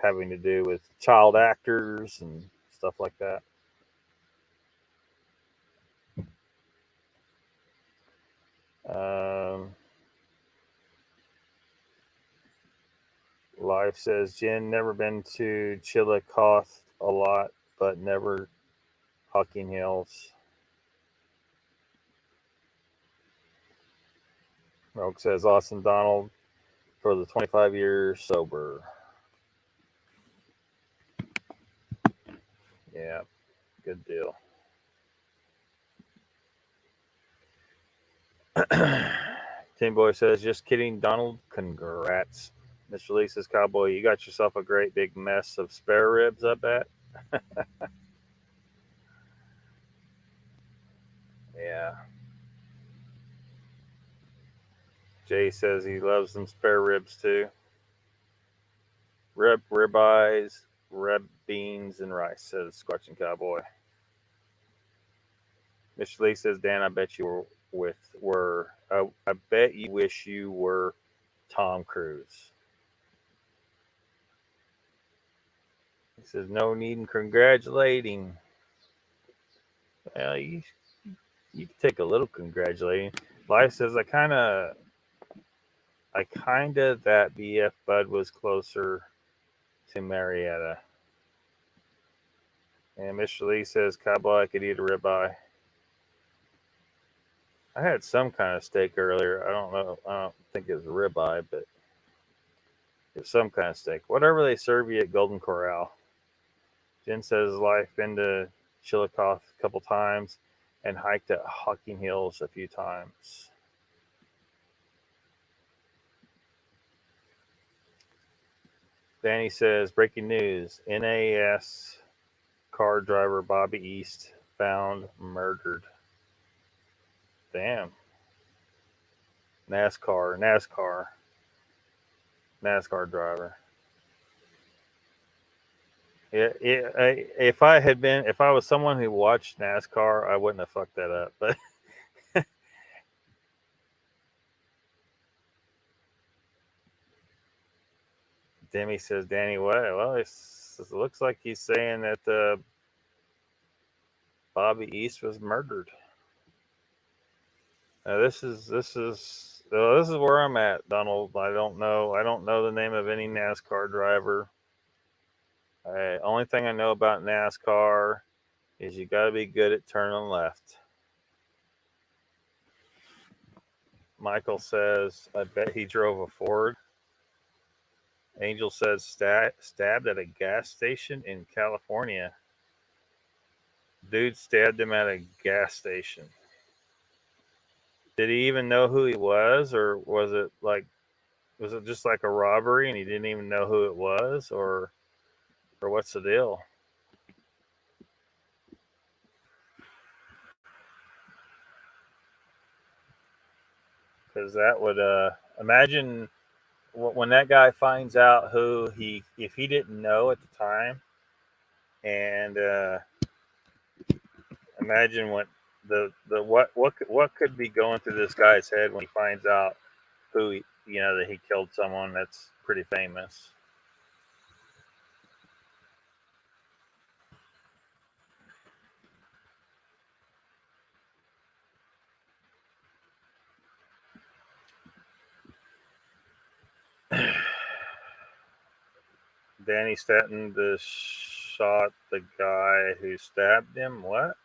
having to do with child actors and stuff like that. Life says, Jen, never been to Chillicothe a lot, but never Hocking Hills. Rogue says, awesome, Donald, for the 25 years sober. Yeah, good deal. Tim Boy says, just kidding, Donald. Congrats. Mr. Lee says, Cowboy, you got yourself a great big mess of spare ribs, I bet. Yeah. Jay says he loves them spare ribs too. Ribeyes, red beans, and rice, says Squatching Cowboy. Mr. Lee says, Dan, I bet you I bet you wish you were Tom Cruise. He says, no need in congratulating. Well, you can take a little congratulating. Life says, I kind of that BF Bud was closer to Marietta. And Mr. Lee says, Cowboy, I could eat a ribeye. I had some kind of steak earlier. I don't know. I don't think it was a ribeye, but it's some kind of steak. Whatever they serve you at Golden Corral. Jen says, life been to Chillicothe a couple times and hiked at Hocking Hills a few times. Danny says, breaking news. NAS car driver Bobby East found murdered. Damn. NASCAR driver. If I was someone who watched NASCAR, I wouldn't have fucked that up. But Demi says, Danny, what? Well, it looks like he's saying that Bobby East was murdered. This is where I'm at, Donald. I don't know the name of any NASCAR driver. Only thing I know about NASCAR is you got to be good at turning left. Michael says, I bet he drove a Ford. Angel says, stabbed at a gas station in California. Dude stabbed him at a gas station. Did he even know who he was, or was it just like a robbery and he didn't even know who it was, or what's the deal? Because that would imagine when that guy finds out if he didn't know at the time, and imagine what could be going through this guy's head when he finds out that he killed someone that's pretty famous. Danny Stanton shot the guy who stabbed him. What?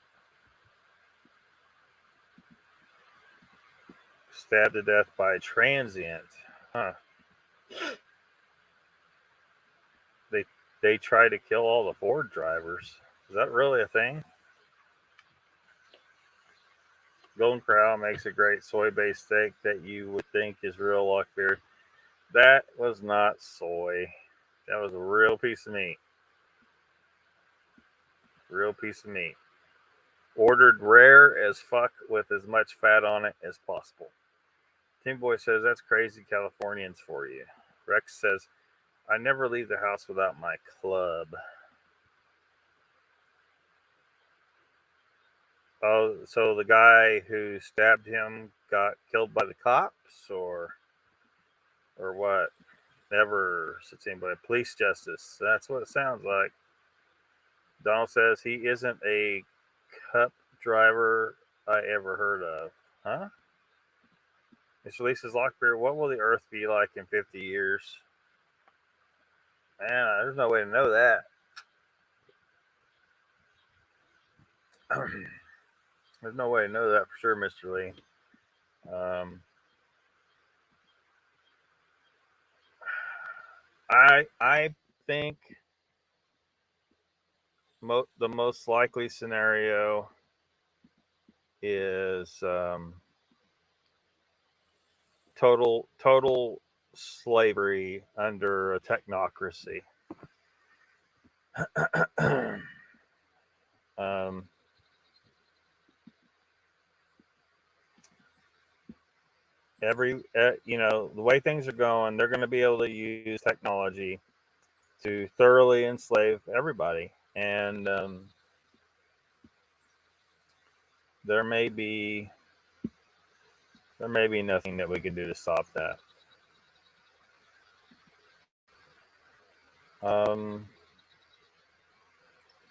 Stabbed to death by a transient. Huh. They try to kill all the Ford drivers. Is that really a thing? Golden Corral makes a great soy-based steak that you would think is real Lockbeard. That was not soy. That was a real piece of meat. Real piece of meat. Ordered rare as fuck with as much fat on it as possible. Tim Boy says, that's crazy Californians for you. Rex says, I never leave the house without my club. Oh, so the guy who stabbed him got killed by the cops, or what? Never seen by police justice. That's what it sounds like. Donald says he isn't a cup driver I ever heard of. Huh? Mr. Lisa's Lockbeard, what will the Earth be like in 50 years? Man, there's no way to know that. There's no way to know that for sure, Mr. Lee. I think the most likely scenario is total slavery under a technocracy. um, the way things are going, they're going to be able to use technology to thoroughly enslave everybody, and there may be nothing that we can do to stop that.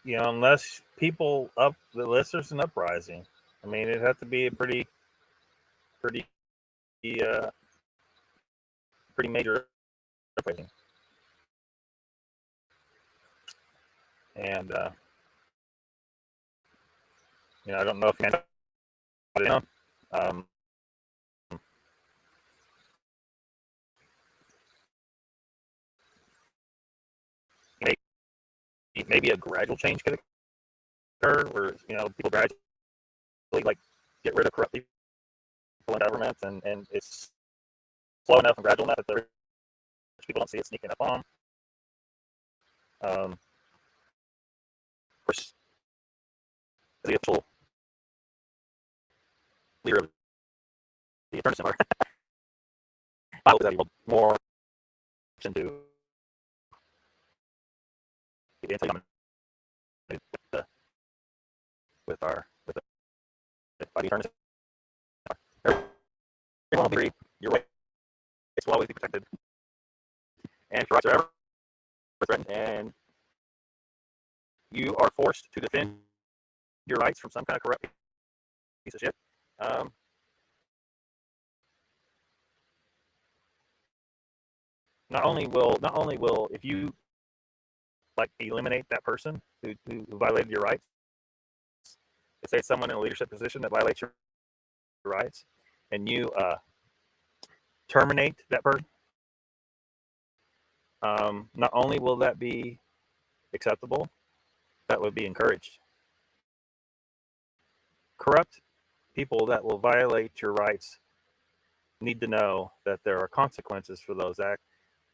Unless there's an uprising. I mean, it'd have to be a pretty uh, major uprising. And I don't know if you know, um, maybe a gradual change could occur, where people gradually get rid of corrupt people in government, and it's slow enough and gradual enough that the rich people don't see it sneaking up on them. Of course, the official leader of the Attorney General, I hope that he will more into the anti-government with the Attorney General. Everyone will agree your rights will always be protected, and if your rights are ever threatened, and you are forced to defend your rights from some kind of corrupt piece of shit, not only will if you eliminate that person who violated your rights, say it's someone in a leadership position that violates your rights, and you terminate that person, not only will that be acceptable, that would be encouraged. Corrupt people that will violate your rights need to know that there are consequences for those acts.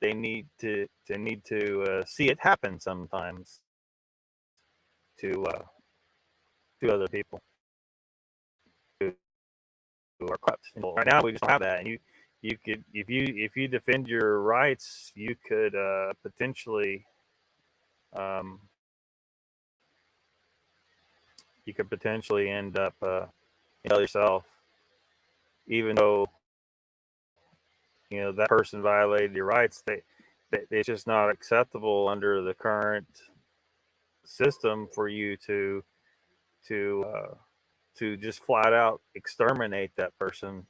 They need to see it happen sometimes to other people who are corrupt. Right now, we just don't have that, and you could, if you defend your rights, you could potentially end up yourself, even though that person violated your rights. It's just not acceptable under the current system for you to just flat out exterminate that person.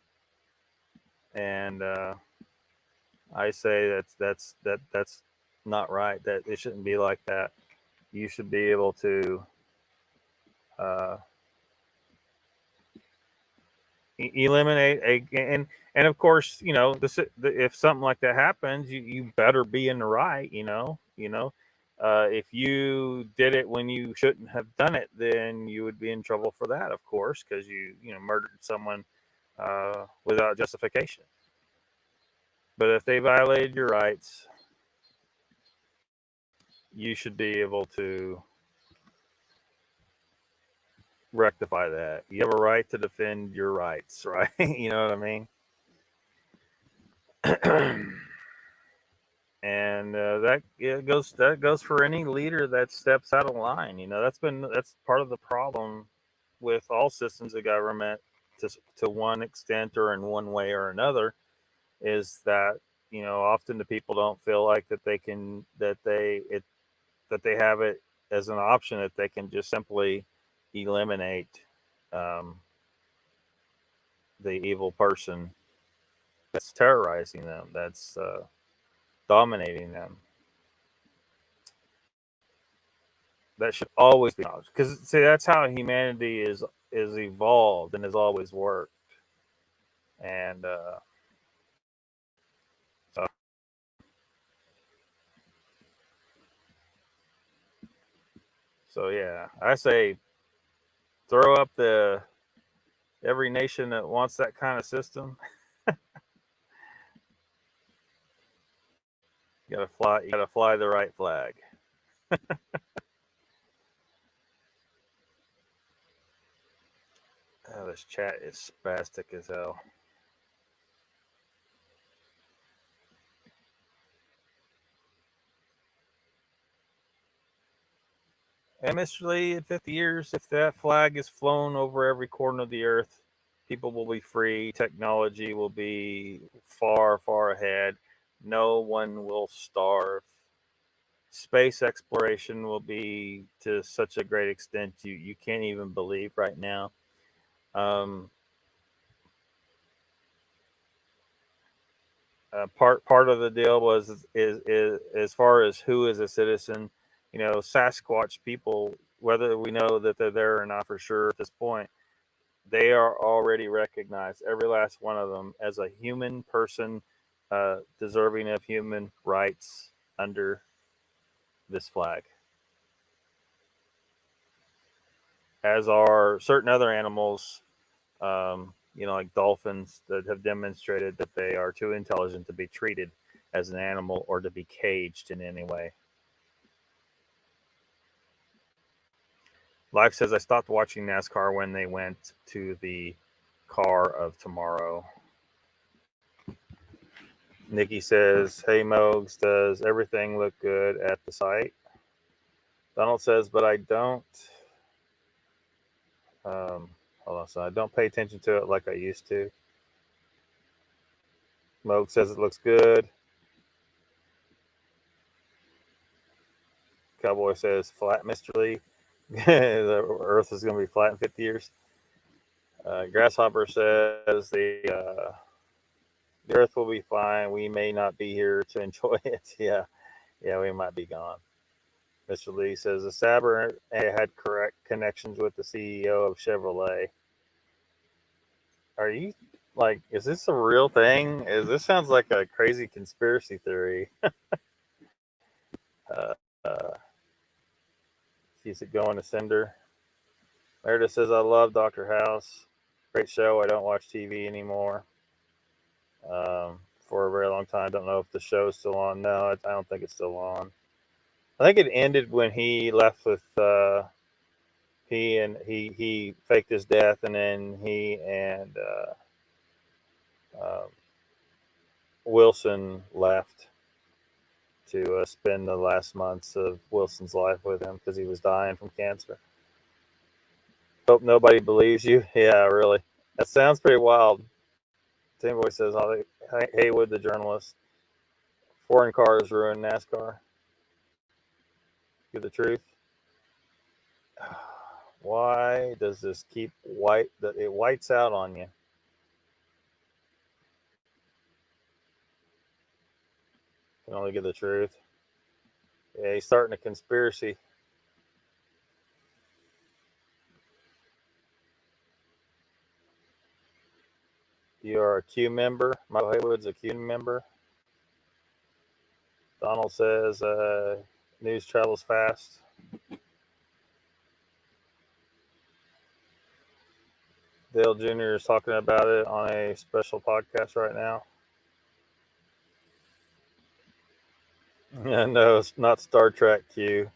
And I say that's not right. That it shouldn't be like that. You should be able to eliminate and of course, if something like that happens, you better be in the right. If you did it when you shouldn't have done it, then you would be in trouble for that, of course, because you murdered someone without justification. But if they violated your rights, you should be able to rectify that. You have a right to defend your rights, right? You know what I mean? And that goes for any leader that steps out of line. That's part of the problem with all systems of government, to one extent or in one way or another, is that often the people don't feel like that they have it as an option, that they can just simply eliminate the evil person that's terrorizing them, that's dominating them. That should always be acknowledged, because see, that's how humanity is evolved and has always worked. And So yeah, I say throw up every nation that wants that kind of system. You gotta fly the right flag. Oh, this chat is spastic as hell. And Mr. Lee, in 50 years, if that flag is flown over every corner of the earth, people will be free. Technology will be far, far ahead. No one will starve. Space exploration will be to such a great extent you can't even believe right now. Part of the deal is as far as who is a citizen, Sasquatch people, whether we know that they're there or not for sure at this point, they are already recognized, every last one of them, as a human person, deserving of human rights under this flag. As are certain other animals, like dolphins, that have demonstrated that they are too intelligent to be treated as an animal or to be caged in any way. Life says, I stopped watching NASCAR when they went to the car of tomorrow. Nikki says, hey Mogs, does everything look good at the site? Donald says, but I don't. Hold on, so I don't pay attention to it like I used to. Moog says it looks good. Cowboy says, flat, Mr. Lee. The Earth is going to be flat in 50 years. Grasshopper says the Earth will be fine. We may not be here to enjoy it. Yeah, we might be gone. Mr. Lee says the Saber had correct connections with the CEO of Chevrolet. Are you is this a real thing? This sounds like a crazy conspiracy theory. Keeps it going to Cinder. Meredith says, I love Dr. House. Great show. I don't watch TV anymore. For a very long time. I don't know if the show's still on. No, I don't think it's still on. I think it ended when he left with he faked his death, and then he and Wilson left to spend the last months of Wilson's life with him because he was dying from cancer. Hope nobody believes you. Yeah, really. That sounds pretty wild. Timboy says, Haywood, the journalist. Foreign cars ruin NASCAR. Give the truth. Why does this keep it whites out on you? Can only give the truth. Yeah, he's starting a conspiracy. You are a Q member. Michael Haywood's a Q member. Donald says news travels fast. Dale Jr. is talking about it on a special podcast right now. No, it's not Star Trek Q.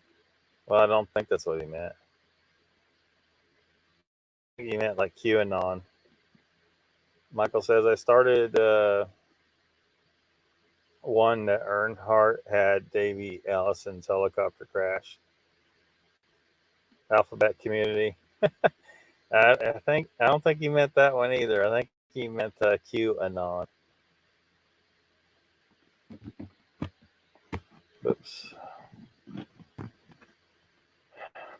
Well, I don't think that's what he meant. I think he meant like QAnon. Michael says, I started one that Earnhardt had Davey Allison's helicopter crash. Alphabet Community. I don't think he meant that one either. I think he meant QAnon. Oops.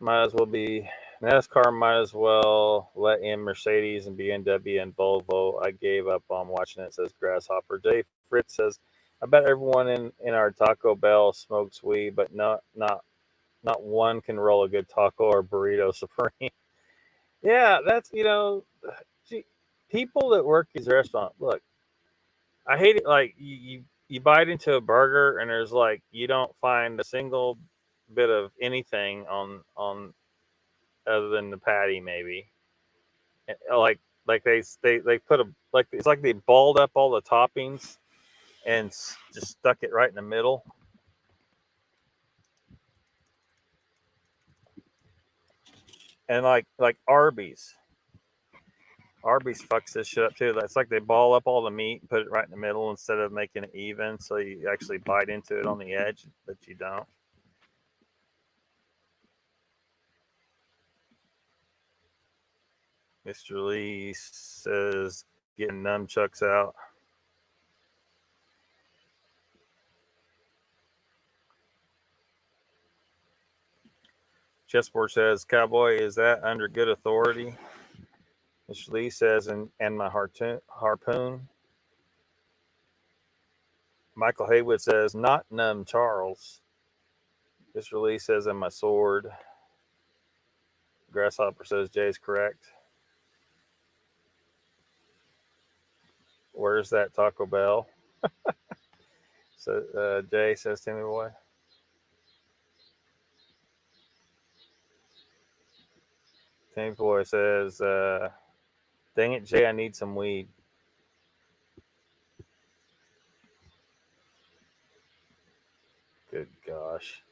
NASCAR might as well let in Mercedes and BMW and Volvo. I gave up on watching it, says Grasshopper. Jay Fritz says, I bet everyone in our Taco Bell smokes weed, but not one can roll a good taco or burrito supreme. Yeah, that's, people that work these restaurants, look, I hate it. Like, you bite into a burger and there's you don't find a single bit of anything on other than the patty, maybe. Like they put a like it's like they balled up all the toppings and just stuck it right in the middle. And like Arby's fucks this shit up too. It's like they ball up all the meat and put it right in the middle instead of making it even, so you actually bite into it on the edge, but you don't. Mr. Lee says getting nunchucks out. Chessboard says, Cowboy, is that under good authority? Mr. Lee says, and my harpoon. Michael Haywood says, not Num Charles. Mr. Lee says, and my sword. Grasshopper says, Jay's correct. Where's that Taco Bell? So Jay says, Timmy Boy. Timmy Boy says, dang it, Jay, I need some weed. Good gosh.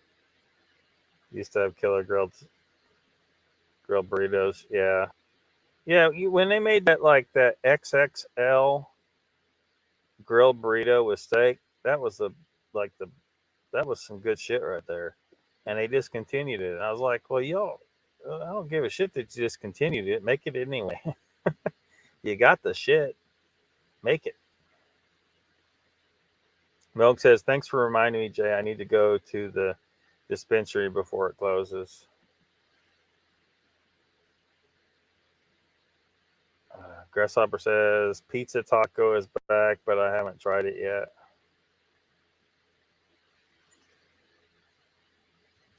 Used to have killer grilled burritos. Yeah. Yeah, when they made that like that XXL grilled burrito with steak, that was that was some good shit right there. And they discontinued it. And I was like, well, y'all, I don't give a shit that you discontinued it. Make it anyway. You got the shit. Make it. Milk says, thanks for reminding me, Jay. I need to go to the dispensary before it closes. Grasshopper says, pizza taco is back, but I haven't tried it yet.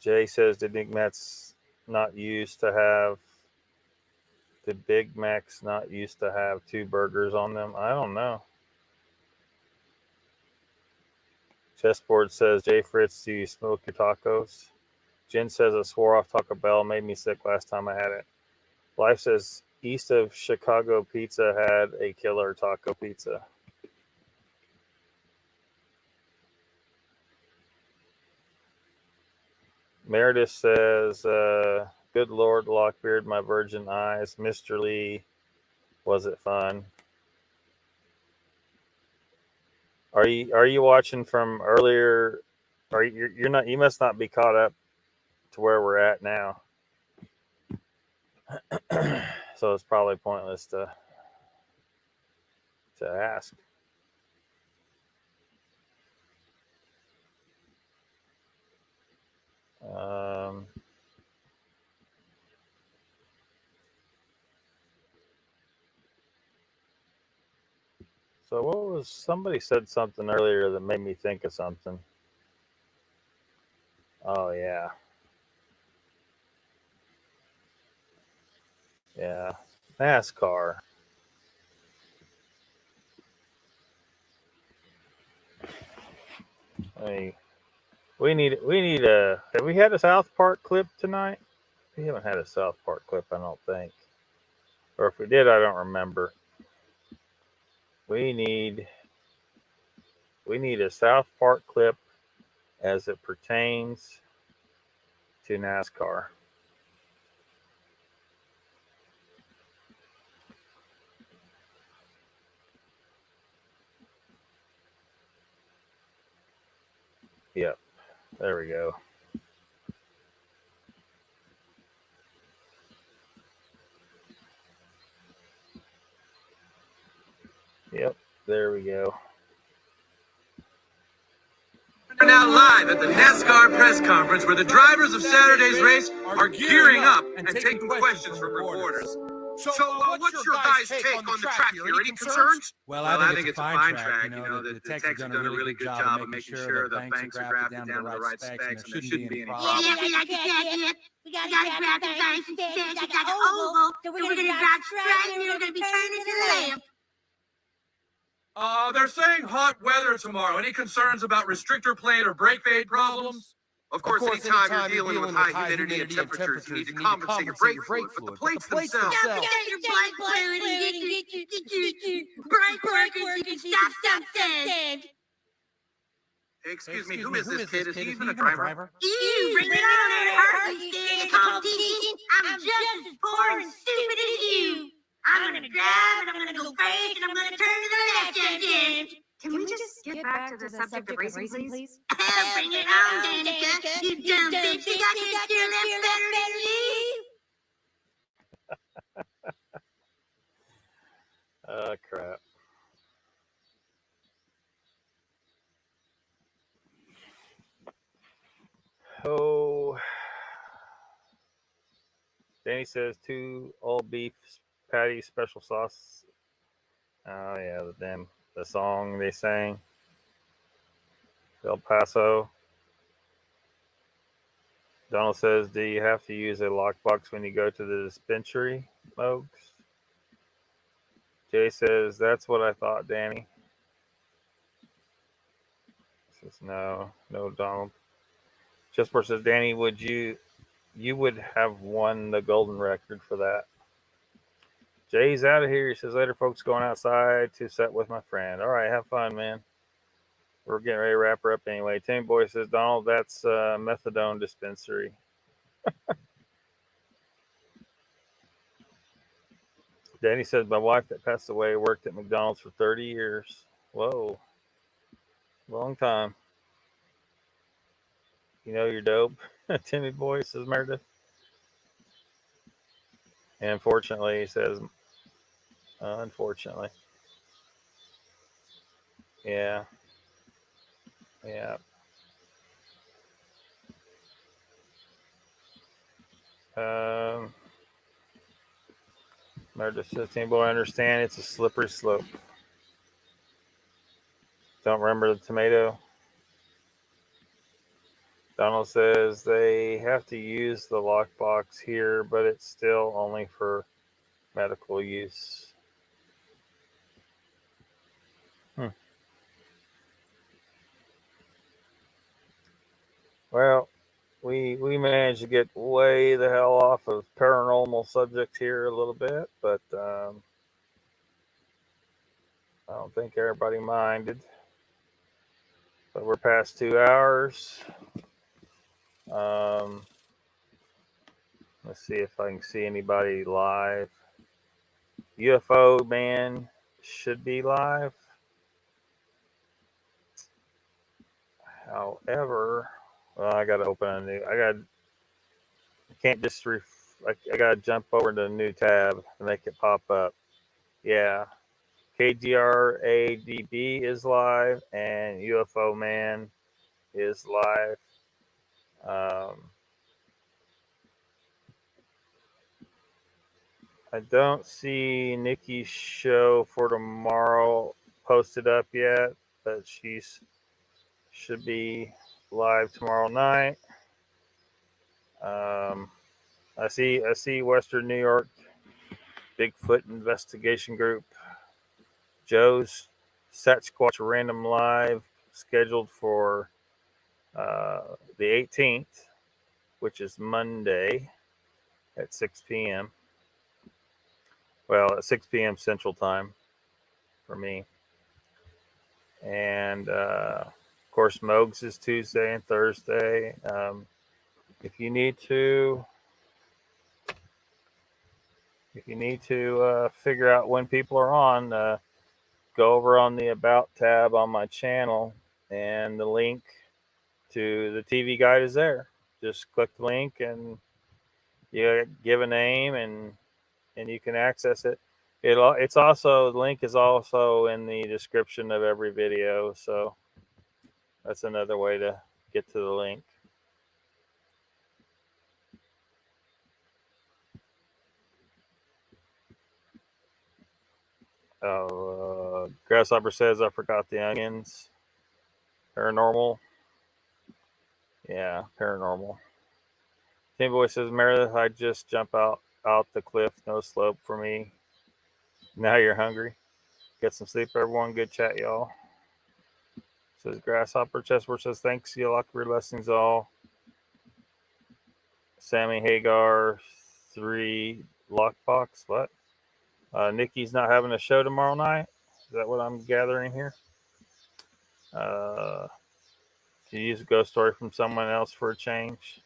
Jay says, did Big Mac's not used to have two burgers on them? I don't know. Chessboard says, Jay Fritz, do you smoke your tacos? Jen says, I swore off Taco Bell. Made me sick last time I had it. Life says, east of Chicago Pizza had a killer taco pizza. Meredith says, good Lord, Lockbeard, my virgin eyes. Mr. Lee, was it fun? Are you watching from earlier? You're not? You must not be caught up to where we're at now. So it's probably pointless to ask. So what was, somebody said something earlier that made me think of something. Oh yeah. Yeah. NASCAR. Hey, we need a, have we had a South Park clip tonight? We haven't had a South Park clip, I don't think. Or if we did, I don't remember. We need a South Park clip as it pertains to NASCAR. Yep, there we go. Yep, there we go. We're now live at the NASCAR press conference where the drivers of Saturday's race are gearing up and taking questions from reporters. So what's your guys' take on the track here? Any concerns? Well, I think it's a fine track. You know, the techs have done a really good job of making sure the banks are grafted down to the right specs, and there shouldn't be any problems. Yeah, we gotta grab the banks and sticks. We got the oval, so we're gonna drive straight, and we're gonna be turning to the left. They're saying hot weather tomorrow. Any concerns about restrictor plate or brake fade problems? Of course, anytime you're dealing with high humidity and temperatures, you need to compensate your brake fluid. But the plates themselves... Don't forget your brake fluid and get your brake workers so you can stop something. Hey, excuse me, who is this kid? Is he even a driver? You bring it on and hurt me, stand at competition. I'm just as poor and stupid as you. I'm gonna drive and I'm gonna go fast and I'm gonna turn to the left again. Can we just get back to the subject of racing, please? Hell, bring it on, Danica. You dumb bitch. You got your steer left better than you. Crap. Oh, Danny says 2 all beef patty special sauce. Oh yeah, the song they sang. El Paso. Donald says, do you have to use a lockbox when you go to the dispensary, Mogs? Jay says, that's what I thought, Danny. Says no, Donald. Chessport says, Danny, you would have won the golden record for that. Jay's out of here. He says, later, folks, going outside to set with my friend. All right, have fun, man. We're getting ready to wrap her up anyway. Timmy Boy says, Donald, that's methadone dispensary. Danny says, my wife that passed away worked at McDonald's for 30 years. Whoa. Long time. You know you're dope. Timmy Boy says Meredith. And unfortunately, he says, unfortunately. Yeah. Yeah. Meredith says, Timmy Boy, I understand it's a slippery slope. Don't remember the tomato. Donald says they have to use the lockbox here, but it's still only for medical use. Well, we managed to get way the hell off of paranormal subjects here a little bit, but I don't think everybody minded. But we're past 2 hours. Let's see if I can see anybody live. UFO Man should be live. However, well, I got to open a new. I can't just I got to jump over to a new tab to make it pop up. Yeah. KGRADB is live and UFO Man is live. I don't see Nikki's show for tomorrow posted up yet, but should be live tomorrow night. I see Western New York Bigfoot Investigation Group. Joe's Sasquatch Random Live scheduled for the 18th, which is Monday at 6 p.m. Well, at 6 p.m. Central Time for me. And, of course, Mogs is Tuesday and Thursday. If you need to figure out when people are on, go over on the About tab on my channel, and the link to the TV guide is there. Just click the link and you give a name and you can access it. It's also, the link is also in the description of every video, so that's another way to get to the link. Grasshopper says, I forgot the onions. Paranormal. Yeah, paranormal. Tim Boy says, Meredith, I just jump out the cliff. No slope for me. Now you're hungry. Get some sleep, everyone. Good chat, y'all. Says Grasshopper. Chessboard says, thanks, you LOCKBEARD lessons all. Sammy Hagar 3 Lockbox. What? Nikki's not having a show tomorrow night. Is that what I'm gathering here? Can you use a ghost story from someone else for a change?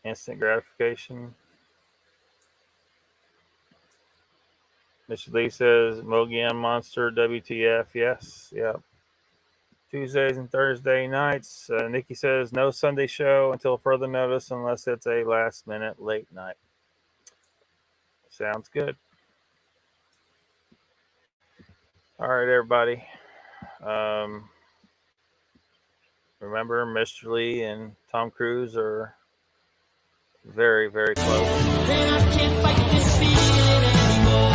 Instant gratification. Mr. Lee says, Mogian Monster, WTF. Yes, yep. Tuesdays and Thursday nights. Nikki says, no Sunday show until further notice unless it's a last minute late night. Sounds good. All right, everybody. Remember, Mr. Lee and Tom Cruise are very, very close. Then I can't fight this feeling anymore.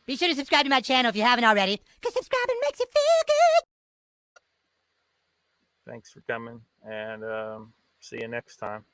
Be sure to subscribe to my channel if you haven't already, because subscribing makes you feel good. Thanks for coming, and see you next time.